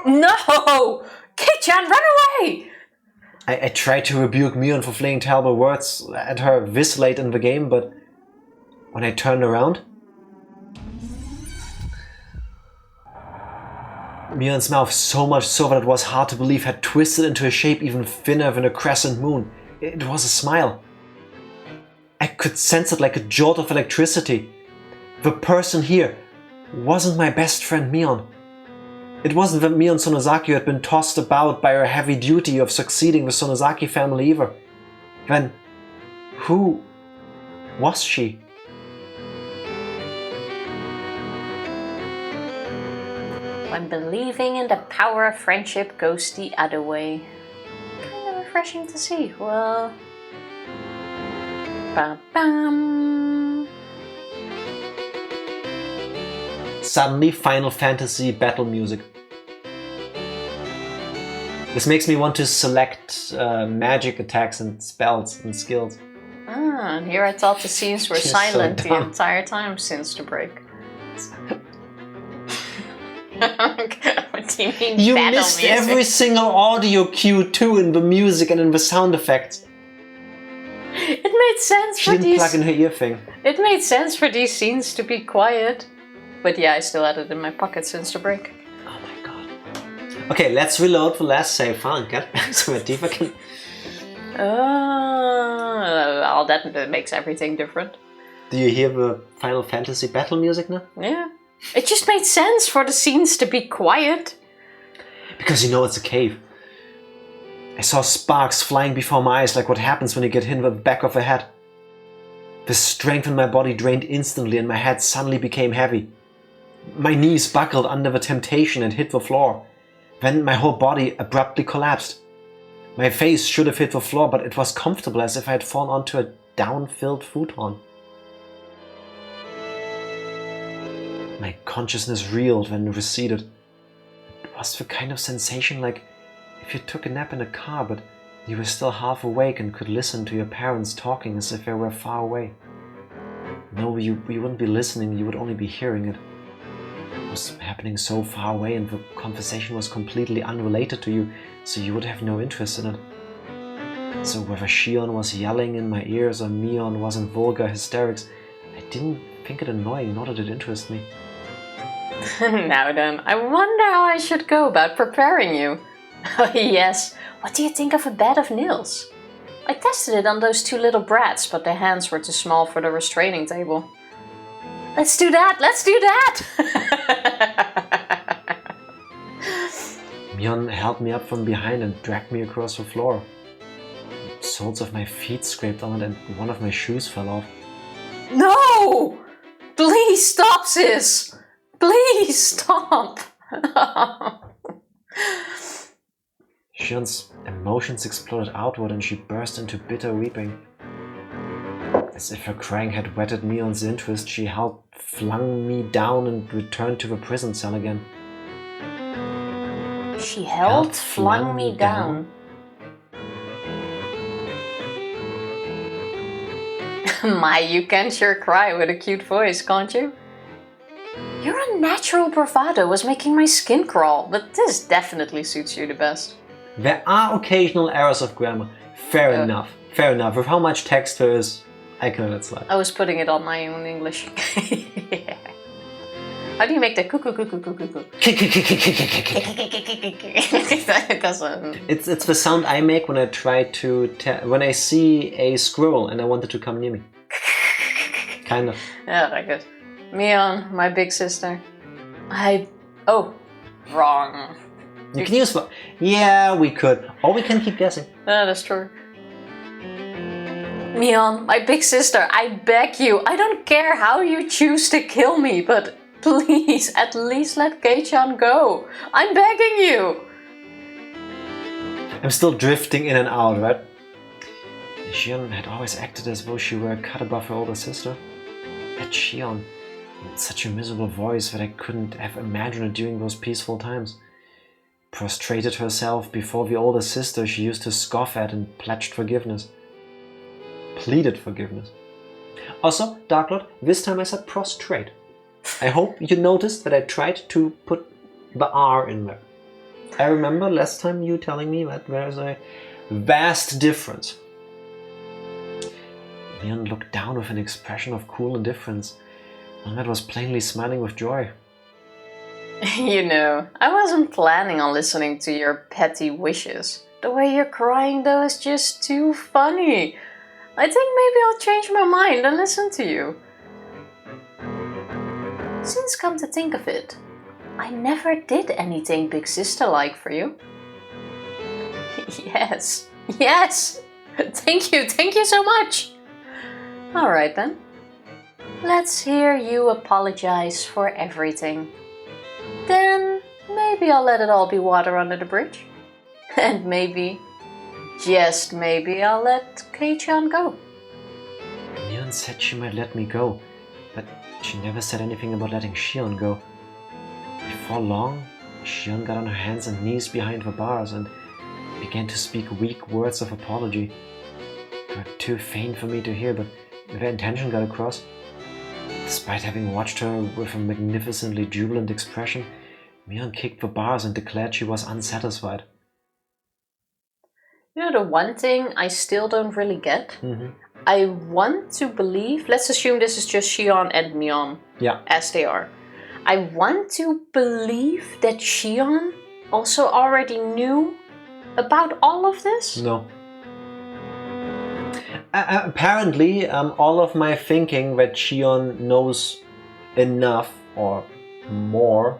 No! Keiichi, run away! I tried to rebuke Mion for flinging terrible words at her this late in the game, but when I turned around, Mion's mouth, so much so that it was hard to believe, had twisted into a shape even thinner than a crescent moon. It was a smile. I could sense it like a jolt of electricity. The person here wasn't my best friend Mion. It wasn't that Mion Sonozaki had been tossed about by her heavy duty of succeeding the Sonozaki family either. Then, who was she? When believing in the power of friendship goes the other way. Kind of refreshing to see. Well... Ba-bam. Suddenly, Final Fantasy battle music. This makes me want to select magic attacks and spells and skills. Ah, and here I thought the scenes were You're so silent the dumb. entire time since the break. What do you mean You battle missed music? every single audio cue too in the music and in the sound effects. It made sense She for didn't plug in her ear thing. It made sense for these scenes to be quiet. But yeah, I still had it in my pocket since the break. Oh my god. Okay, let's reload the last save file and get back to it. If I can... Well, that makes everything different. Do you hear the Final Fantasy battle music now? Yeah. It just made sense for the scenes to be quiet. Because you know it's a cave. I saw sparks flying before my eyes like what happens when you get hit in the back of the head. The strength in my body drained instantly and my head suddenly became heavy. My knees buckled under the temptation and hit the floor. Then my whole body abruptly collapsed. My face should have hit the floor, but it was comfortable as if I had fallen onto a down-filled futon. My consciousness reeled then receded. It was the kind of sensation like if you took a nap in a car, but you were still half awake and could listen to your parents talking as if they were far away. No, you wouldn't be listening, you would only be hearing it. It was happening so far away and the conversation was completely unrelated to you, so you would have no interest in it. So whether Shion was yelling in my ears or Mion was in vulgar hysterics, I didn't think it annoying, nor did it interest me. Now then, I wonder how I should go about preparing you. Oh yes, what do you think of a bed of nails? I tested it on those two little brats, but their hands were too small for the restraining table. Let's do that! Let's do that! Mion held me up from behind and dragged me across the floor. The soles of my feet scraped on it and one of my shoes fell off. No! Please stop, sis! Please stop! Shion's emotions exploded outward and she burst into bitter weeping. As if her crying had whetted Mion's interest, she flung me down and returned to the prison cell again. She flung me down. My, you can sure cry with a cute voice, can't you? Your unnatural bravado was making my skin crawl, but this definitely suits you the best. There are occasional errors of grammar. Fair enough. Fair enough. With how much text there is, I can let it slide. I was putting it on my own English. Yeah. How do you make the cuckoo cuckoo cuckoo cuckoo? It doesn't. It's the sound I make when I try to when I see a squirrel and I want it to come near me. Kind of. Yeah, like it. Mion, my big sister. Oh, wrong. You can use... Yeah, we could. Or we can keep guessing. That's true. Mion, my big sister, I beg you. I don't care how you choose to kill me, but please, at least let Kei-chan go. I'm begging you. I'm still drifting in and out, right? Shion had always acted as though she were a cut above her older sister. But Shion had such a miserable voice that I couldn't have imagined it during those peaceful times. Prostrated herself before the older sister she used to scoff at and pledged forgiveness. Pleaded forgiveness. Also, Dark Lord, this time I said prostrate. I hope you noticed that I tried to put the R in there. I remember last time you telling me that there's a vast difference. Leon looked down with an expression of cool indifference, and that was plainly smiling with joy. You know, I wasn't planning on listening to your petty wishes. The way you're crying though is just too funny. I think maybe I'll change my mind and listen to you. Since come to think of it, I never did anything big sister-like for you. Yes, yes! Thank you so much! Alright then. Let's hear you apologize for everything. Then maybe I'll let it all be water under the bridge. And maybe, just maybe, I'll let Kei-chan go. Mion said she might let me go, but she never said anything about letting Shion go. Before long, Shion got on her hands and knees behind the bars and began to speak weak words of apology. They were too faint for me to hear, but their intention got across. Despite having watched her with a magnificently jubilant expression, Mion kicked the bars and declared she was unsatisfied. You know, the one thing I still don't really get? I want to believe, let's assume this is just Shion and Mion, as they are. I want to believe that Shion also already knew about all of this? No. Apparently, all of my thinking that Shion knows enough, or more,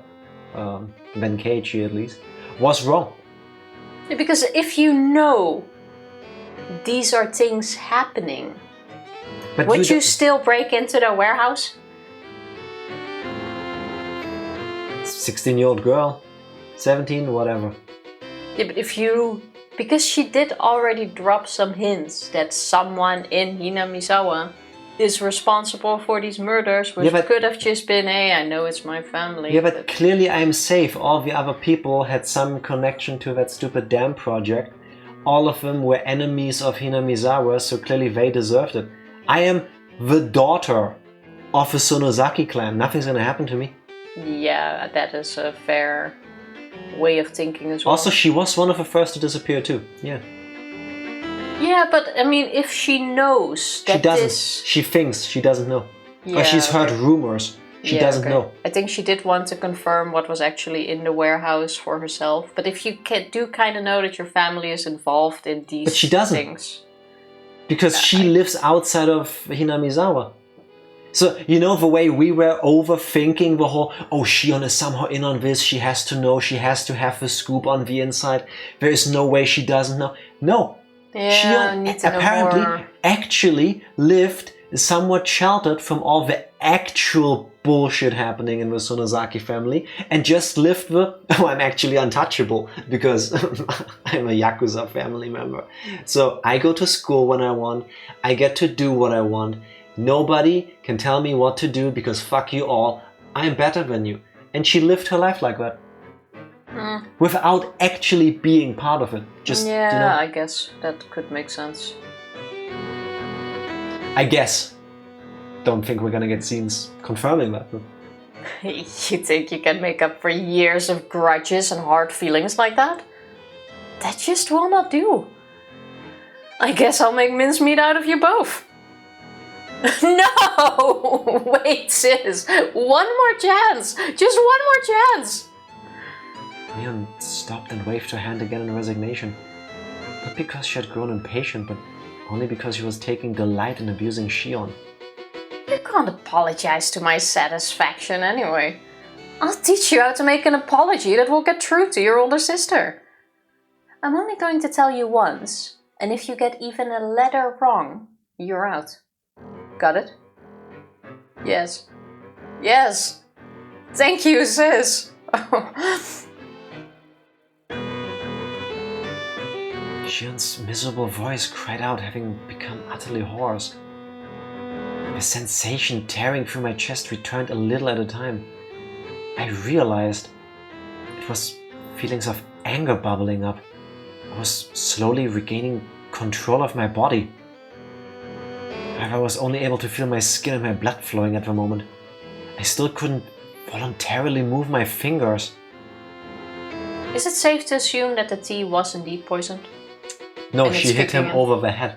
than Keiichi at least, was wrong. Because if you know these are things happening, but would you still break into their warehouse? 16-year-old girl, 17, whatever. Yeah, but if you... Because she did already drop some hints that someone in Hinamizawa is responsible for these murders, which could have just been, hey, I know it's my family. Yeah, but clearly I'm safe. All the other people had some connection to that stupid dam project. All of them were enemies of Hinamizawa, so clearly they deserved it. I am the daughter of the Sonozaki clan. Nothing's gonna happen to me. Yeah, that is a fair way of thinking as well. Also, she was one of the first to disappear too. Yeah. Yeah, but I mean, if she knows that she doesn't. She thinks she doesn't know. Yeah, or she's heard rumors. She doesn't know. I think she did want to confirm what was actually in the warehouse for herself. But if you do kind of know that your family is involved in these but she doesn't. things. Because she lives outside of Hinamizawa. So, you know the way we were overthinking the whole, oh, Shion is somehow in on this, she has to know, she has to have the scoop on the inside, there is no way she doesn't know. No. Yeah, Shion apparently actually lived somewhat sheltered from all the actual bullshit happening in the Sonozaki family and just lived the, oh, I'm actually untouchable because I'm a Yakuza family member. So I go to school when I want, I get to do what I want. Nobody can tell me what to do because fuck you all, I'm better than you. And she lived her life like that. Without actually being part of it. Just, yeah, you know, I guess that could make sense. I guess. Don't think we're gonna get scenes confirming that. You think you can make up for years of grudges and hard feelings like that? That just will not do. I guess I'll make mincemeat out of you both. No! Wait, sis. One more chance. Just one more chance. Mion stopped and waved her hand again in resignation. Not because she had grown impatient, but only because she was taking delight in abusing Shion. You can't apologize to my satisfaction anyway. I'll teach you how to make an apology that will get through to your older sister. I'm only going to tell you once, and if you get even a letter wrong, you're out. Got it? Yes. Yes! Thank you, sis! Shion's miserable voice cried out, having become utterly hoarse. The sensation tearing through my chest returned a little at a time. I realized it was feelings of anger bubbling up. I was slowly regaining control of my body. I was only able to feel my skin and my blood flowing at the moment. I still couldn't voluntarily move my fingers. Is it safe to assume that the tea was indeed poisoned? No, And she it's hit him kicking in. over the head.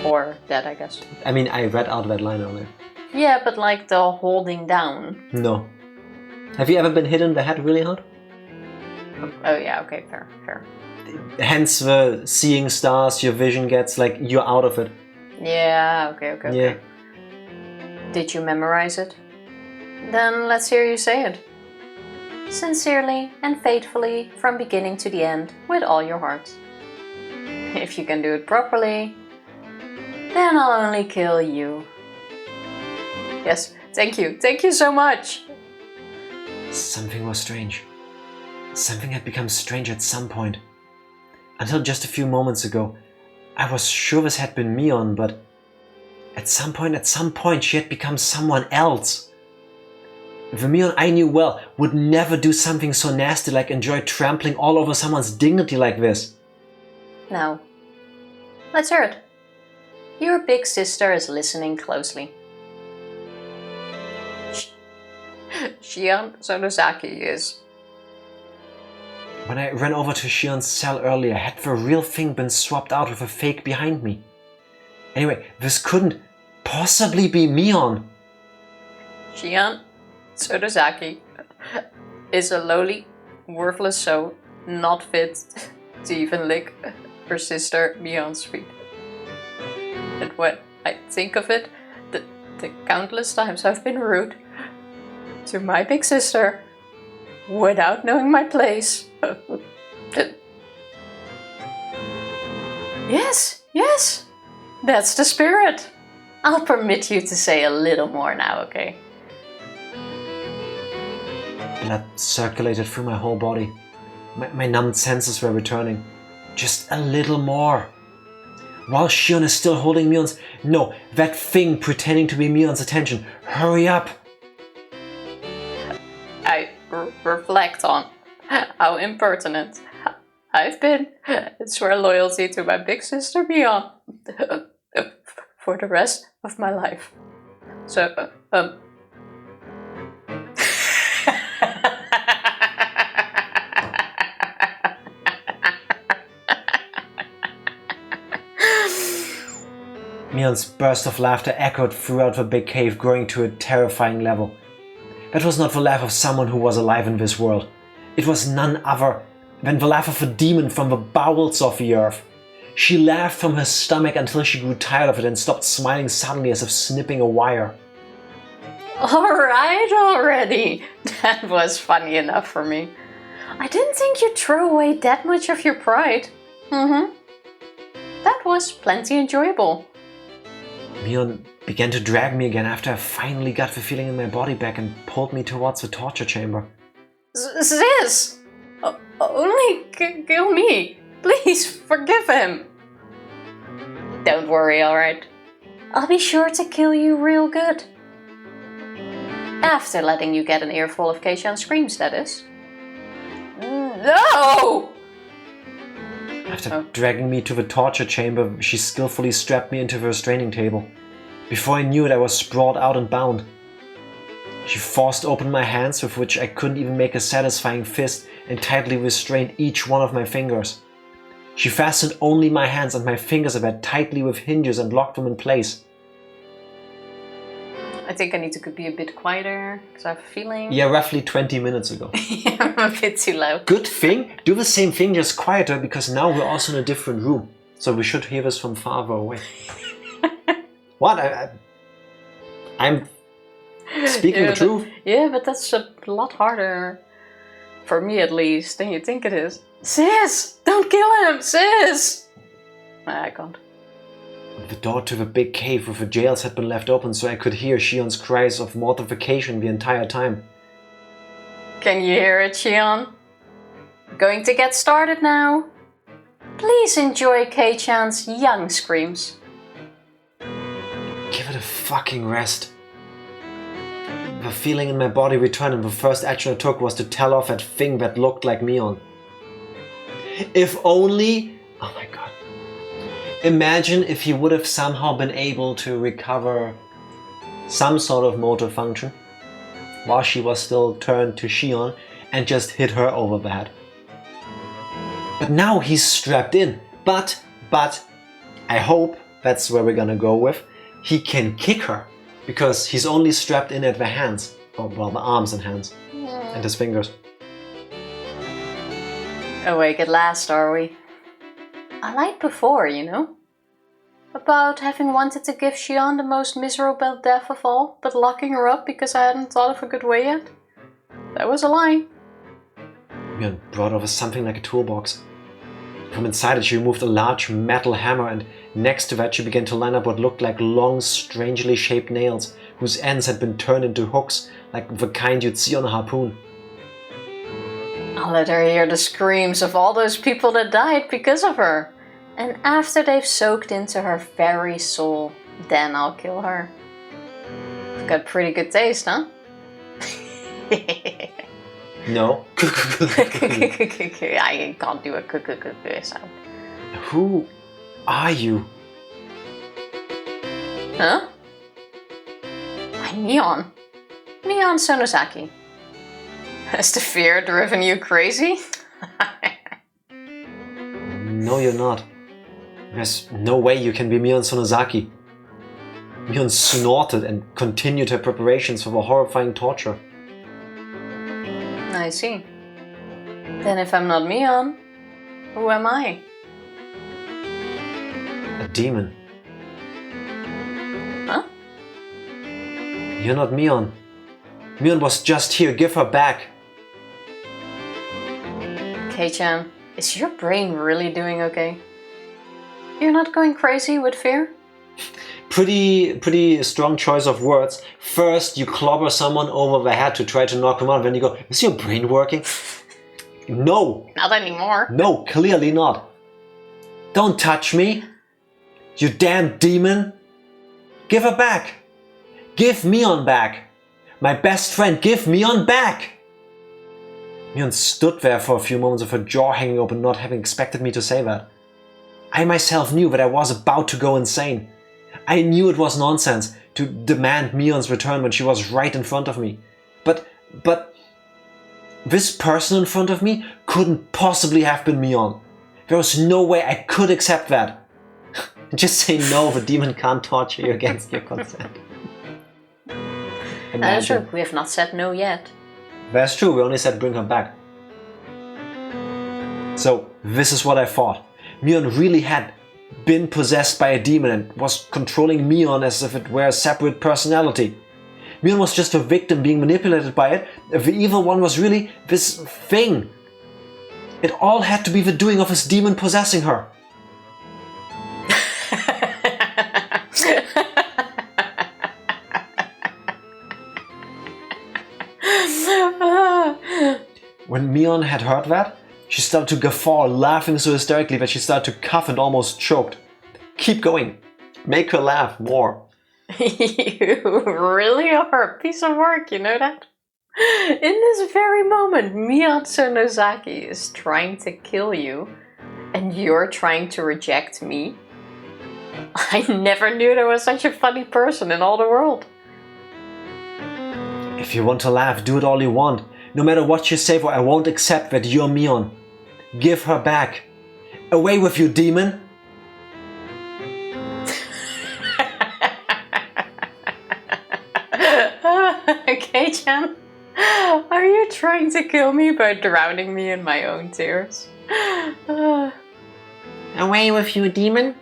Or dead, I guess. I mean, I read out that line earlier. Yeah, but like the holding down. No. Have you ever been hit in the head really hard? Oh yeah, okay, fair. Hence the seeing stars, your vision gets like, you're out of it. Yeah, okay. Yeah. Did you memorize it? Then let's hear you say it. Sincerely and faithfully, from beginning to the end, with all your heart. If you can do it properly, then I'll only kill you. Yes, thank you so much! Something was strange. Something had become strange at some point. Until just a few moments ago, I was sure this had been Mion, but at some point she had become someone else. The Mion I knew well would never do something so nasty like enjoy trampling all over someone's dignity like this. Now, let's hear it. Your big sister is listening closely. Shion Sonozaki is. When I ran over to Shion's cell earlier, had the real thing been swapped out with a fake behind me? Anyway, this couldn't possibly be Mion. Shion Sonozaki is a lowly, worthless soul, not fit to even lick her sister Mion's feet. And when I think of it, the countless times I've been rude to my big sister without knowing my place. Yes, that's the spirit. I'll permit you to say a little more now, okay? Blood circulated through my whole body. My numbed senses were returning. Just a little more. While Shion is still holding Mion's... No, that thing pretending to be Mion's attention. Hurry up! I reflect on how impertinent I've been and swear loyalty to my big sister Mion for the rest of my life. So, Mion's burst of laughter echoed throughout the big cave, growing to a terrifying level. That was not the laugh of someone who was alive in this world. It was none other than the laugh of a demon from the bowels of the earth. She laughed from her stomach until she grew tired of it and stopped smiling suddenly as if snipping a wire. alright already. That was funny enough for me. I didn't think you'd throw away that much of your pride. That was plenty enjoyable. Mion began to drag me again after I finally got the feeling in my body back and pulled me towards the torture chamber. Sis! Only kill me. Please, forgive him. Don't worry, alright? I'll be sure to kill you real good. After letting you get an earful of Keiichi's screams, that is. No! After dragging me to the torture chamber, she skillfully strapped me into the restraining table. Before I knew it, I was sprawled out and bound. She forced open my hands, with which I couldn't even make a satisfying fist, and tightly restrained each one of my fingers. She fastened only my hands and my fingers about tightly with hinges and locked them in place. I think I need to be a bit quieter, because I have a feeling... Yeah, roughly 20 minutes ago. Yeah, I'm a bit too loud. Good thing, do the same thing, just quieter, because now we're also in a different room. So we should hear this from farther away. What? I'm Speaking the truth. Yeah, but that's a lot harder, for me at least, than you think it is. Sis! Don't kill him! Sis! I can't. The door to the big cave with the jails had been left open, so I could hear Shion's cries of mortification the entire time. Can you hear it, Shion? Going to get started now. Please enjoy Kei-chan's young screams. Give it a fucking rest. The feeling in my body returned, and the first action I took was to tell off that thing that looked like Mion. If only... Oh my god. Imagine if he would have somehow been able to recover some sort of motor function while she was still turned to Shion and just hit her over the head. But now he's strapped in. But, I hope that's where we're gonna go with. He can kick her, because he's only strapped in at the hands. Or, well, the arms and hands. And his fingers. Awake at last, are we? I lied before, you know? About having wanted to give Shion the most miserable death of all, but locking her up because I hadn't thought of a good way yet. That was a lie. Mion brought over something like a toolbox. From inside it she removed a large metal hammer, and next to that she began to line up what looked like long, strangely shaped nails, whose ends had been turned into hooks, like the kind you'd see on a harpoon. I'll let her hear the screams of all those people that died because of her. And after they've soaked into her very soul, then I'll kill her. I've got pretty good taste, huh? No. I can't do a sound. Who are you? Huh? I'm Neon. Neon Sonosaki. Has the fear driven you crazy? No, you're not. There's no way you can be Mion Sonosaki. Mion snorted and continued her preparations for the horrifying torture. I see. Then if I'm not Mion, who am I? A demon. Huh? You're not Mion. Mion was just here. Give her back. Kei-chan, is your brain really doing okay? You're not going crazy with fear? Pretty strong choice of words. First, you clobber someone over the head to try to knock him out. Then you go, is your brain working? No. Not anymore. No, clearly not. Don't touch me. You damn demon. Give her back. Give Mion back. My best friend, give Mion back. Mion stood there for a few moments with her jaw hanging open, not having expected me to say that. I myself knew that I was about to go insane. I knew it was nonsense to demand Mion's return when she was right in front of me. But this person in front of me couldn't possibly have been Mion. There was no way I could accept that. Just say no, the demon can't torture you against your consent. That's true, we have not said no yet. That's true, we only said bring her back. So, this is what I thought. Mion really had been possessed by a demon and was controlling Mion as if it were a separate personality. Mion was just a victim being manipulated by it. The evil one was really this thing. It all had to be the doing of his demon possessing her. When Mion had heard that, she started to guffaw, laughing so hysterically that she started to cough and almost choked. Keep going. Make her laugh more. You really are a piece of work, you know that? In this very moment, Mion Sonosaki is trying to kill you, and you're trying to reject me? I never knew there was such a funny person in all the world. If you want to laugh, do it all you want. No matter what you say, for I won't accept that you're Mion. Give her back. Away with you, demon! Kei-chan, are you trying to kill me by drowning me in my own tears? Away with you, demon!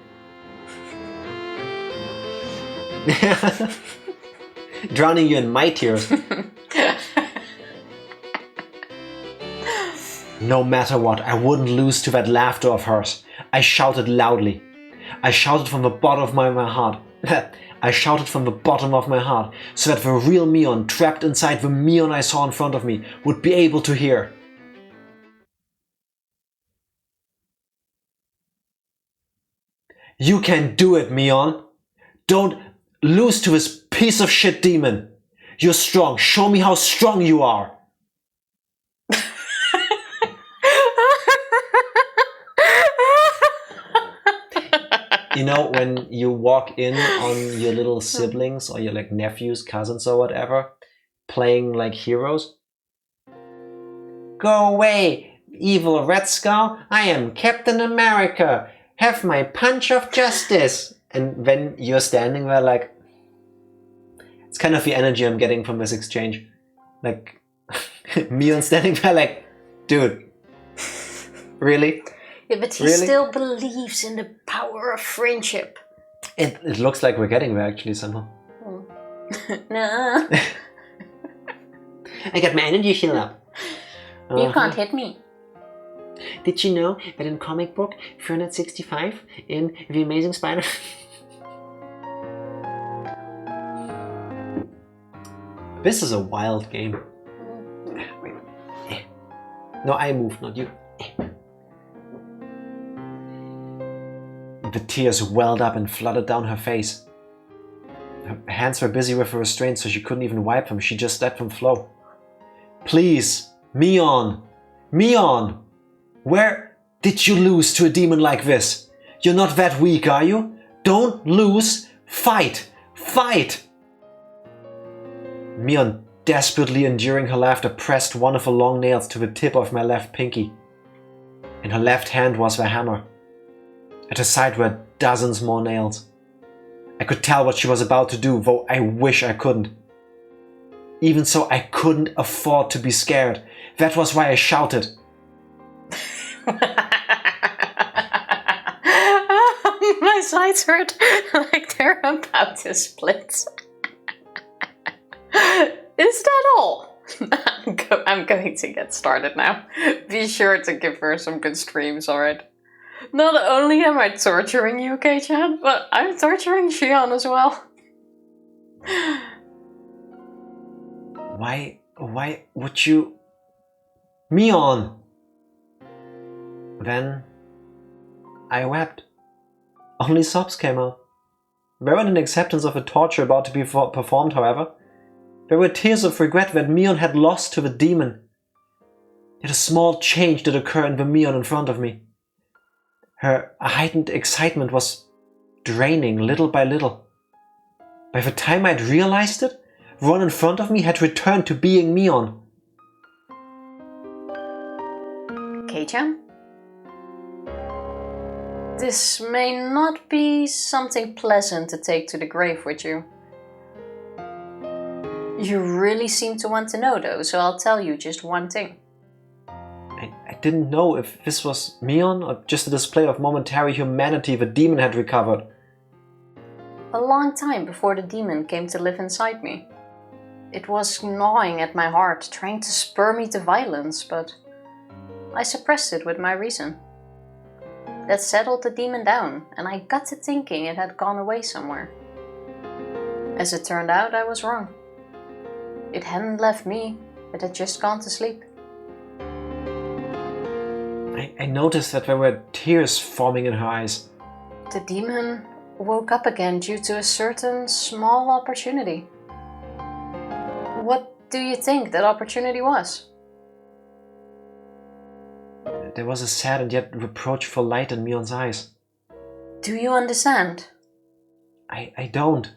Drowning you in my tears. No matter what, I wouldn't lose to that laughter of hers. I shouted loudly. I shouted from the bottom of my heart. I shouted from the bottom of my heart, so that the real Mion, trapped inside the Mion I saw in front of me, would be able to hear. You can do it, Mion. Don't lose to this piece of shit demon. You're strong. Show me how strong you are. You know, when you walk in on your little siblings or your like nephews, cousins or whatever, playing like heroes. Go away, evil Red Skull. I am Captain America. Have my punch of justice. And then you're standing there like... It's kind of the energy I'm getting from this exchange. Like, Mion standing there like, dude, really? Yeah, but he Really? still believes in the power of friendship. It looks like we're getting there actually somehow. No. I got my energy shield up. You can't hit me. Did you know that in comic book 365 in The Amazing Spider... This is a wild game. Wait. No, I moved, not you. The tears welled up and flooded down her face. Her hands were busy with her restraint, so she couldn't even wipe them. She just let them flow. Please, Mion! Mion! Where did you lose to a demon like this? You're not that weak, are you? Don't lose! Fight! Fight! Mion, desperately enduring her laughter, pressed one of her long nails to the tip of my left pinky. In her left hand was the hammer. At her side were dozens more nails. I could tell what she was about to do, though I wish I couldn't. Even so, I couldn't afford to be scared. That was why I shouted. My sides hurt like they're about to split. Is that all? I'm going to get started now. Be sure to give her some good streams, alright? Not only am I torturing you, Kei-chan, but I'm torturing Shion as well. Why would you... Mion! Then I wept. Only sobs came out. There weren't an acceptance of the torture about to be performed, however. There were tears of regret that Mion had lost to the demon. Yet a small change did occur in the Mion in front of me. Her heightened excitement was draining little by little. By the time I'd realized it, the one in front of me had returned to being Mion. Kei-chan? This may not be something pleasant to take to the grave with you. You really seem to want to know though, so I'll tell you just one thing. I didn't know if this was Mion or just a display of momentary humanity the demon had recovered. A long time before the demon came to live inside me. It was gnawing at my heart, trying to spur me to violence, but I suppressed it with my reason. That settled the demon down, and I got to thinking it had gone away somewhere. As it turned out, I was wrong. It hadn't left me, it had just gone to sleep. I noticed that there were tears forming in her eyes. The demon woke up again due to a certain small opportunity. What do you think that opportunity was? There was a sad and yet reproachful light in Mion's eyes. Do you understand? I don't.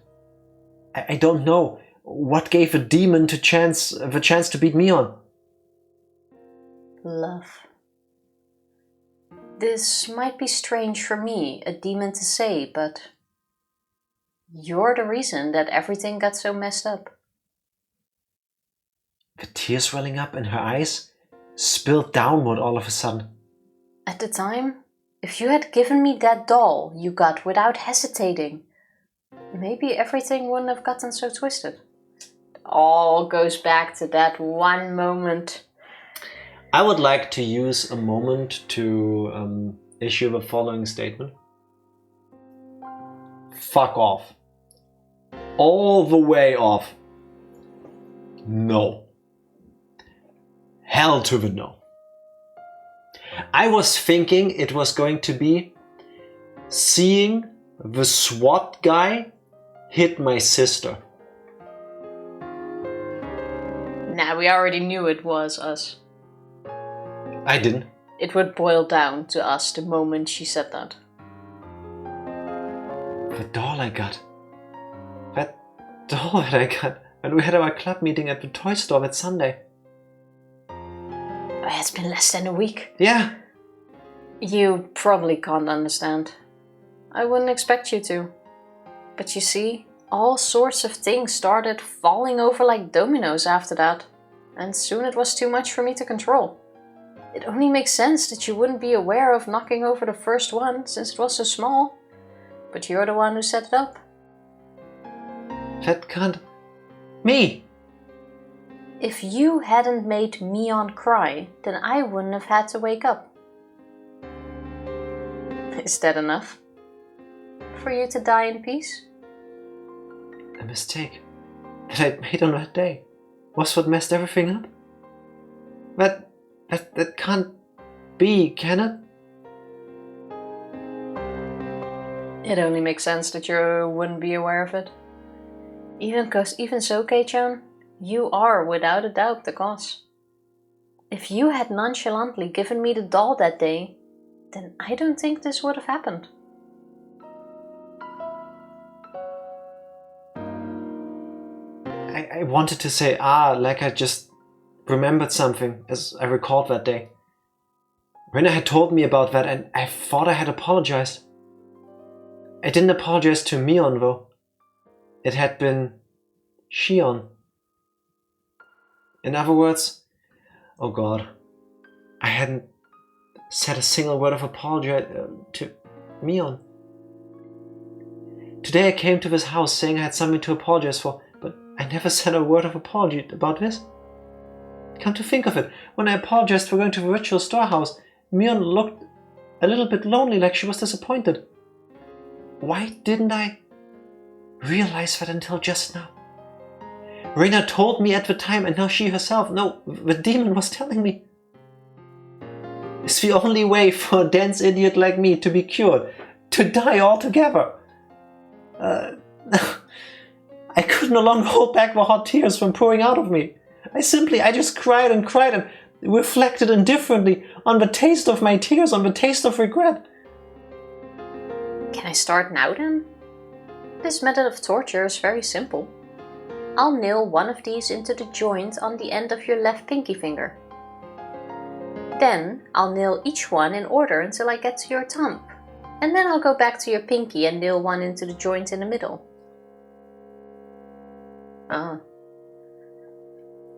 I don't know. What gave a demon the chance to beat Mion? Love. This might be strange for me, a demon to say, but you're the reason that everything got so messed up. The tears welling up in her eyes spilled downward all of a sudden. At the time, if you had given me that doll you got without hesitating, maybe everything wouldn't have gotten so twisted. all goes back to that one moment. I would like to use a moment to issue the following statement. Fuck off. All the way off. No. Hell to the no. I was thinking it was going to be seeing the SWAT guy hit my sister. Nah, we already knew it was us. I didn't. It would boil down to us the moment she said that. The doll I got. That doll that I got when we had our club meeting at the toy store that Sunday. It's been less than a week. Yeah. You probably can't understand. I wouldn't expect you to. But you see, all sorts of things started falling over like dominoes after that. And soon it was too much for me to control. It only makes sense that you wouldn't be aware of knocking over the first one, since it was so small. But you're the one who set it up. That can't... Me! If you hadn't made Mion cry, then I wouldn't have had to wake up. Is that enough? For you to die in peace? A mistake that I'd made on that day was what messed everything up. That can't be, can it? It only makes sense that you wouldn't be aware of it. Even so, Kei-chan, you are without a doubt the cause. If you had nonchalantly given me the doll that day, then I don't think this would have happened. I wanted to say like I just remembered something as I recalled that day. Rena had told me about that and I thought I had apologized. I didn't apologize to Mion though. It had been Shion. In other words, oh god, I hadn't said a single word of apology to Mion. Today I came to this house saying I had something to apologize for, but I never said a word of apology about this. Come to think of it, when I apologized for going to the ritual storehouse, Mion looked a little bit lonely, like she was disappointed. Why didn't I realize that until just now? Reina told me at the time, and now she herself, no, the demon was telling me. It's the only way for a dense idiot like me to be cured, to die altogether. I could no longer hold back the hot tears from pouring out of me. I just cried and reflected indifferently on the taste of my tears, on the taste of regret. Can I start now then? This method of torture is very simple. I'll nail one of these into the joint on the end of your left pinky finger. Then I'll nail each one in order until I get to your thumb. And then I'll go back to your pinky and nail one into the joint in the middle.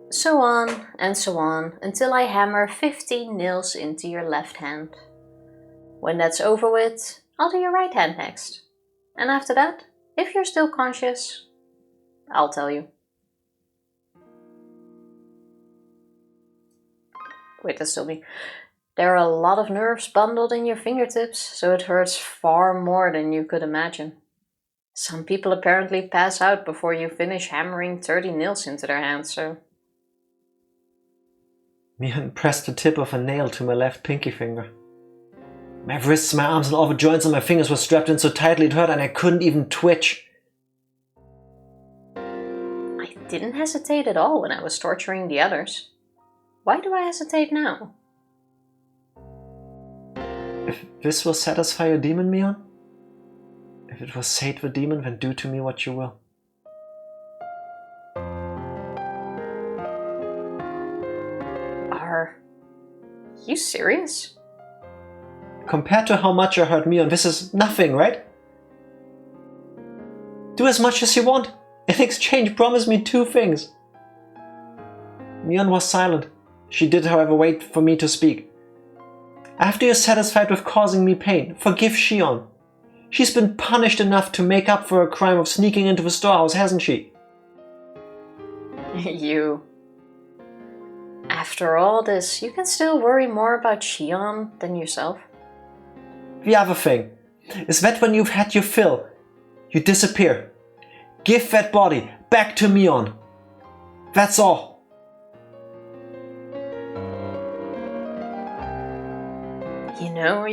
So on and so on until I hammer 15 nails into your left hand. When that's over with, I'll do your right hand next. And after that, if you're still conscious, I'll tell you. Wait, that's still me. There are a lot of nerves bundled in your fingertips, so it hurts far more than you could imagine. Some people apparently pass out before you finish hammering 30 nails into their hands, so... Mion pressed the tip of a nail to my left pinky finger. My wrists, my arms, and all the joints on my fingers were strapped in so tightly it hurt and I couldn't even twitch. I didn't hesitate at all when I was torturing the others. Why do I hesitate now? If this will satisfy your demon, Mion? If it will sate the demon, then do to me what you will. Are you serious? Compared to how much I hurt Mion, this is nothing, right? Do as much as you want. In exchange, promise me 2 things. Mion was silent. She did, however, wait for me to speak. After you're satisfied with causing me pain, forgive Shion. She's been punished enough to make up for her crime of sneaking into the storehouse, hasn't she? You. After all this, you can still worry more about Shion than yourself. The other thing is that when you've had your fill, you disappear. Give that body back to Mion. That's all. You know,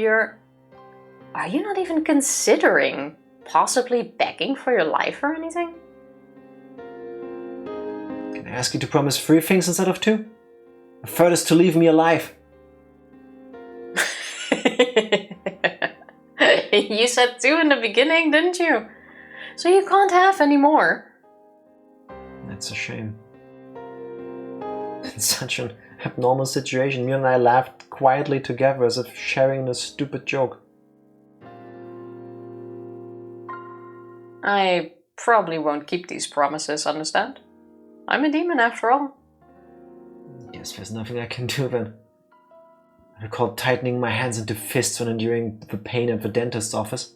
are you not even considering possibly begging for your life or anything? Can I ask you to promise 3 things instead of 2? The third is to leave me alive. You said 2 in the beginning, didn't you? So you can't have any more. That's a shame. In such an abnormal situation, Mion and I laughed quietly together as if sharing a stupid joke. I probably won't keep these promises, understand? I'm a demon after all. Yes, there's nothing I can do then. I recall tightening my hands into fists when enduring the pain at the dentist's office.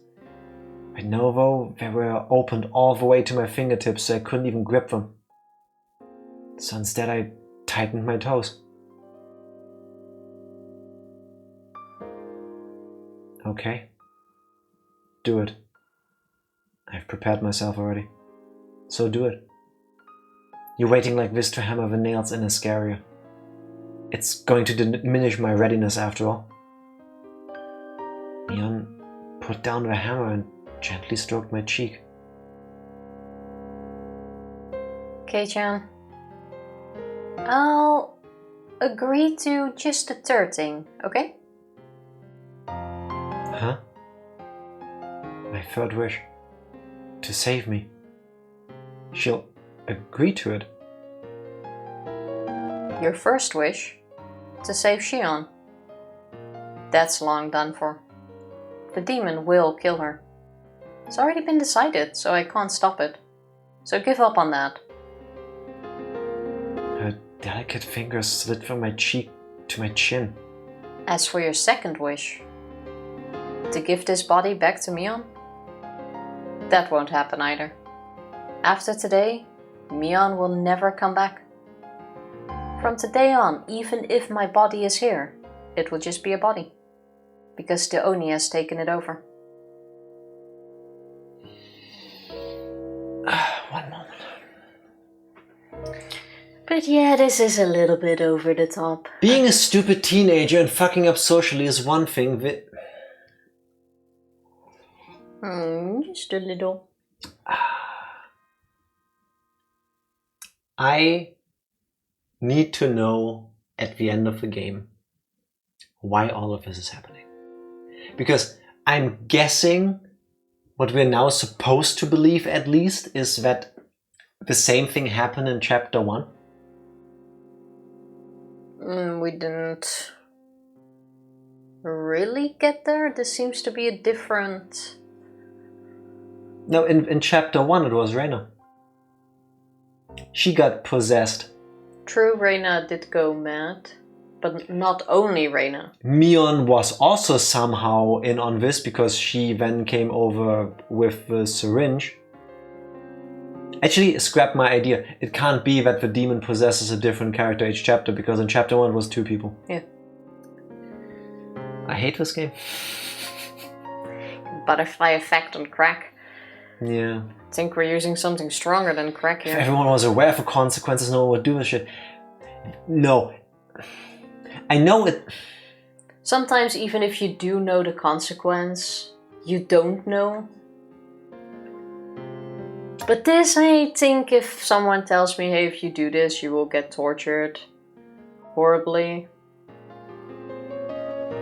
I know though, they were opened all the way to my fingertips so I couldn't even grip them. So instead I tightened my toes. Okay. Do it. I've prepared myself already. So do it. You're waiting like this to hammer the nails in a scarier. It's going to diminish my readiness after all. Mion put down the hammer and gently stroked my cheek. Kei-chan, I'll agree to just the third thing, okay? Huh? My third wish. To save me. She'll agree to it. Your first wish, to save Shion. That's long done for. The demon will kill her. It's already been decided, so I can't stop it. So give up on that. Her delicate fingers slid from my cheek to my chin. As for your second wish, to give this body back to Mion, that won't happen either. After today, Mion will never come back. From today on, even if my body is here, it will just be a body. Because the Oni has taken it over. One moment. But yeah, this is a little bit over the top. Being a stupid teenager and fucking up socially is one thing. Just a little. I need to know at the end of the game why all of this is happening. Because I'm guessing what we're now supposed to believe at least is that the same thing happened in chapter 1. We didn't really get there. This seems to be a different... No, in chapter 1 it was Reina. She got possessed. True, Reina did go mad. But not only Reina. Mion was also somehow in on this because she then came over with the syringe. Actually, scrap my idea. It can't be that the demon possesses a different character each chapter because in chapter 1 it was 2 people. Yeah. I hate this game. Butterfly effect on crack. Yeah. I think we're using something stronger than crack If here. everyone was aware of the consequences, no one would do this shit. No. I know it. Sometimes even if you do know the consequence, you don't know. But this, I think if someone tells me, hey, if you do this, you will get tortured horribly.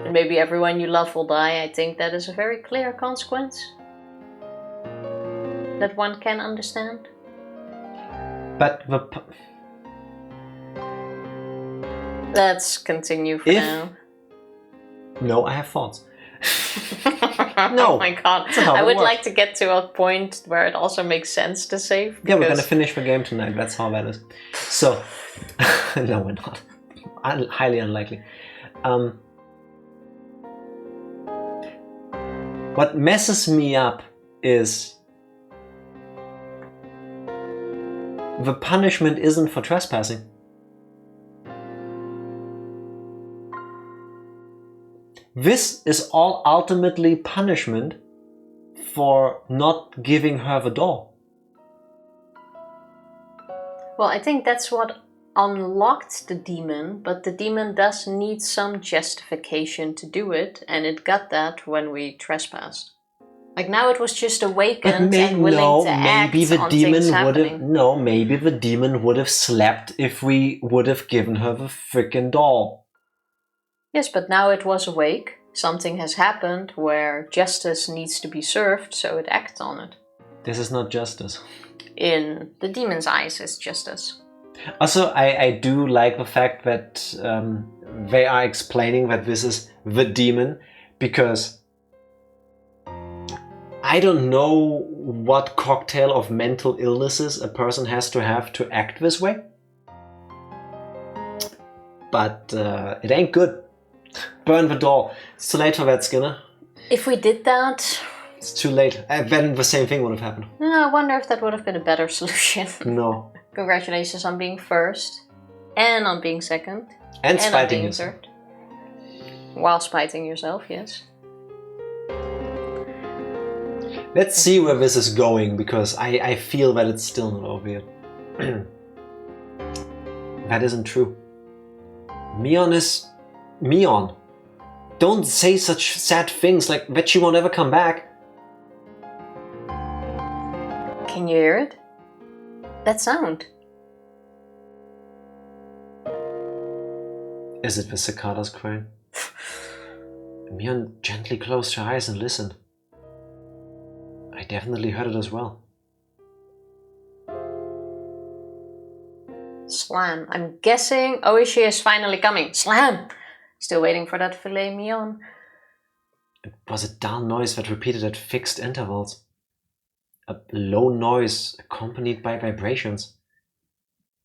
And maybe everyone you love will die, I think that is a very clear consequence. That one can understand. But Let's continue for now. No, I have thoughts. Oh my god. That's not how I it would works. like to get to a point where it also makes sense to save. Yeah, we're gonna because- finish the game tonight. That's how that is. So, no, we're not. Highly unlikely. What messes me up is the punishment isn't for trespassing. This is all ultimately punishment for not giving her the doll. Well, I think that's what unlocked the demon, but the demon does need some justification to do it, and it got that when we trespassed. Like now it was just awakened and willing to act on things happening. Maybe the demon would have slept if we would have given her the frickin' doll. Yes, but now it was awake. Something has happened where justice needs to be served, so it acts on it. This is not justice. In the demon's eyes, it's justice. Also, I do like the fact that they are explaining that this is the demon, because I don't know what cocktail of mental illnesses a person has to have to act this way. But it ain't good. Burn the doll. It's too late for that, Skinner. If we did that... It's too late. Then the same thing would have happened. I wonder if that would have been a better solution. No. Congratulations on being first. And on being second. And on spiting being yourself. third. While spiting yourself, yes. Let's see where this is going, because I feel that it's still not over yet. That isn't true. Mion is... Mion. Don't say such sad things like that she won't ever come back. Can you hear it? That sound. Is it the cicadas crying? Mion gently closed her eyes and listened. I definitely heard it as well. Slam. I'm guessing Ooishi is finally coming. Slam! Still waiting for that filet mignon. It was a dull noise that repeated at fixed intervals. A low noise accompanied by vibrations.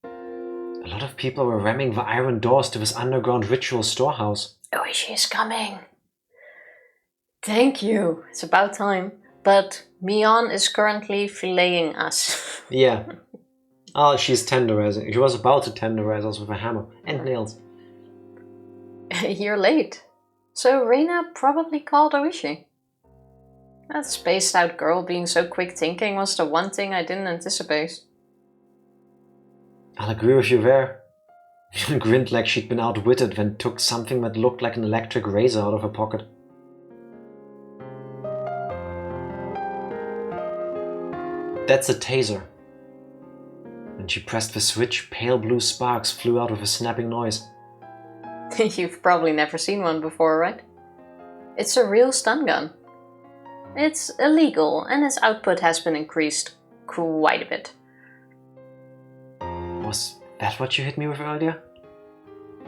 A lot of people were ramming the iron doors to this underground ritual storehouse. Ooishi is coming. Thank you. It's about time. But Mion is currently filleting us. Yeah. Oh, she's tenderizing. She was about to tenderize us with a hammer and nails. You're late. So Reina probably called Ooishi. That spaced out girl being so quick thinking was the one thing I didn't anticipate. I'll agree with you there. She grinned like she'd been outwitted, then took something that looked like an electric razor out of her pocket. That's a taser. When she pressed the switch, pale blue sparks flew out with a snapping noise. You've probably never seen one before, right? It's a real stun gun. It's illegal and its output has been increased quite a bit. Was that what you hit me with earlier?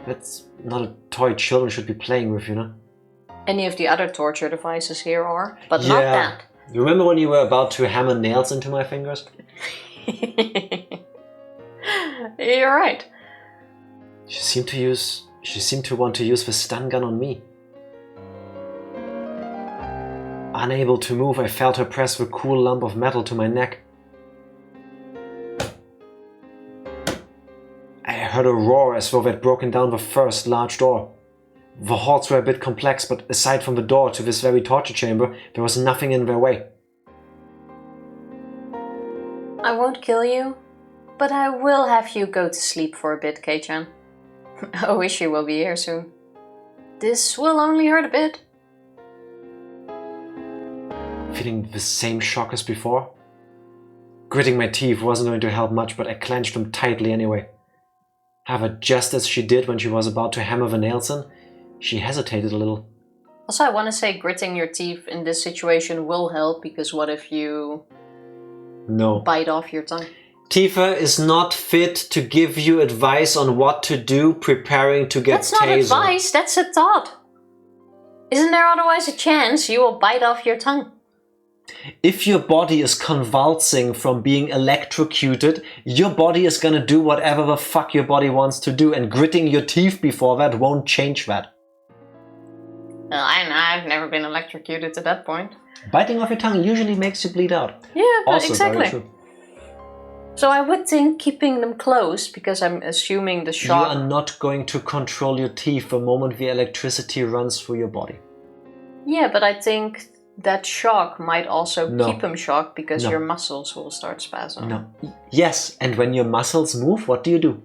That's not a toy children should be playing with, you know? Any of the other torture devices here are, but not that. You remember when you were about to hammer nails into my fingers? You're right. She seemed to want to use the stun gun on me. Unable to move, I felt her press the cool lump of metal to my neck. I heard a roar as though they'd broken down the first large door. The halls were a bit complex, but aside from the door to this very torture chamber, there was nothing in their way. I won't kill you, but I will have you go to sleep for a bit, Kei-chan. Ooishi will be here soon. This will only hurt a bit. Feeling the same shock as before? Gritting my teeth wasn't going to help much, but I clenched them tightly anyway. However, just as she did when she was about to hammer the nails in, she hesitated a little. Also, I want to say gritting your teeth in this situation will help, because what if you bite off your tongue? Tifa is not fit to give you advice on what to do preparing to get tasered. That's not advice, that's a thought. Isn't there otherwise a chance you will bite off your tongue? If your body is convulsing from being electrocuted, your body is gonna do whatever the fuck your body wants to do, and gritting your teeth before that won't change that. Well, I've never been electrocuted to that point. Biting off your tongue usually makes you bleed out. Yeah, but also exactly. Very true. So I would think keeping them closed, because I'm assuming the shock... You are not going to control your teeth the moment the electricity runs through your body. Yeah, but I think that shock might also No. keep them shocked, because No. your muscles will start spasming. No. Yes, and when your muscles move, what do?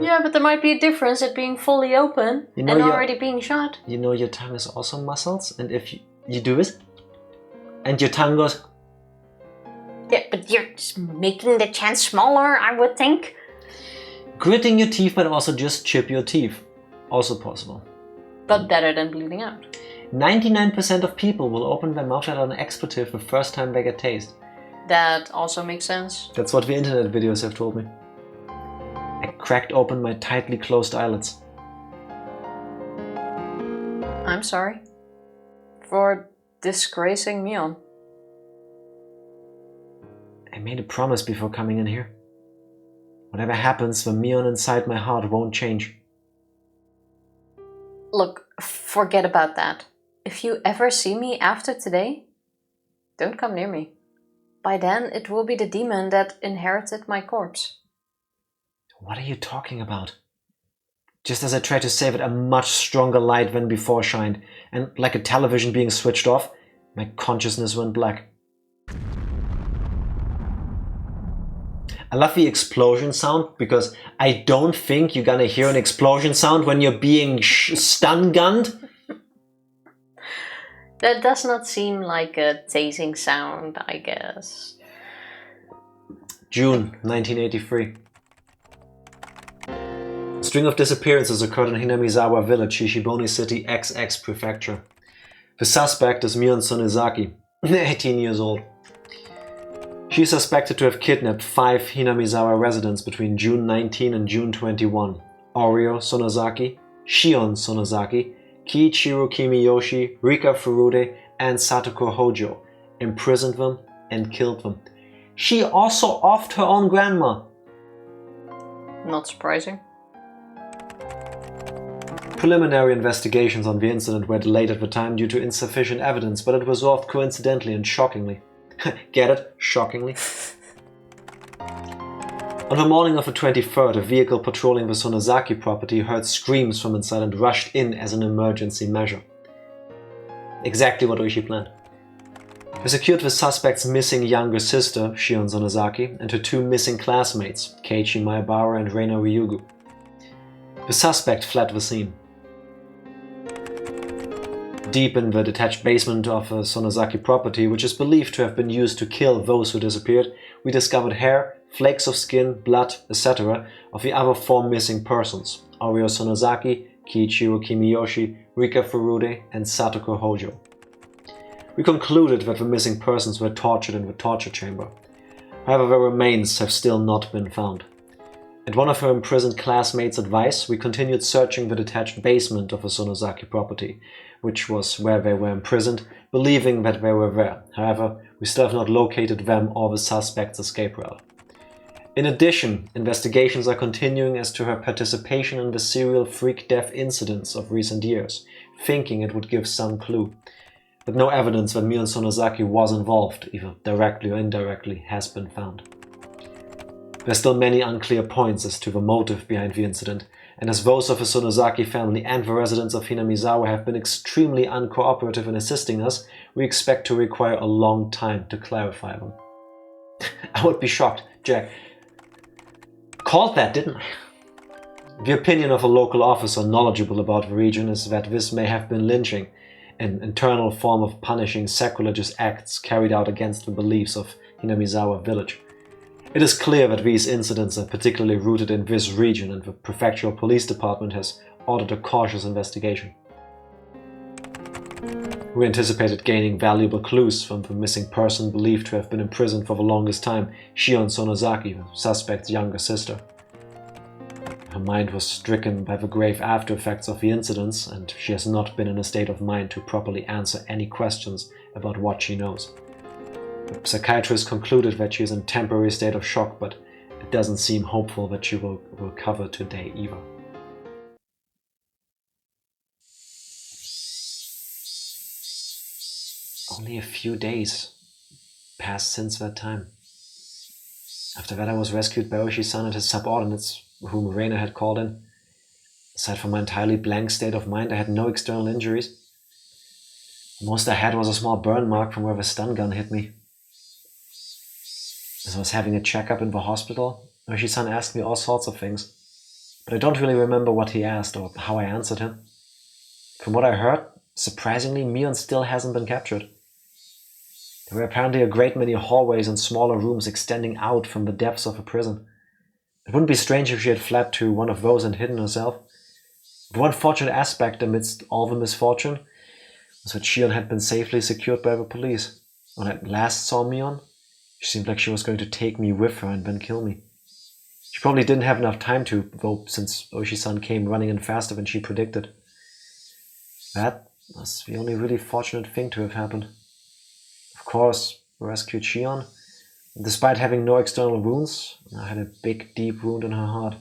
Yeah, but there might be a difference at being fully open You know and your- already being shut. You know your tongue is also muscles, and if you do this, and your tongue goes... Yeah, but you're just making the chance smaller, I would think. Gritting your teeth might also just chip your teeth. Also possible. But better than bleeding out. 99% of people will open their mouth without an expletive the first time they get taste. That also makes sense. That's what the internet videos have told me. I cracked open my tightly closed eyelids. I'm sorry. For disgracing Mion. I made a promise before coming in here. Whatever happens, the Mion inside my heart won't change. Look, forget about that. If you ever see me after today, don't come near me. By then, it will be the demon that inherited my corpse. What are you talking about? Just as I tried to save it, a much stronger light than before shined, and like a television being switched off, my consciousness went black. I love the explosion sound, because I don't think you're gonna hear an explosion sound when you're being stun-gunned. That does not seem like a tasing sound, I guess. June 1983. A string of disappearances occurred in Hinamizawa village, Shishibone City, XX Prefecture. The suspect is Mion Sonezaki, 18 years old. She is suspected to have kidnapped 5 Hinamizawa residents between June 19 and June 21. Oreo Sonozaki, Shion Sonozaki, Kiichiro Kimiyoshi, Rika Furude, and Satoko Hojo, imprisoned them and killed them. She also offed her own grandma. Not surprising. Preliminary investigations on the incident were delayed at the time due to insufficient evidence, but it resolved coincidentally and shockingly. Get it? Shockingly. On the morning of the 23rd, a vehicle patrolling the Sonozaki property heard screams from inside and rushed in as an emergency measure. Exactly what Oishi planned. They secured the suspect's missing younger sister, Shion Sonozaki, and her 2 missing classmates, Keiichi Maebara and Reina Ryugu. The suspect fled the scene. Deep in the detached basement of a Sonozaki property, which is believed to have been used to kill those who disappeared, we discovered hair, flakes of skin, blood, etc. of the other 4 missing persons: Oreo Sonozaki, Kiichiro Kimiyoshi, Rika Furude, and Satoko Hojo. We concluded that the missing persons were tortured in the torture chamber. However, their remains have still not been found. At one of her imprisoned classmates' advice, we continued searching the detached basement of the Sonozaki property, which was where they were imprisoned, believing that they were there. However, we still have not located them or the suspect's escape route. In addition, investigations are continuing as to her participation in the serial freak death incidents of recent years, thinking it would give some clue. But no evidence that Mion Sonozaki was involved, either directly or indirectly, has been found. There are still many unclear points as to the motive behind the incident, and as those of the Sonozaki family and the residents of Hinamizawa have been extremely uncooperative in assisting us, we expect to require a long time to clarify them. I would be shocked, Jack. Called that, didn't I? The opinion of a local officer knowledgeable about the region is that this may have been lynching, an internal form of punishing sacrilegious acts carried out against the beliefs of Hinamizawa village. It is clear that these incidents are particularly rooted in this region, and the prefectural police department has ordered a cautious investigation. We anticipated gaining valuable clues from the missing person believed to have been imprisoned for the longest time, Shion Sonozaki, the suspect's younger sister. Her mind was stricken by the grave after effects of the incidents, and she has not been in a state of mind to properly answer any questions about what she knows. The psychiatrist concluded that she is in a temporary state of shock, but it doesn't seem hopeful that she will recover today either. Only a few days passed since that time. After that I was rescued by Ooishi-san and his subordinates, whom Reina had called in. Aside from my entirely blank state of mind, I had no external injuries. The most I had was a small burn mark from where the stun gun hit me. As I was having a checkup in the hospital, Ooishi-san asked me all sorts of things, but I don't really remember what he asked or how I answered him. From what I heard, surprisingly, Mion still hasn't been captured. There were apparently a great many hallways and smaller rooms extending out from the depths of a prison. It wouldn't be strange if she had fled to one of those and hidden herself. The one fortunate aspect amidst all the misfortune was that Shion had been safely secured by the police. When I last saw Mion, she seemed like she was going to take me with her and then kill me. She probably didn't have enough time to, though, since Ooishi-san came running in faster than she predicted. That was the only really fortunate thing to have happened. Of course, we rescued Shion. Despite having no external wounds, I had a big, deep wound in her heart.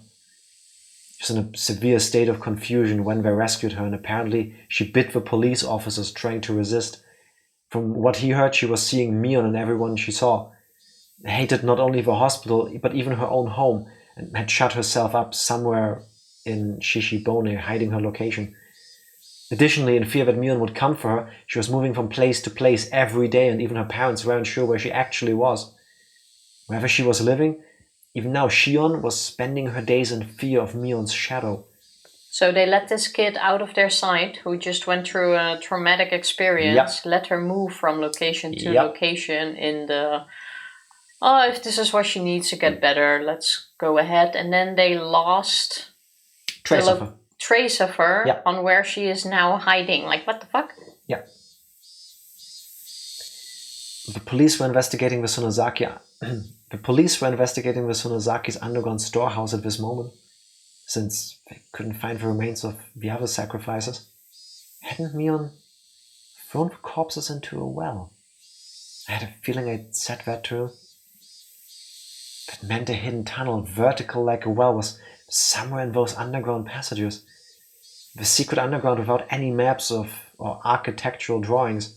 She was in a severe state of confusion when they rescued her, and apparently she bit the police officers trying to resist. From what he heard, she was seeing Mion and everyone she saw. Hated not only the hospital, but even her own home, and had shut herself up somewhere in Shishibone, hiding her location. Additionally, in fear that Mion would come for her, she was moving from place to place every day, and even her parents weren't sure where she actually was. Wherever she was living, even now Shion was spending her days in fear of Mion's shadow. So they let this kid out of their sight, who just went through a traumatic experience, let her move from location to location in the, oh, if this is what she needs to get better, let's go ahead. And then they lost Trace of her on where she is now hiding. Like, what the fuck? Yeah. The police were investigating the Sonozaki's underground storehouse at this moment, since they couldn't find the remains of the other sacrifices. Hadn't Mion thrown the corpses into a well? I had a feeling I'd said that to her. That meant a hidden tunnel, vertical like a well, was somewhere in those underground passages. The secret underground without any maps or architectural drawings,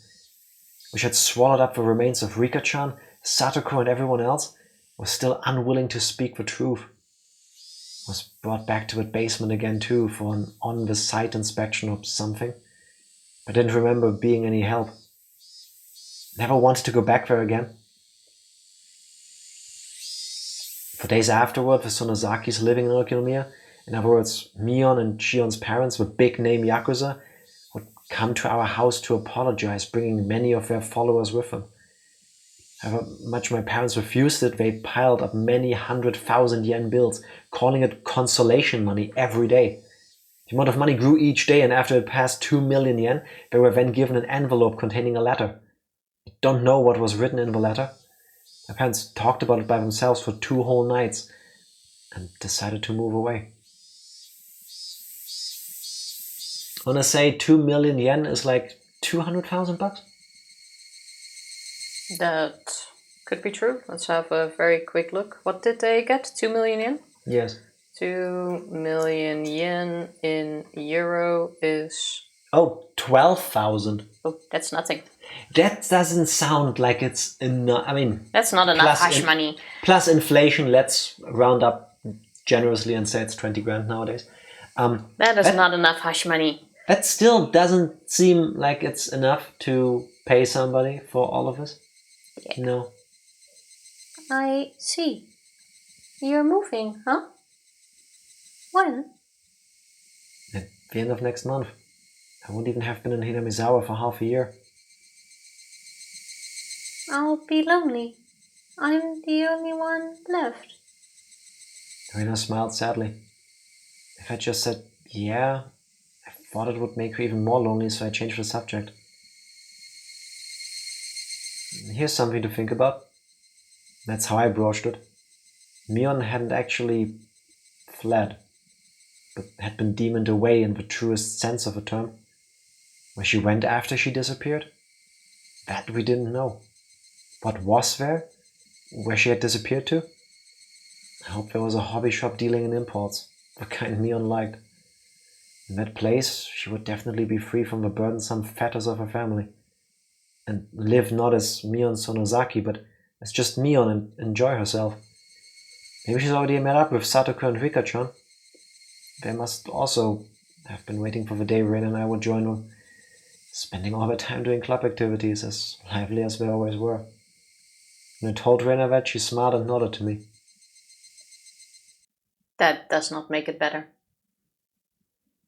which had swallowed up the remains of Rika-chan, Satoko, and everyone else, was still unwilling to speak the truth. Was brought back to the basement again too for an on-the-site inspection or something. I didn't remember being any help. Never wanted to go back there again. For days afterward, the Sonozakis living in Okinomiya, in other words, Mion and Shion's parents, the big-name Yakuza, would come to our house to apologize, bringing many of their followers with them. However much my parents refused it, they piled up many 100,000 yen bills, calling it consolation money every day. The amount of money grew each day, and after it passed 2 million yen, they were then given an envelope containing a letter. I don't know what was written in the letter. My parents talked about it by themselves for 2 whole nights and decided to move away. When I say 2 million yen is like 200,000 bucks? That could be true. Let's have a very quick look. What did they get? 2 million yen? Yes. 2 million yen in euro is... Oh, 12,000. Oh, that's nothing. That doesn't sound like it's enough. I mean... That's not enough hash money. Plus inflation, let's round up generously and say it's 20 grand nowadays. That is not enough hash money. That still doesn't seem like it's enough to pay somebody for all of this. Yeah. No. I see. You're moving, huh? When? At the end of next month. I won't even have been in Hinamizawa for half a year. I'll be lonely. I'm the only one left. Rena smiled sadly. If I just said, yeah, I thought it would make her even more lonely, so I changed the subject. Here's something to think about. That's how I broached it. Mion hadn't actually fled, but had been demoned away in the truest sense of the term. Where she went after she disappeared? That we didn't know. What was there? Where she had disappeared to? I hope there was a hobby shop dealing in imports, the kind Mion liked. In that place, she would definitely be free from the burdensome fetters of her family. And live not as Mion Sonozaki, but as just Mion and enjoy herself. Maybe she's already met up with Satoko and Rika-chan. They must also have been waiting for the day Rin and I would join them, spending all their time doing club activities, as lively as they always were. When I told Rena that, she smiled and nodded to me. That does not make it better.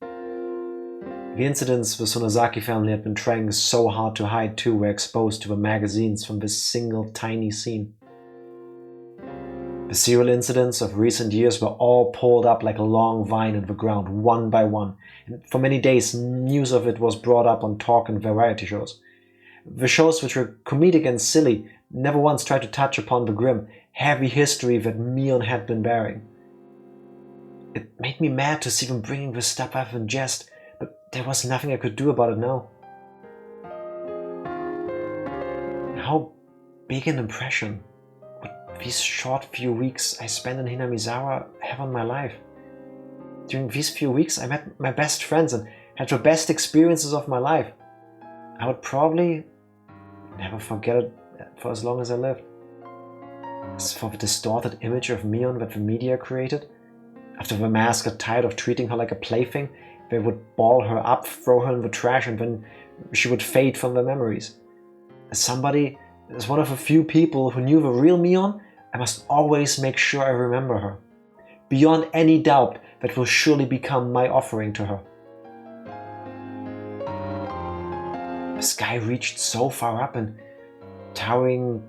The incidents the Sonozaki family had been trying so hard to hide too were exposed to the magazines from this single tiny scene. The serial incidents of recent years were all pulled up like a long vine in the ground, one by one, and for many days news of it was brought up on talk and variety shows. The shows, which were comedic and silly, never once tried to touch upon the grim, heavy history that Mion had been bearing. It made me mad to see them bringing this stuff up in jest, but there was nothing I could do about it now. How big an impression would these short few weeks I spent in Hinamizawa have on my life? During these few weeks I met my best friends and had the best experiences of my life. I would probably never forget it for as long as I lived. As for the distorted image of Mion that the media created, after the mask got tired of treating her like a plaything, they would ball her up, throw her in the trash, and then she would fade from their memories. As one of a few people who knew the real Mion, I must always make sure I remember her. Beyond any doubt, that will surely become my offering to her. The sky reached so far up and towering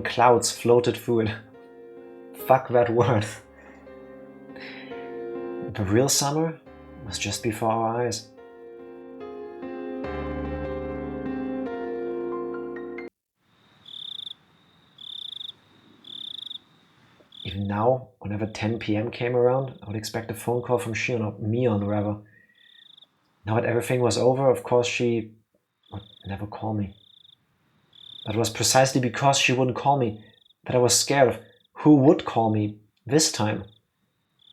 clouds floated through it. Fuck that word. The real summer was just before our eyes. Even now, whenever 10 p.m. came around, I would expect a phone call from Shion, or Mion rather. Now that everything was over, of course she would never call me. But it was precisely because she wouldn't call me that I was scared of who would call me this time.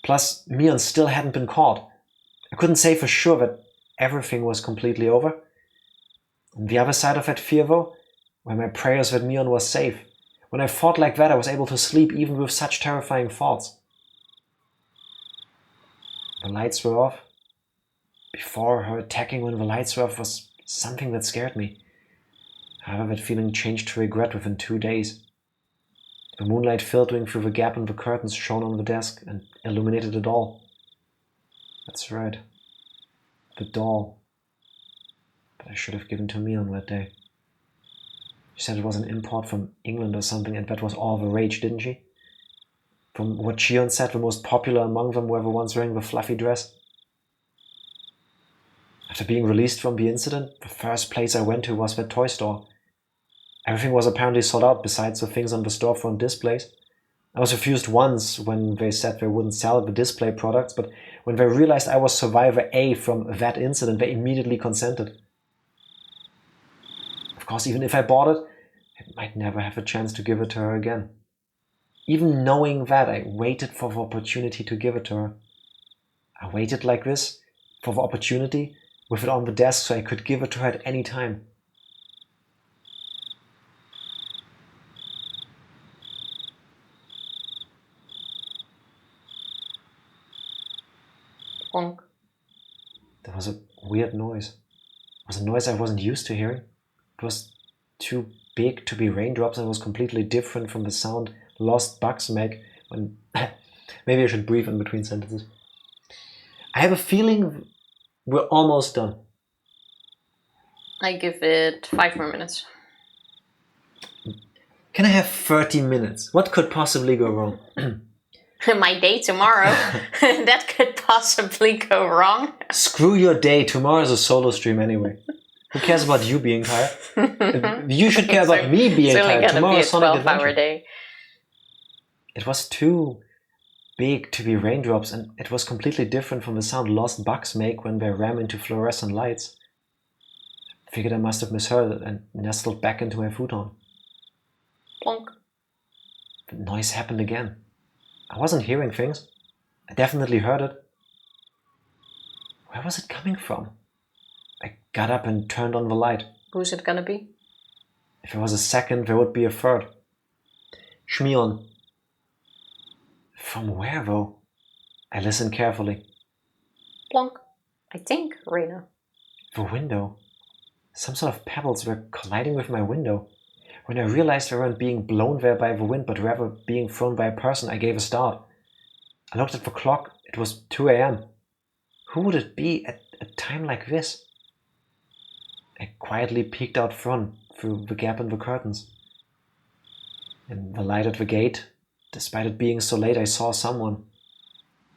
Plus, Mion still hadn't been caught. I couldn't say for sure that everything was completely over. On the other side of that fear though, were my prayers that Mion was safe. When I thought like that, I was able to sleep even with such terrifying thoughts. The lights were off. Before, her attacking when the lights were off was something that scared me. However, that feeling changed to regret within 2 days. The moonlight filtering through the gap in the curtains shone on the desk and illuminated it all. That's right. The doll that I should have given to Mion that day. She said it was an import from England or something, and that was all the rage, didn't she? From what Shion said, the most popular among them were the ones wearing the fluffy dress. After being released from the incident, the first place I went to was that toy store. Everything was apparently sold out besides the things on the storefront displays. I was refused once when they said they wouldn't sell the display products, but when they realized I was survivor A from that incident, they immediately consented. Of course, even if I bought it, I might never have a chance to give it to her again. Even knowing that, I waited for the opportunity to give it to her. I waited like this, for the opportunity, with it on the desk so I could give it to her at any time. Honk. There was a weird noise. It was a noise I wasn't used to hearing. It was too big to be raindrops and was completely different from the sound lost bugs make when... Maybe I should breathe in between sentences. I have a feeling we're almost done. I give it 5 more minutes. Can I have 30 minutes? What could possibly go wrong? My day tomorrow. That could possibly go wrong. Screw your day. Tomorrow is a solo stream anyway. Who cares about you being tired? You should care about me being tired. Tomorrow is Sonic Adventure. Day. It was too big to be raindrops, and it was completely different from the sound lost bugs make when they ram into fluorescent lights. I figured I must have misheard it and nestled back into my futon. Plonk. The noise happened again. I wasn't hearing things. I definitely heard it. Where was it coming from? I got up and turned on the light. Who's it gonna be? If it was a second, there would be a third. Shmion. From where, though? I listened carefully. Plonk. I think, Rena. The window. Some sort of pebbles were colliding with my window. When I realized they weren't being blown there by the wind, but rather being thrown by a person, I gave a start. I looked at the clock. It was 2 a.m. Who would it be at a time like this? I quietly peeked out front through the gap in the curtains. In the light at the gate, despite it being so late, I saw someone.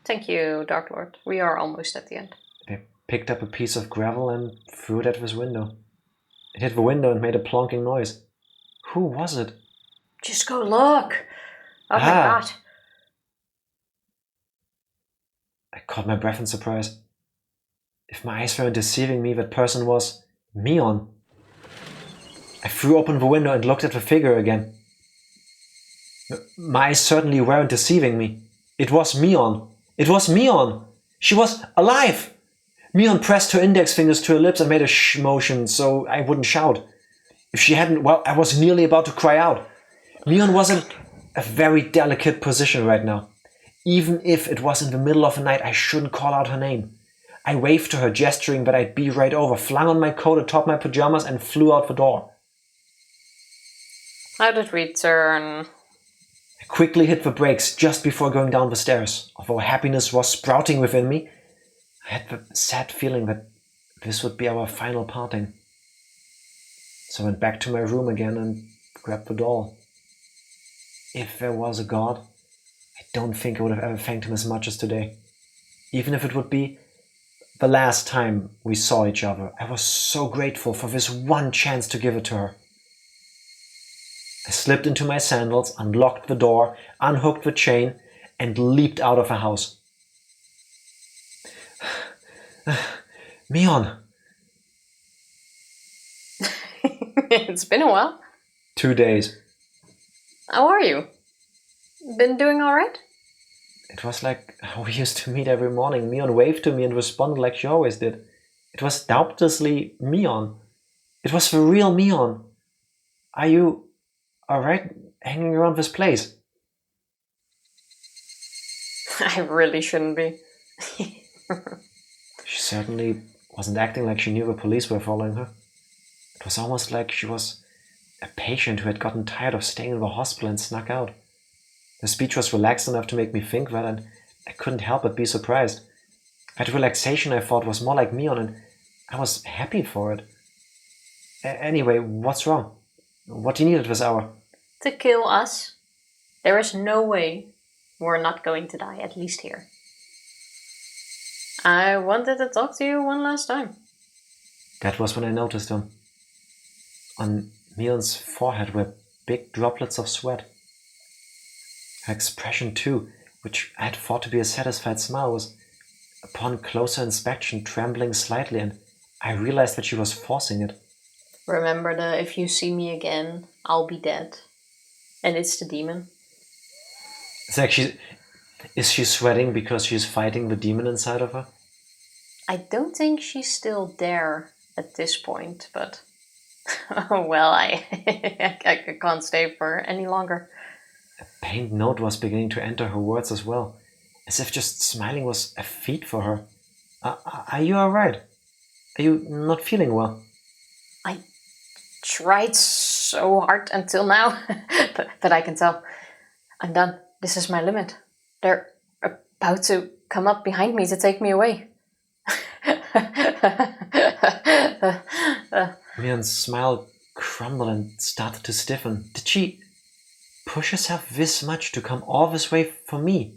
Thank you, Dark Lord. We are almost at the end. They picked up a piece of gravel and threw it at this window. It hit the window and made a plonking noise. Who was it? Just go look! Oh my god. I caught my breath in surprise. If my eyes weren't deceiving me, that person was Mion. I threw open the window and looked at the figure again. My eyes certainly weren't deceiving me. It was Mion. It was Mion. She was alive. Mion pressed her index fingers to her lips and made a shh motion so I wouldn't shout. If she hadn't, well, I was nearly about to cry out. Mion was in a very delicate position right now. Even if it was in the middle of the night, I shouldn't call out her name. I waved to her, gesturing that I'd be right over, flung on my coat atop my pajamas, and flew out the door. How did we turn? I quickly hit the brakes just before going down the stairs. Although happiness was sprouting within me, I had the sad feeling that this would be our final parting. So I went back to my room again and grabbed the doll. If there was a God, I don't think I would have ever thanked him as much as today. Even if it would be the last time we saw each other, I was so grateful for this one chance to give it to her. I slipped into my sandals, unlocked the door, unhooked the chain, and leaped out of the house. Mion! It's been a while. 2 days. How are you? Been doing alright? It was like how we used to meet every morning. Mion waved to me and responded like she always did. It was doubtlessly Mion. It was the real Mion. Are you alright hanging around this place? I really shouldn't be. She certainly wasn't acting like she knew the police were following her. It was almost like she was a patient who had gotten tired of staying in the hospital and snuck out. Her speech was relaxed enough to make me think that, and I couldn't help but be surprised. That relaxation, I thought, was more like Mion, and I was happy for it. Anyway, what's wrong? What do you need at this hour? To kill us. There is no way we're not going to die, at least here. I wanted to talk to you one last time. That was when I noticed him. On Mion's forehead were big droplets of sweat. Her expression too, which I had thought to be a satisfied smile, was, upon closer inspection, trembling slightly, and I realized that she was forcing it. Remember the if you see me again, I'll be dead. And it's the demon. It's like is she sweating because she's fighting the demon inside of her? I don't think she's still there at this point, but well, I I can't stay for any longer. A pained note was beginning to enter her words as well, as if just smiling was a feat for her. Are you alright? Are you not feeling well? I tried so hard until now, but I can tell. I'm done. This is my limit. They're about to come up behind me to take me away. Mion's smile crumbled and started to stiffen. Did she push herself this much to come all this way for me?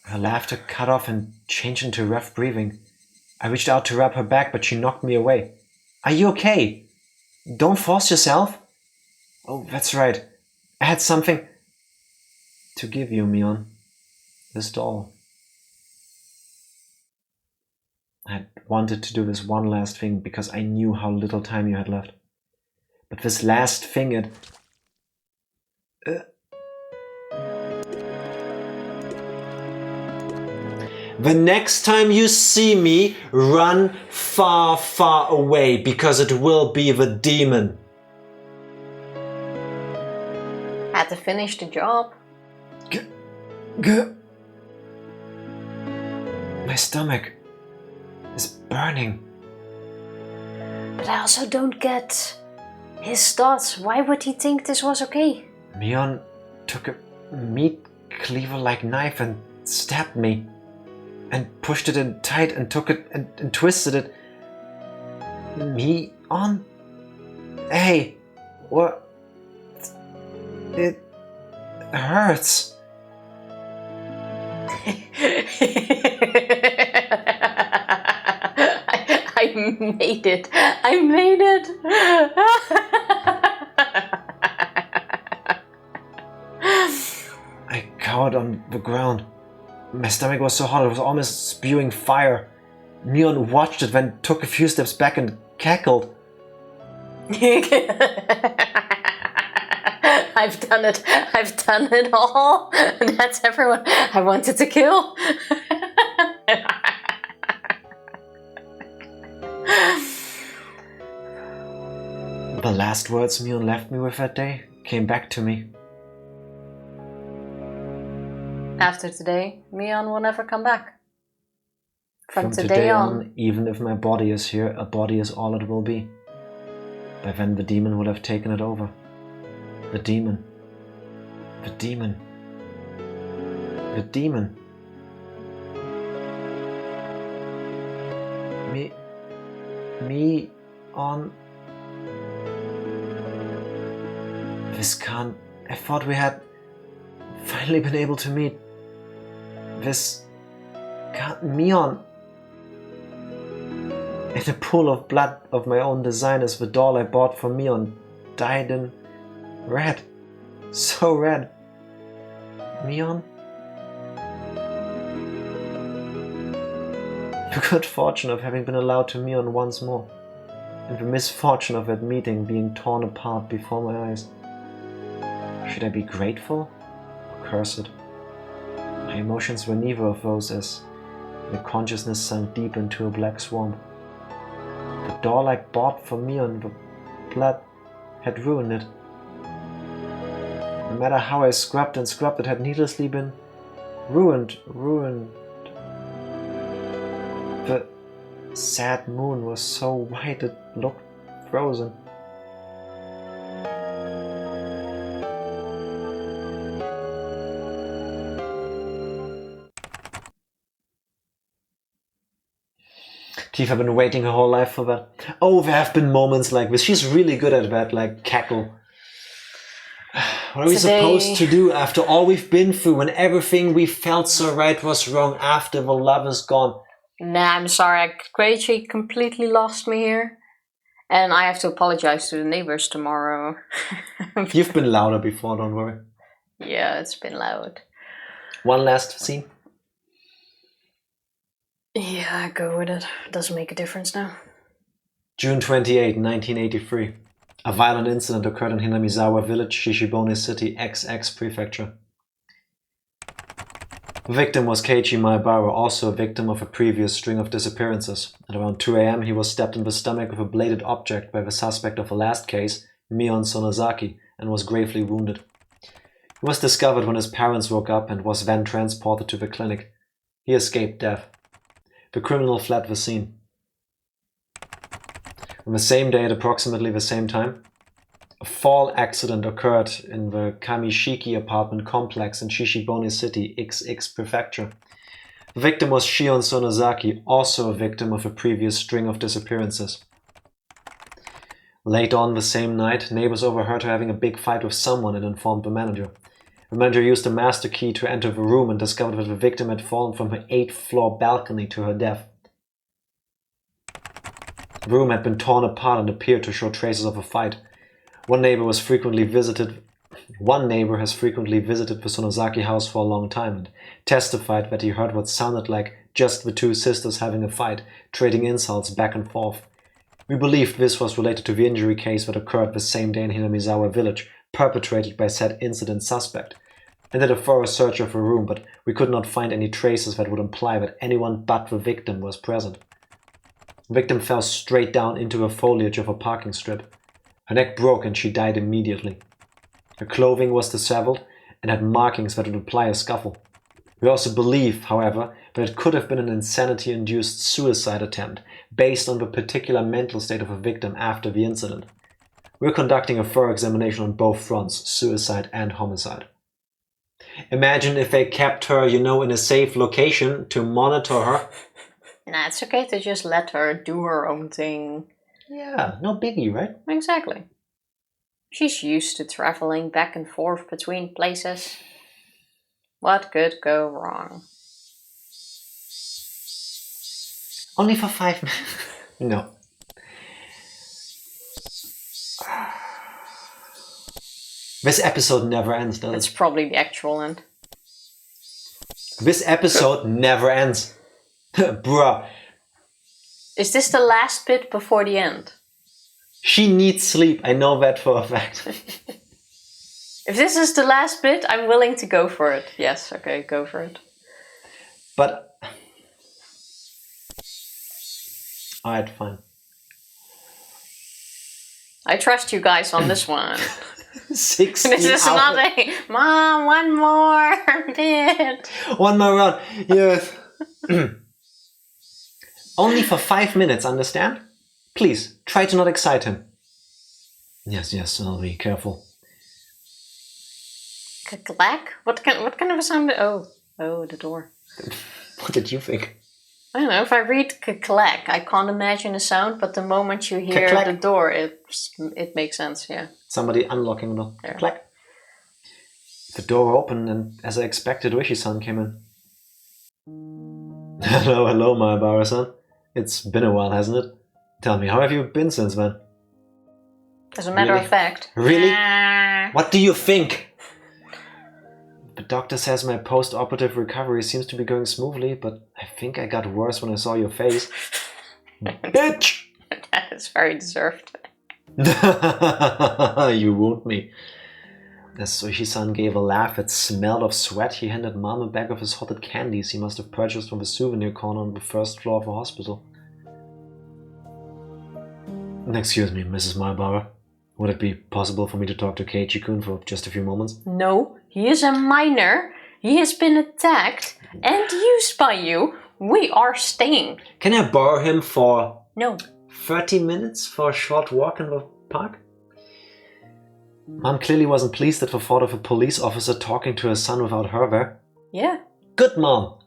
Her laughter cut off and changed into rough breathing. I reached out to rub her back, but she knocked me away. Are you okay? Don't force yourself. Oh, that's right. I had something to give you, Mion. This doll. I had wanted to do this one last thing because I knew how little time you had left. But this last thing, it... The next time you see me, run far, far away, because it will be the demon. Had to finish the job. My stomach is burning. But I also don't get his thoughts. Why would he think this was okay? Mion took a meat cleaver-like knife and stabbed me. And pushed it in tight and took it and twisted it. Mion? Hey, what? It hurts. I made it. I made it. I cowered on the ground. My stomach was so hot it was almost spewing fire. Mion watched it, then took a few steps back and cackled. I've done it. I've done it all. That's everyone I wanted to kill. The last words Mion left me with that day came back to me. After today, Mion will never come back. From today on, even if my body is here, a body is all it will be. By then the demon will have taken it over. The demon. The demon. The demon. Me on. This can't. I thought we had finally been able to meet. This can't. Mion. In a pool of blood of my own design as the doll I bought for Mion dyed in red. So red. Mion? The good fortune of having been allowed to Mion once more, and the misfortune of that meeting being torn apart before my eyes. Should I be grateful or cursed? My emotions were neither of those as my consciousness sank deep into a black swamp. The doll I bought for Mion, the blood had ruined it. No matter how I scrubbed and scrubbed, it had needlessly been ruined. The sad moon was so white it looked frozen. Tifa have been waiting her whole life for that. Oh, there have been moments like this. She's really good at that, like cackle. What are we supposed to do after all we've been through, when everything we felt so right was wrong after the love is gone? Nah, I'm sorry. Keiichi completely lost me here. And I have to apologize to the neighbors tomorrow. You've been louder before, don't worry. Yeah, it's been loud. One last scene. Yeah, go with it. Doesn't make a difference now. June 28, 1983. A violent incident occurred in Hinamizawa village, Shishibone City, XX Prefecture. The victim was Keiichi Maebara, also a victim of a previous string of disappearances. At around 2 a.m. he was stabbed in the stomach with a bladed object by the suspect of the last case, Mion Sonozaki, and was gravely wounded. He was discovered when his parents woke up and was then transported to the clinic. He escaped death. The criminal fled the scene. On the same day at approximately the same time, a fall accident occurred in the Kamishiki apartment complex in Shishibone City, XX Prefecture. The victim was Shion Sonozaki, also a victim of a previous string of disappearances. Late on the same night, neighbors overheard her having a big fight with someone and informed the manager. The manager used a master key to enter the room and discovered that the victim had fallen from her 8th floor balcony to her death. The room had been torn apart and appeared to show traces of a fight. One neighbor has frequently visited the Sonozaki house for a long time and testified that he heard what sounded like just the two sisters having a fight, trading insults back and forth. We believed this was related to the injury case that occurred the same day in Hinamizawa village, perpetrated by said incident suspect. and did a thorough search of her room, but we could not find any traces that would imply that anyone but the victim was present. The victim fell straight down into the foliage of a parking strip. Her neck broke and she died immediately. Her clothing was disheveled and had markings that would imply a scuffle. We also believe, however, that it could have been an insanity-induced suicide attempt based on the particular mental state of the victim after the incident. We're conducting a thorough examination on both fronts, suicide and homicide. Imagine if they kept her, in a safe location to monitor her. Nah, it's okay to just let her do her own thing. Yeah, no biggie, right? Exactly. She's used to traveling back and forth between places. What could go wrong? Only for 5 minutes. No. This episode never ends, does It's it? probably the actual end. This episode never ends. Bruh. Is this the last bit before the end? She needs sleep. I know that for a fact. If this is the last bit, I'm willing to go for it. Yes, okay, go for it. But... Alright, fine. I trust you guys on this one. 16 This is hours. not a, Mom, one more bit. One more round. Yes. Only for 5 minutes, understand? Please, try to not excite him. Yes, I'll be careful. Clack? What kind of a sound? Oh, the door. What did you think? I don't know. If I read clack, I can't imagine a sound, but the moment you hear Clack. the door, it makes sense. Yeah. Somebody unlocking the door. Yeah. Clack. The door opened, and as I expected, ooishi-san came in. Hello, Maebara-san. It's been a while, hasn't it? Tell me, how have you been since then? As a matter Really? of fact. Really? Ah. What do you think? The doctor says my post-operative recovery seems to be going smoothly, but I think I got worse when I saw your face. Bitch! That is very deserved. You wound me. As Sushi-san gave a laugh that smelled of sweat, he handed Mom a bag of his hotted candies he must have purchased from the souvenir corner on the first floor of the hospital. Excuse me, Mrs. Maebara. Would it be possible for me to talk to Keiichi-kun for just a few moments? No, he is a minor. He has been attacked and used by you. We are staying. Can I borrow him for No. 30 minutes for a short walk in the park? Mom clearly wasn't pleased at the thought of a police officer talking to her son without her there. Yeah. Good, Mom!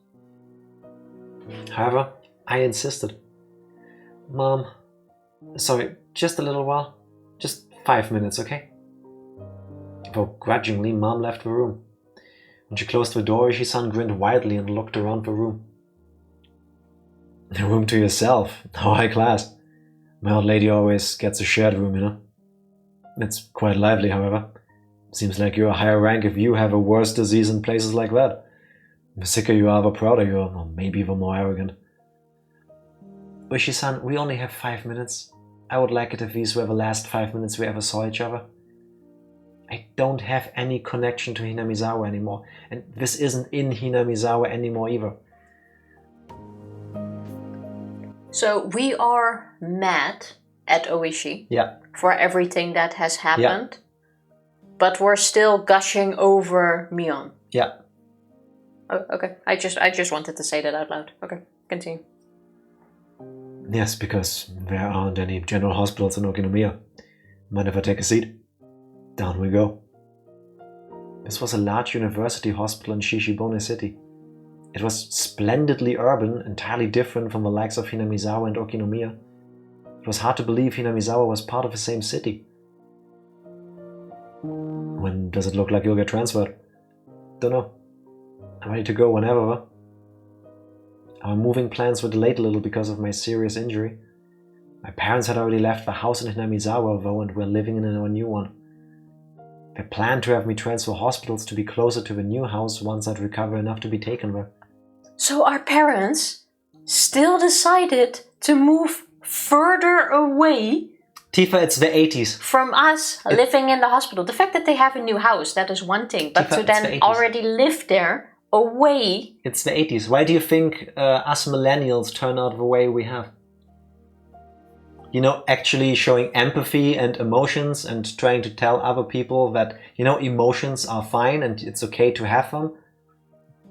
However, I insisted. Mom, sorry, just a little while. Just 5 minutes, okay? Though grudgingly, Mom left the room. When she closed the door, Ishii-san grinned widely and looked around the room. A room to yourself? How high class. My old lady always gets a shared room, It's quite lively, however. Seems like you're a higher rank if you have a worse disease in places like that. The sicker you are, the prouder you are, or maybe the more arrogant. Ishii-san, we only have 5 minutes. I would like it if these were the last 5 minutes we ever saw each other. I don't have any connection to Hinamizawa anymore, and this isn't in Hinamizawa anymore either. So we are mad at Oishi Yeah. for everything that has happened, but we're still gushing over Mion. Yeah. Oh, okay. I just wanted to say that out loud. Okay, continue. Yes, because there aren't any general hospitals in Okinomiya. Mind if I take a seat? Down we go. This was a large university hospital in Shishibone City. It was splendidly urban, entirely different from the likes of Hinamizawa and Okinomiya. It was hard to believe Hinamizawa was part of the same city. When does it look like you'll get transferred? Don't know. I'm ready to go whenever. Our moving plans were delayed a little because of my serious injury. My parents had already left the house in Hinamizawa though and were living in a new one. They planned to have me transfer hospitals to be closer to the new house once I'd recover enough to be taken there. So our parents still decided to move further away? Tifa, it's the 80s. From us living in the hospital. The fact that they have a new house, that is one thing. But Tifa, to it's the then 80s. already live there, away. It's the 80s. Why do you think us millennials turn out the way we have? You know, actually showing empathy and emotions and trying to tell other people that, you know, emotions are fine and it's okay to have them.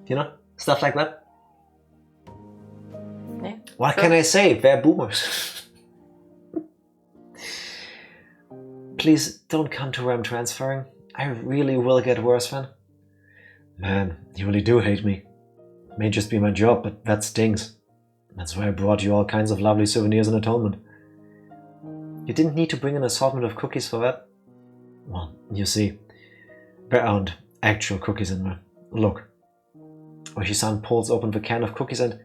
You know, stuff like that. Yeah, What sure. can I say? They're boomers. Please don't come to where I'm transferring. I really will get worse then. Man, you really do hate me. May just be my job, but that stings. That's why I brought you all kinds of lovely souvenirs in atonement. You didn't need to bring an assortment of cookies for that. Well, you see, there aren't actual cookies in there. Look. Ooishi-san pulls open the can of cookies and...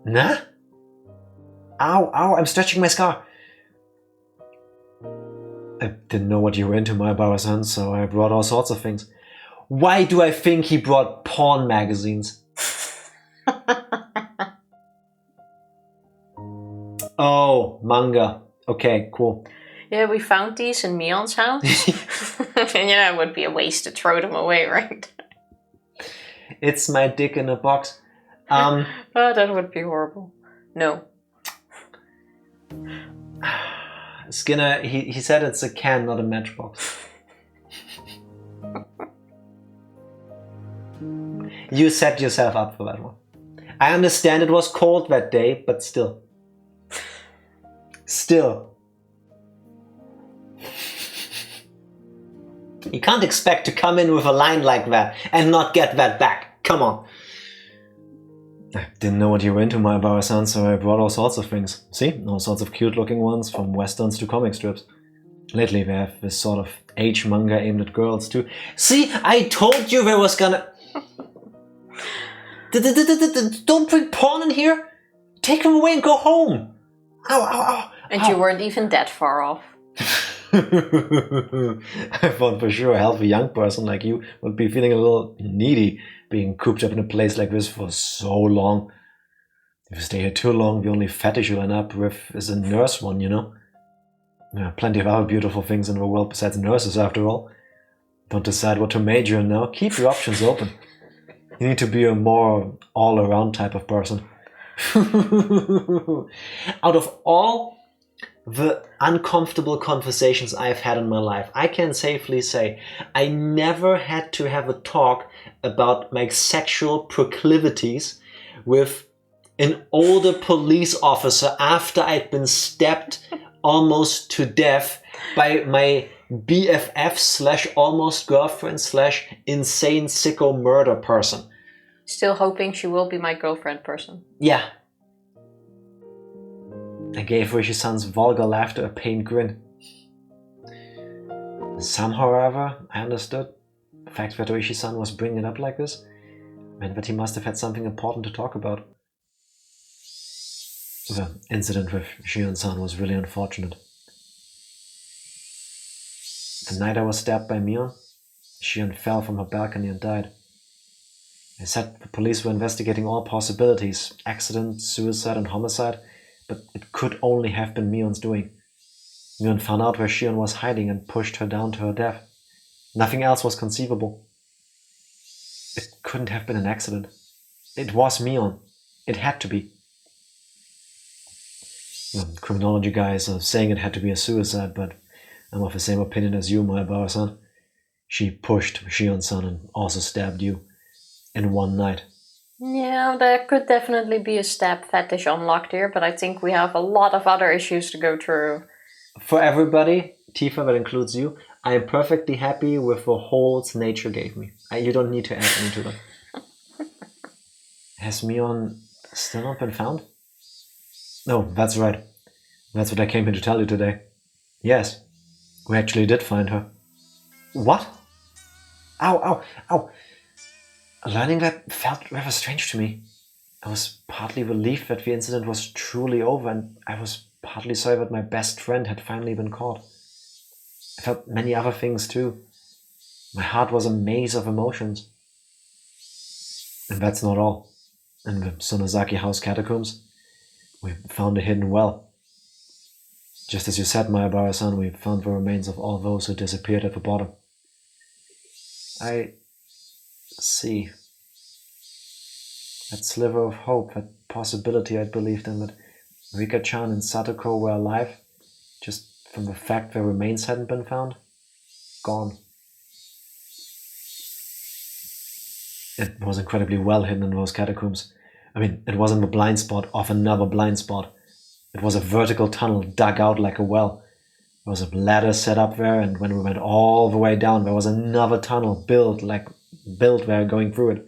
Nah? Ow, ow, I'm stretching my scar. I didn't know what you were into, Maebara-san, so I brought all sorts of things. Why do I think he brought porn magazines? Oh, manga. Okay, cool. Yeah, we found these in Mion's house. And you know, it would be a waste to throw them away, right? It's my dick in a box. Oh, that would be horrible. No. Skinner, he said it's a can, not a matchbox. You set yourself up for that one. I understand it was cold that day, but still. Still. You can't expect to come in with a line like that and not get that back. Come on. I didn't know what you were into, Maebara-san, so I brought all sorts of things. See? All sorts of cute looking ones, from westerns to comic strips. Lately they have this sort of age manga aimed at girls too. See? I told you there was gonna... Don't bring porn in here! Take them away and go home! Ow, ow, ow! And you weren't even that far off. I thought for sure a healthy young person like you would be feeling a little needy being cooped up in a place like this for so long. If you stay here too long, the only fetish you'll end up with is a nurse one, you know? There are plenty of other beautiful things in the world besides nurses, after all. Don't decide what to major in now. Keep your options open. You need to be a more all-around type of person. Out of all the uncomfortable conversations I've had in my life, I can safely say I never had to have a talk about my sexual proclivities with an older police officer after I'd been stabbed almost to death by my BFF slash almost girlfriend slash insane sicko murder person. Still hoping she will be my girlfriend person. Yeah. I gave Ooishi-san's vulgar laughter a pained grin. Somehow, however, I understood. The fact that Ooishi-san was bringing it up like this meant that he must have had something important to talk about. The incident with Shion-san was really unfortunate. The night I was stabbed by Mion, Shion fell from her balcony and died. They said the police were investigating all possibilities, accident, suicide and homicide, but it could only have been Mion's doing. Mion found out where Shion was hiding and pushed her down to her death. Nothing else was conceivable. It couldn't have been an accident. It was Mion. It had to be. The criminology guys are saying it had to be a suicide, but I'm of the same opinion as you, Maebara-san. She pushed Shion-san and also stabbed you in one night. Yeah, there could definitely be a stab fetish unlocked here, but I think we have a lot of other issues to go through. For everybody, Tifa, that includes you, I am perfectly happy with the holes nature gave me. You don't need to add any to them. Has Mion still not been found? No, that's right. That's what I came here to tell you today. Yes, we actually did find her. What? Ow, ow, ow. Learning that felt rather strange to me. I was partly relieved that the incident was truly over, and I was partly sorry that my best friend had finally been caught. I felt many other things too. My heart was a maze of emotions. And that's not all. In the Sonozaki house catacombs, we found a hidden well. Just as you said, Maebara-san, we found the remains of all those who disappeared at the bottom. I see. That sliver of hope, that possibility I'd believed in, that Rika-chan and Satoko were alive, just from the fact their remains hadn't been found, gone. It was incredibly well hidden in those catacombs. I mean, it wasn't the blind spot of another blind spot. It was a vertical tunnel dug out like a well. There was a ladder set up there, and when we went all the way down, there was another tunnel built there going through it.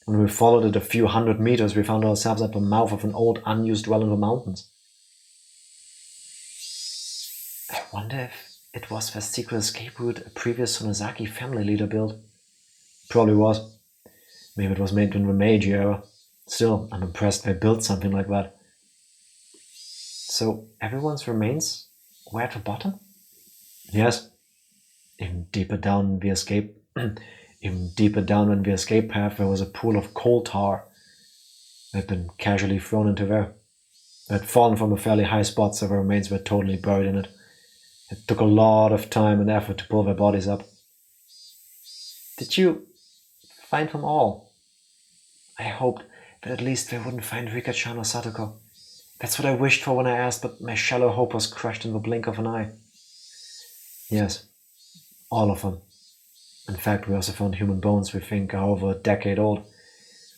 When we followed it a few hundred meters, we found ourselves at the mouth of an old unused well in the mountains. I wonder if it was the secret escape route a previous Sonozaki family leader built. Probably was. Maybe it was made in the Meiji era. Still, I'm impressed they built something like that. So, everyone's remains were at the bottom? Yes. Even deeper down the escape in the escape path, there was a pool of coal tar that had been casually thrown into there. They had fallen from a fairly high spot, so their remains were totally buried in it. It took a lot of time and effort to pull their bodies up. Did you find them all? I hoped that at least they wouldn't find Rika-chan or Satoko. That's what I wished for when I asked, but my shallow hope was crushed in the blink of an eye. Yes, all of them. In fact, we also found human bones we think are over a decade old.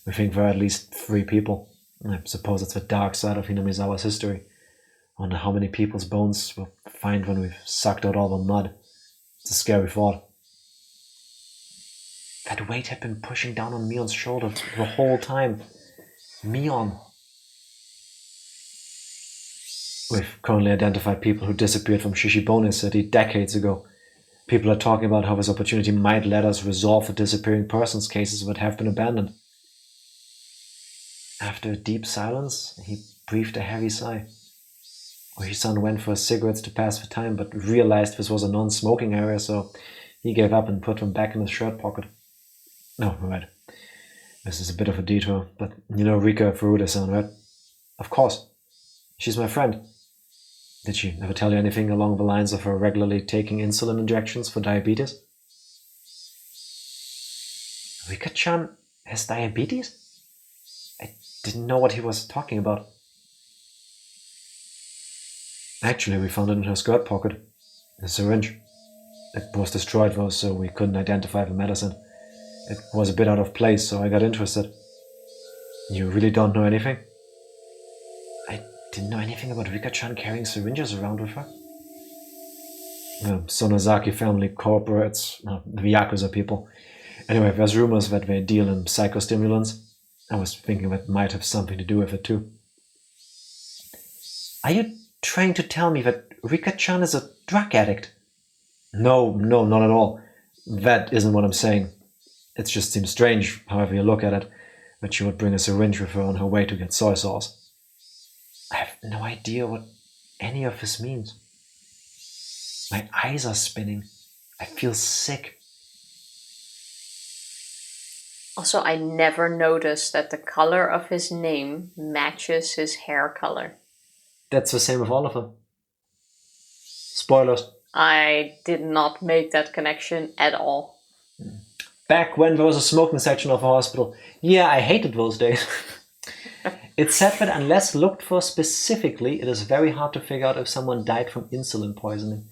We think there are at least 3 people. I suppose it's the dark side of Hinamizawa's history. I wonder how many people's bones we'll find when we've sucked out all the mud. It's a scary thought. That weight had been pushing down on Mion's shoulder the whole time. Mion. We've currently identified people who disappeared from Shishibone City decades ago. People are talking about how this opportunity might let us resolve the disappearing persons cases that have been abandoned. After a deep silence, he breathed a heavy sigh. Oyashiro-san went for cigarettes to pass the time, but realized this was a non-smoking area, so he gave up and put them back in his shirt pocket. No, right. This is a bit of a detour, but you know Rika Furuta-san, right? Of course. She's my friend. Did she ever tell you anything along the lines of her regularly taking insulin injections for diabetes? Rika-chan has diabetes? I didn't know what he was talking about. Actually, we found it in her skirt pocket. A syringe. It was destroyed though, so we couldn't identify the medicine. It was a bit out of place, so I got interested. You really don't know anything? I didn't know anything about Rika-chan carrying syringes around with her. The Sonozaki family corporates, the Yakuza people. Anyway, there's rumors that they deal in psychostimulants. I was thinking that might have something to do with it too. Are you trying to tell me that Rika-chan is a drug addict? No, not at all. That isn't what I'm saying. It just seems strange, however you look at it, that she would bring a syringe with her on her way to get soy sauce. I have no idea what any of this means. My eyes are spinning. I feel sick. Also, I never noticed that the color of his name matches his hair color. That's the same with all of them. Spoilers. I did not make that connection at all. Back when there was a smoking section of a hospital. Yeah, I hated those days. It's said that unless looked for specifically, it is very hard to figure out if someone died from insulin poisoning.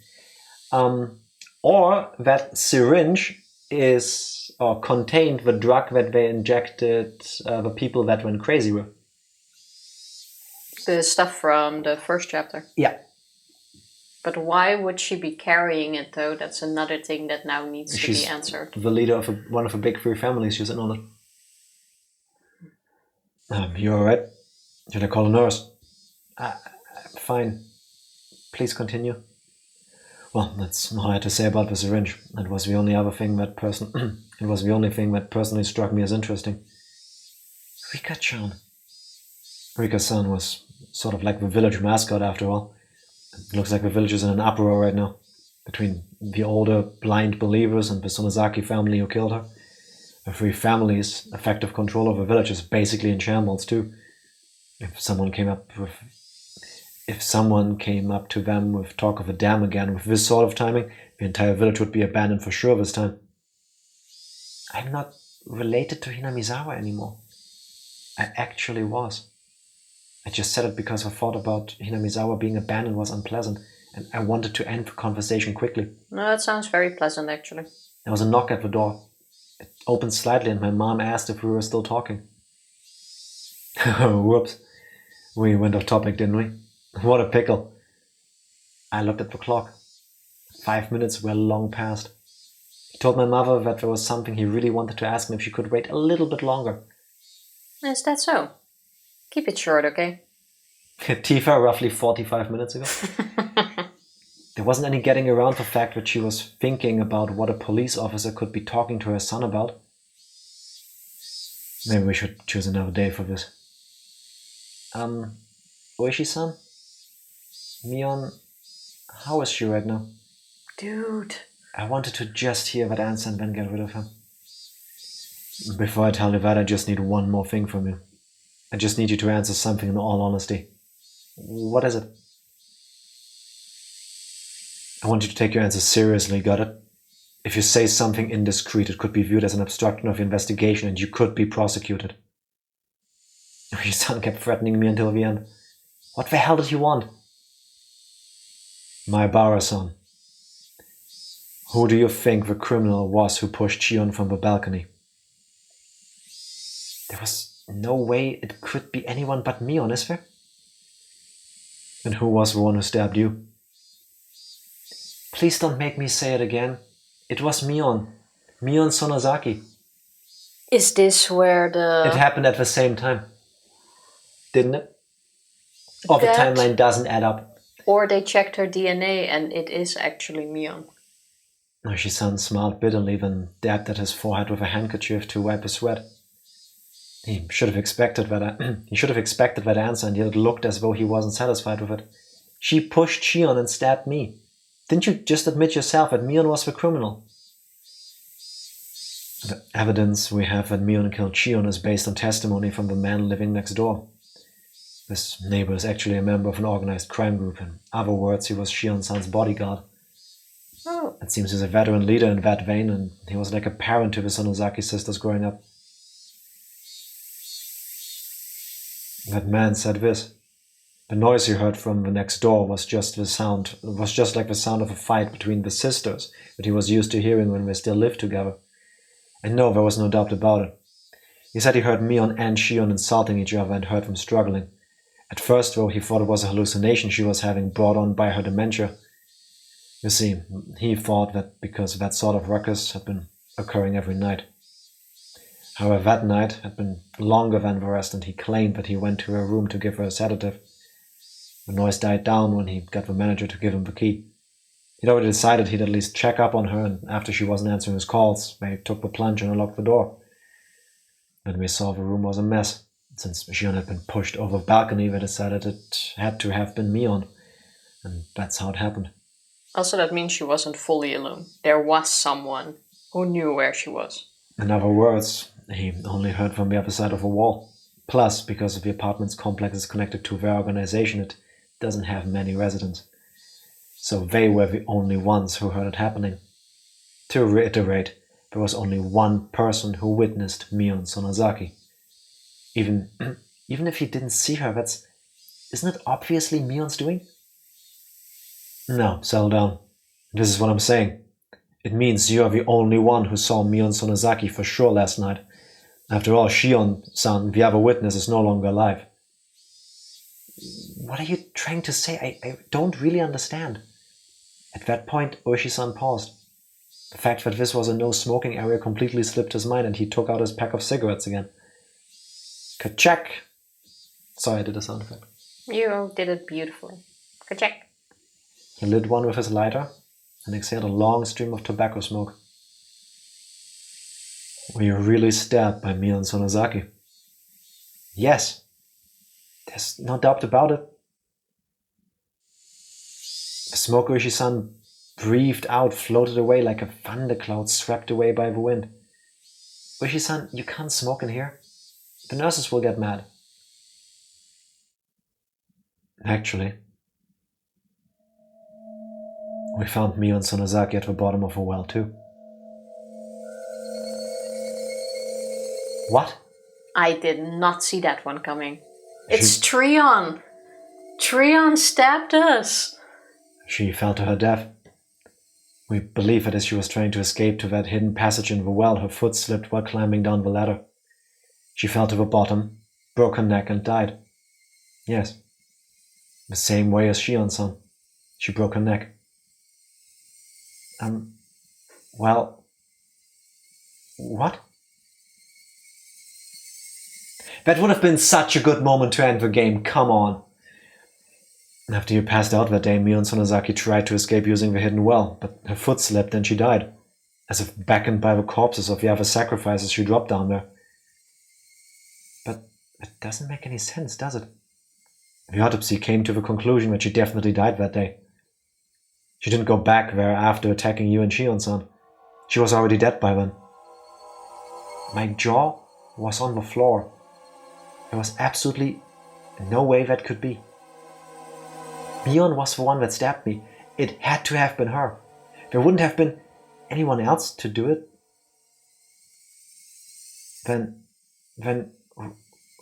Or that syringe is or contained the drug that they injected the people that went crazy with. The stuff from the first chapter. Yeah. But why would she be carrying it though? That's another thing that now needs to be answered. The leader of one of the big 3 families. She's in on it. You alright? Should I call a nurse? Fine. Please continue. Well, that's all I had to say about the syringe. It was the only thing that personally struck me as interesting. Rika-chan. Rika-san was sort of like the village mascot after all. It looks like the village is in an uproar right now. Between the older blind believers and the Sonozaki family who killed her. The 3 families' effective control of the village is basically in shambles too. If If someone came up to them with talk of a dam again with this sort of timing, the entire village would be abandoned for sure this time. I'm not related to Hinamizawa anymore. I actually was. I just said it because I thought about Hinamizawa being abandoned was unpleasant, and I wanted to end the conversation quickly. No, that sounds very pleasant, actually. There was a knock at the door. It opened slightly and my mom asked if we were still talking. Whoops. We went off topic, didn't we? What a pickle. I looked at the clock. 5 minutes were long past. He told my mother that there was something he really wanted to ask me if she could wait a little bit longer. Is that so? Keep it short, okay? Tifa, roughly 45 minutes ago. There wasn't any getting around the fact that she was thinking about what a police officer could be talking to her son about. Maybe we should choose another day for this. Ooishi-san? Mion, how is she right now? Dude. I wanted to just hear that answer and then get rid of him. Before I tell you that, I just need one more thing from you. I just need you to answer something in all honesty. What is it? I want you to take your answer seriously, got it? If you say something indiscreet, it could be viewed as an obstruction of your investigation and you could be prosecuted. Your son kept threatening me until the end. What the hell did he want? Maebara-san. Who do you think the criminal was who pushed Shion from the balcony? There was no way it could be anyone but Mion, is there? And who was the one who stabbed you? Please don't make me say it again. It was Mion. Mion Sonozaki. Is this where the... It happened at the same time. Didn't it? Or the That- timeline doesn't add up. Or they checked her DNA and it is actually Mion. Ooishi-san smiled bitterly, then dabbed at his forehead with a handkerchief to wipe his sweat. He should have expected that answer, and yet it looked as though he wasn't satisfied with it. She pushed Shion and stabbed me. Didn't you just admit yourself that Mion was the criminal? The evidence we have that Mion killed Shion is based on testimony from the man living next door. This neighbor is actually a member of an organized crime group. In other words, he was Shion-san's bodyguard. Oh. It seems he's a veteran leader in that vein, and he was like a parent to the Sonozaki sisters growing up. That man said this. The noise he heard from the next door was just like the sound of a fight between the sisters that he was used to hearing when they still lived together. And no, there was no doubt about it. He said he heard Mion and Shion insulting each other and heard them struggling. At first, though, he thought it was a hallucination she was having brought on by her dementia. You see, he thought that because that sort of ruckus had been occurring every night. However, that night had been longer than the rest, and he claimed that he went to her room to give her a sedative. The noise died down when he got the manager to give him the key. He'd already decided he'd at least check up on her, and after she wasn't answering his calls, they took the plunge and unlocked the door. When we saw the room was a mess. Since Shion had been pushed over the balcony, they decided it had to have been Mion, and that's how it happened. Also, that means she wasn't fully alone. There was someone who knew where she was. In other words, he only heard from the other side of the wall. Plus, because the apartment's complex is connected to their organization, it doesn't have many residents. So they were the only ones who heard it happening. To reiterate, there was only one person who witnessed Mion Sonozaki. Even if he didn't see her, isn't it obviously Mion's doing? No, settle down. This is what I'm saying. It means you are the only one who saw Mion Sonozaki for sure last night. After all, Shion-san, the other witness, is no longer alive. What are you trying to say? I don't really understand. At that point, Ooishi-san paused. The fact that this was a no-smoking area completely slipped his mind, and he took out his pack of cigarettes again. Ka-check! Sorry, I did a sound effect. You did it beautifully. Ka-check. He lit one with his lighter and exhaled a long stream of tobacco smoke. Were you really stabbed by Mion Sonozaki? Yes. There's no doubt about it. The smoke Ooishi-san breathed out floated away like a thundercloud swept away by the wind. Ooishi-san, you can't smoke in here. The nurses will get mad. Actually, We found Mio and Sonozaki at the bottom of a well too. What? I did not see that one coming. It's Treon! Treon stabbed us! She fell to her death. We believe that as she was trying to escape to that hidden passage in the well, her foot slipped while climbing down the ladder. She fell to the bottom, broke her neck and died. Yes. The same way as Shion-san. She broke her neck. Well... What? That would have been such a good moment to end the game, come on. After you passed out that day, Mio and Sonozaki tried to escape using the hidden well, but her foot slipped and she died, as if beckoned by the corpses of the other sacrifices she dropped down there. But it doesn't make any sense, does it? The autopsy came to the conclusion that she definitely died that day. She didn't go back there after attacking you and Shion-san. She was already dead by then. My jaw was on the floor. There was absolutely no way that could be. Mion was the one that stabbed me. It had to have been her. There wouldn't have been anyone else to do it. Then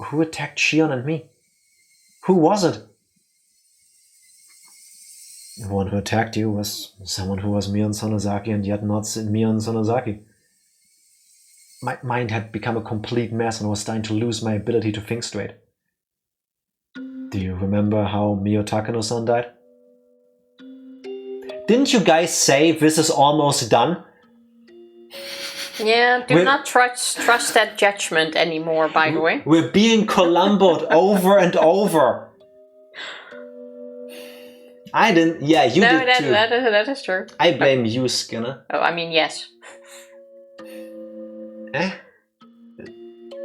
who attacked Shion and me? Who was it? The one who attacked you was someone who was Mion Sonozaki and yet not Mion Sonozaki. My mind had become a complete mess and I was starting to lose my ability to think straight. Do you remember how Mio Takano-san died? Didn't you guys say this is almost done? Yeah, do not trust that judgment anymore, by the way. We're being Columboed over and over. I didn't... Yeah, you did too. That is true. I blame you, Skinner. Oh, I mean, yes.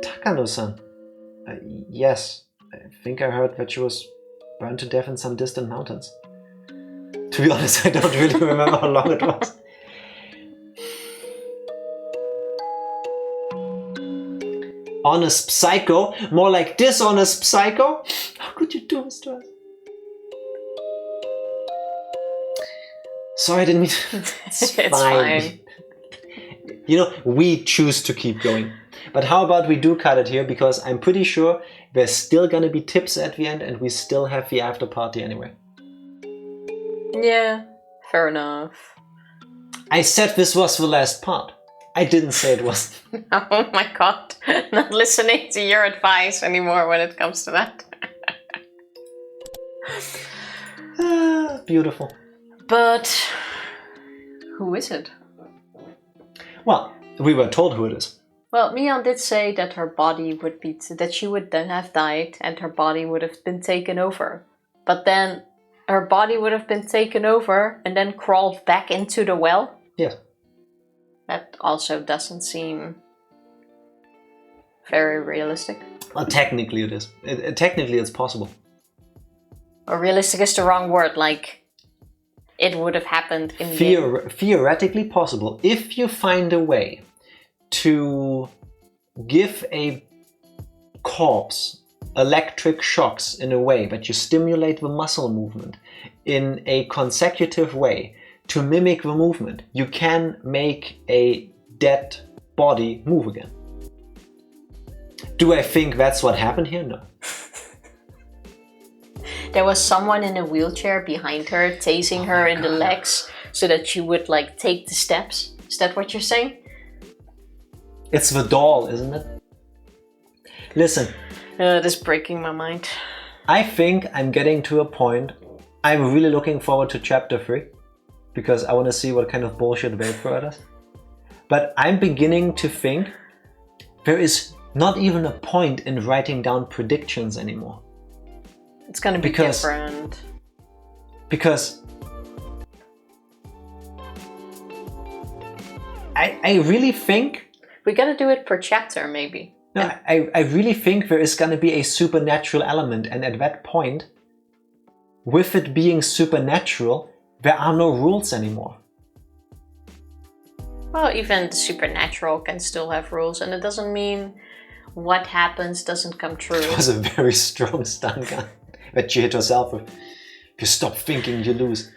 Takano-san. Yes, I think I heard that she was burned to death in some distant mountains. To be honest, I don't really remember how long it was. Honest psycho? More like dishonest psycho? How could you do this to us? Sorry, I didn't mean to... It's fine. You know, we choose to keep going. But how about we do cut it here, because I'm pretty sure there's still gonna be tips at the end and we still have the after party anyway. Yeah, fair enough. I said this was the last part. I didn't say it was. Oh my god, not listening to your advice anymore when it comes to that. Beautiful. But who is it? Well, we were told who it is. Well, Mion did say that her body would be, that she would then have died and her body would have been taken over. But then her body would have been taken over and then crawled back into the well? Yes. That also doesn't seem very realistic. Well, technically it is. Technically it's possible. Or realistic is the wrong word, like it would have happened in theoretically possible. If you find a way to give a corpse electric shocks in a way that you stimulate the muscle movement in a consecutive way to mimic the movement, you can make a dead body move again. Do I think that's what happened here? No. There was someone in a wheelchair behind her, tasing her in the legs so that she would like take the steps. Is that what you're saying? It's the doll, isn't it? Listen. This is breaking my mind. I think I'm getting to a point. I'm really looking forward to chapter 3 because I want to see what kind of bullshit they throw at us. But I'm beginning to think there is not even a point in writing down predictions anymore. It's gonna be different. Because I really think... We're gonna do it per chapter, maybe. No, I really think there is gonna be a supernatural element, and at that point, with it being supernatural, there are no rules anymore. Well, even the supernatural can still have rules, and it doesn't mean what happens doesn't come true. It was a very strong stun gun that she hit herself with. If you stop thinking, you lose.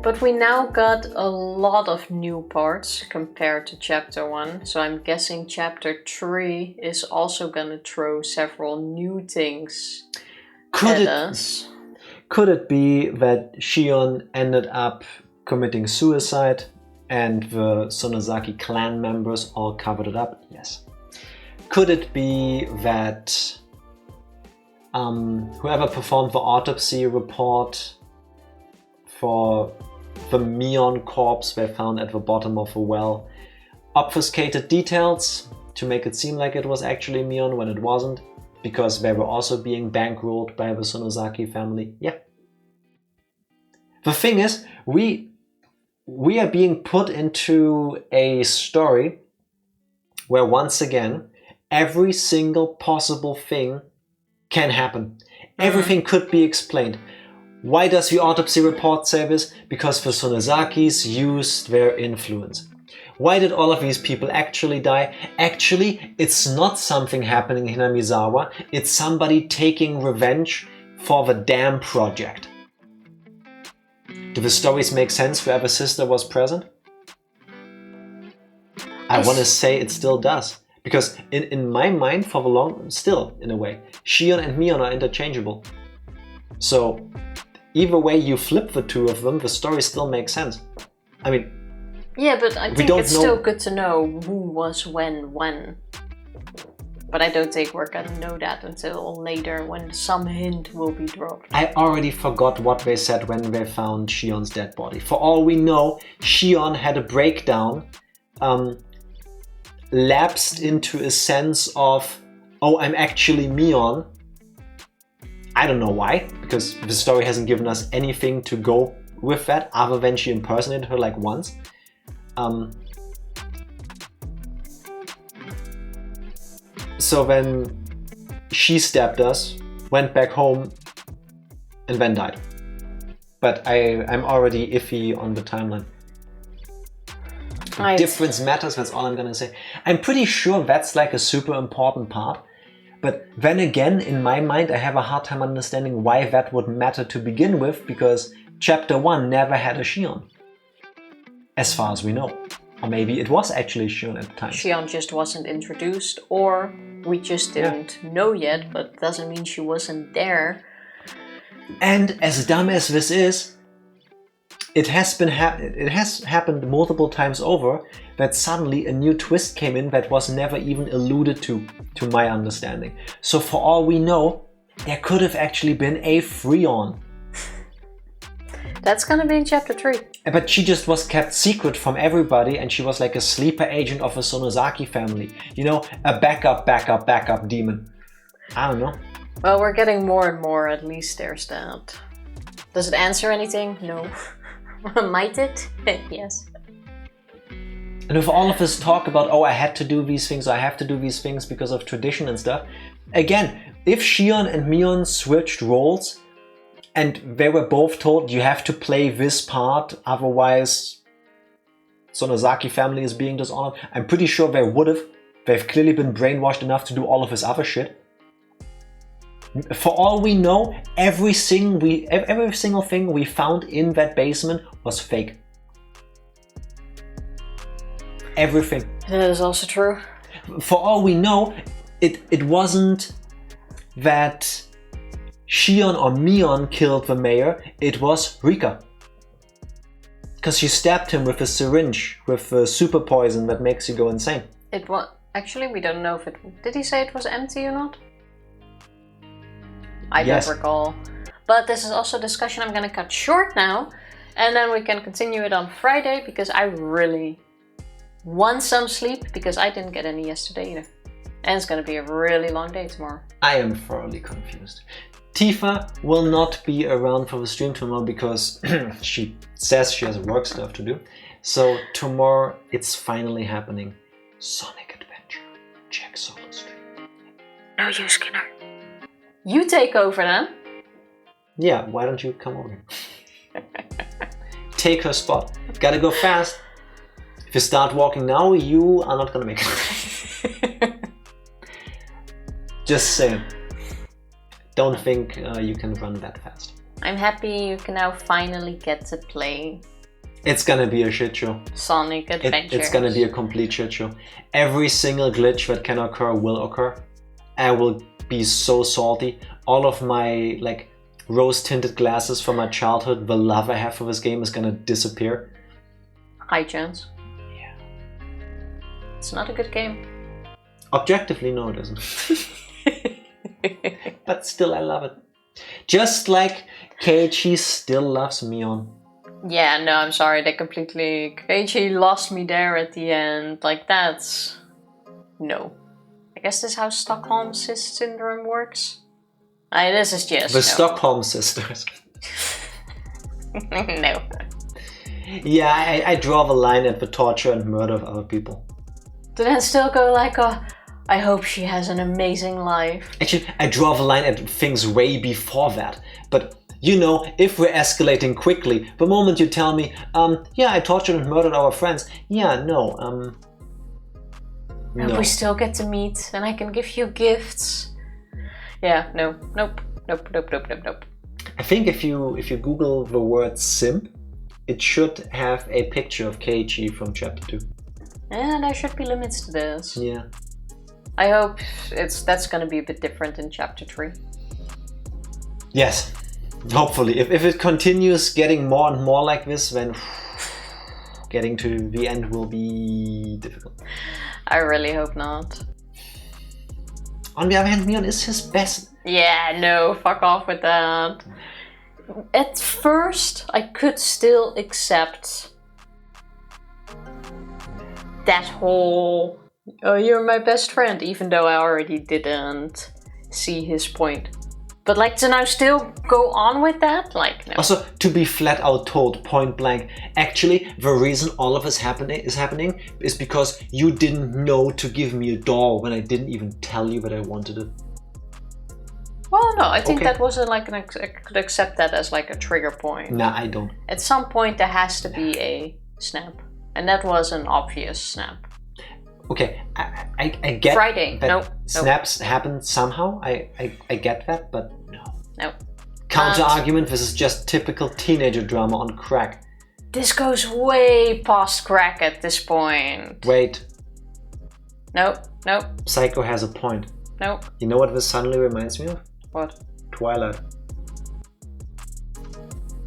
But we now got a lot of new parts compared to chapter 1. So I'm guessing chapter 3 is also gonna throw several new things at us. Could it be that Shion ended up committing suicide and the Sonozaki clan members all covered it up? Yes. Could it be that whoever performed the autopsy report for the Mion corpse they found at the bottom of a well obfuscated details to make it seem like it was actually Mion when it wasn't, because they were also being bankrolled by the Sonozaki family? Yeah. The thing is, we are being put into a story where once again every single possible thing can happen. Everything could be explained. Why does the autopsy report say this? Because the Sonozakis used their influence. Why did all of these people actually die? Actually, it's not something happening in Hinamizawa. It's somebody taking revenge for the dam project. Do the stories make sense wherever sister was present? I want to say it still does. Because in my mind, for the long, still, in a way, Shion and Mion are interchangeable. So, either way you flip the two of them, the story still makes sense. I mean... Yeah, but I think it's still good to know who was when. But I don't think we're gonna know that until later, when some hint will be dropped. I already forgot what they said when they found Shion's dead body. For all we know, Shion had a breakdown, lapsed into a sense of, oh, I'm actually Mion. I don't know why, because the story hasn't given us anything to go with that, other than she impersonated her like once. So then she stabbed us, went back home, and then died. But I'm already iffy on the timeline. Difference matters, that's all I'm gonna say. I'm pretty sure that's like a super important part. But then again, in my mind, I have a hard time understanding why that would matter to begin with, because chapter 1 never had a Shion. As far as we know. Or maybe it was actually Shion at the time. Shion just wasn't introduced, or we just didn't know yet, but doesn't mean she wasn't there. And as dumb as this is, it has happened multiple times over that suddenly a new twist came in that was never even alluded to my understanding. So for all we know, there could have actually been a Freon. That's gonna be in chapter 3. But she just was kept secret from everybody, and she was like a sleeper agent of a Sonozaki family. You know, a backup demon. I don't know. Well, we're getting more and more, at least there's that. Does it answer anything? No. Might it? Yes. And with all of this talk about, oh, I had to do these things, I have to do these things because of tradition and stuff. Again, if Shion and Mion switched roles, and they were both told, you have to play this part, otherwise Sonozaki family is being dishonored, I'm pretty sure they would have. They've clearly been brainwashed enough to do all of this other shit. For all we know, every single thing we found in that basement was fake. Everything. That is also true. For all we know, it wasn't that Shion or Mion killed the mayor, it was Rika. Because she stabbed him with a syringe with super poison that makes you go insane. It was... Actually, we don't know if it... Did he say it was empty or not? I don't recall. But this is also a discussion I'm going to cut short now. And then we can continue it on Friday, because I really want some sleep, because I didn't get any yesterday either. And it's going to be a really long day tomorrow. I am thoroughly confused. Tifa will not be around for the stream tomorrow because she says she has work stuff to do. So tomorrow it's finally happening. Sonic Adventure. Check solo stream. No, you Skinner. You take over then. Yeah, why don't you come over here? Take her spot. Gotta go fast. If you start walking now, you are not gonna make it. Just saying. Don't think you can run that fast. I'm happy you can now finally get to play It's gonna be a shit show. Sonic Adventures. It's gonna be a complete shit show. Every single glitch that can occur will occur. I will be so salty. All of my like rose-tinted glasses from my childhood, the love I have for this game is gonna disappear. High chance. Yeah. It's not a good game. Objectively, no, it isn't. But still, I love it. Just like Keiichi still loves Mion. Yeah, no, I'm sorry. They completely... Keiichi lost me there at the end. Like, that's... No. I guess this is how Stockholm Syndrome works. This is just... The no. Stockholm Sisters. No. Yeah, I draw the line at the torture and murder of other people. To then still go like, oh, I hope she has an amazing life. Actually, I draw the line at things way before that. But, you know, if we're escalating quickly, the moment you tell me, yeah, I tortured and murdered our friends, yeah, no, no. We still get to meet, and I can give you gifts. Yeah, no, nope. I think if you Google the word simp, it should have a picture of Keiichi from chapter 2. Yeah, there should be limits to this. Yeah. I hope that's gonna be a bit different in chapter 3. Yes, hopefully. If it continues getting more and more like this, then getting to the end will be difficult. I really hope not. On the other hand, Mion is his best. Yeah, no, fuck off with that. At first, I could still accept that whole, oh, you're my best friend, even though I already didn't see his point. But like to now still go on with that, like no. Also, to be flat out told, point blank, actually the reason all of this is happening is because you didn't know to give me a doll when I didn't even tell you that I wanted it. Well, no, I think Okay. that was I could accept that as like a trigger point. Nah, I don't. At some point there has to be a snap. And that was an obvious snap. Okay, I get Friday, that nope. snaps happen somehow. I get that, but no. No. Counter argument, this is just typical teenager drama on crack. This goes way past crack at this point. Wait, Nope. Psycho has a point. Nope. You know what this suddenly reminds me of? What? Twilight.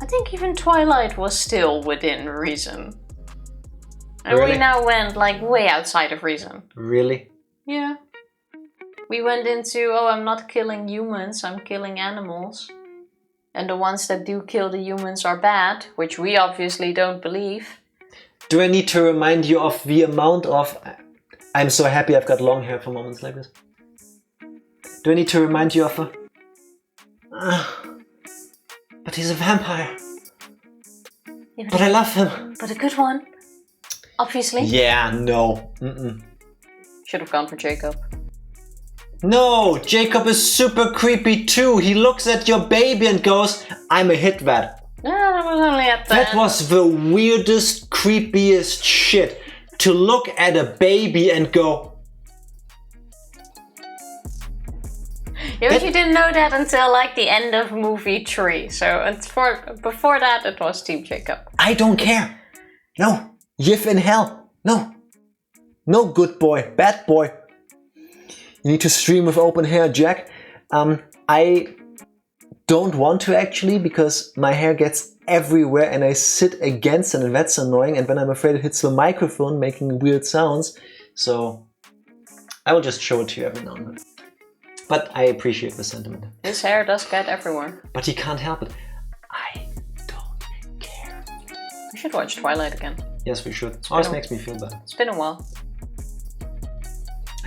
I think even Twilight was still within reason. And Really? we now went like way outside of reason. Really? Yeah. We went into, oh, I'm not killing humans, I'm killing animals. And the ones that do kill the humans are bad, which we obviously don't believe. Do I need to remind you of the amount of... I'm so happy I've got long hair for moments like this. Do I need to remind you of a... but he's a vampire. Yeah, But I love him. But a good one. Obviously. Yeah, no. Mm-mm. Should have gone for Jacob. No, Jacob is super creepy too. He looks at your baby and goes, I'm a hit that. No, that was only at the That end. was the weirdest, creepiest shit. To look at a baby and go... Yeah, but you didn't know that until like the end of movie 3. So before that it was Team Jacob. I don't care. No. Yiff in hell. No. No good boy. Bad boy. You need to stream with open hair, Jack. I don't want to actually, because my hair gets everywhere and I sit against it and that's annoying, and then I'm afraid it hits the microphone making weird sounds. So I will just show it to you every now and then. But I appreciate the sentiment. His hair does get everywhere. But he can't help it. I don't care. We should watch Twilight again. Yes, we should. Always makes me feel better. It's been a while.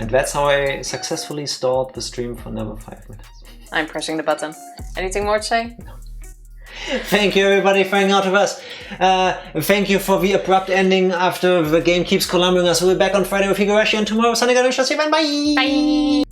And that's how I successfully stalled the stream for another 5 minutes. I'm pressing the button. Anything more to say? No. Thank you everybody for hanging out with us. Thank you for the abrupt ending after the game keeps columbering us. We'll be back on Friday with Higurashi and tomorrow with Sonic Adventure. See you then. Bye! Bye!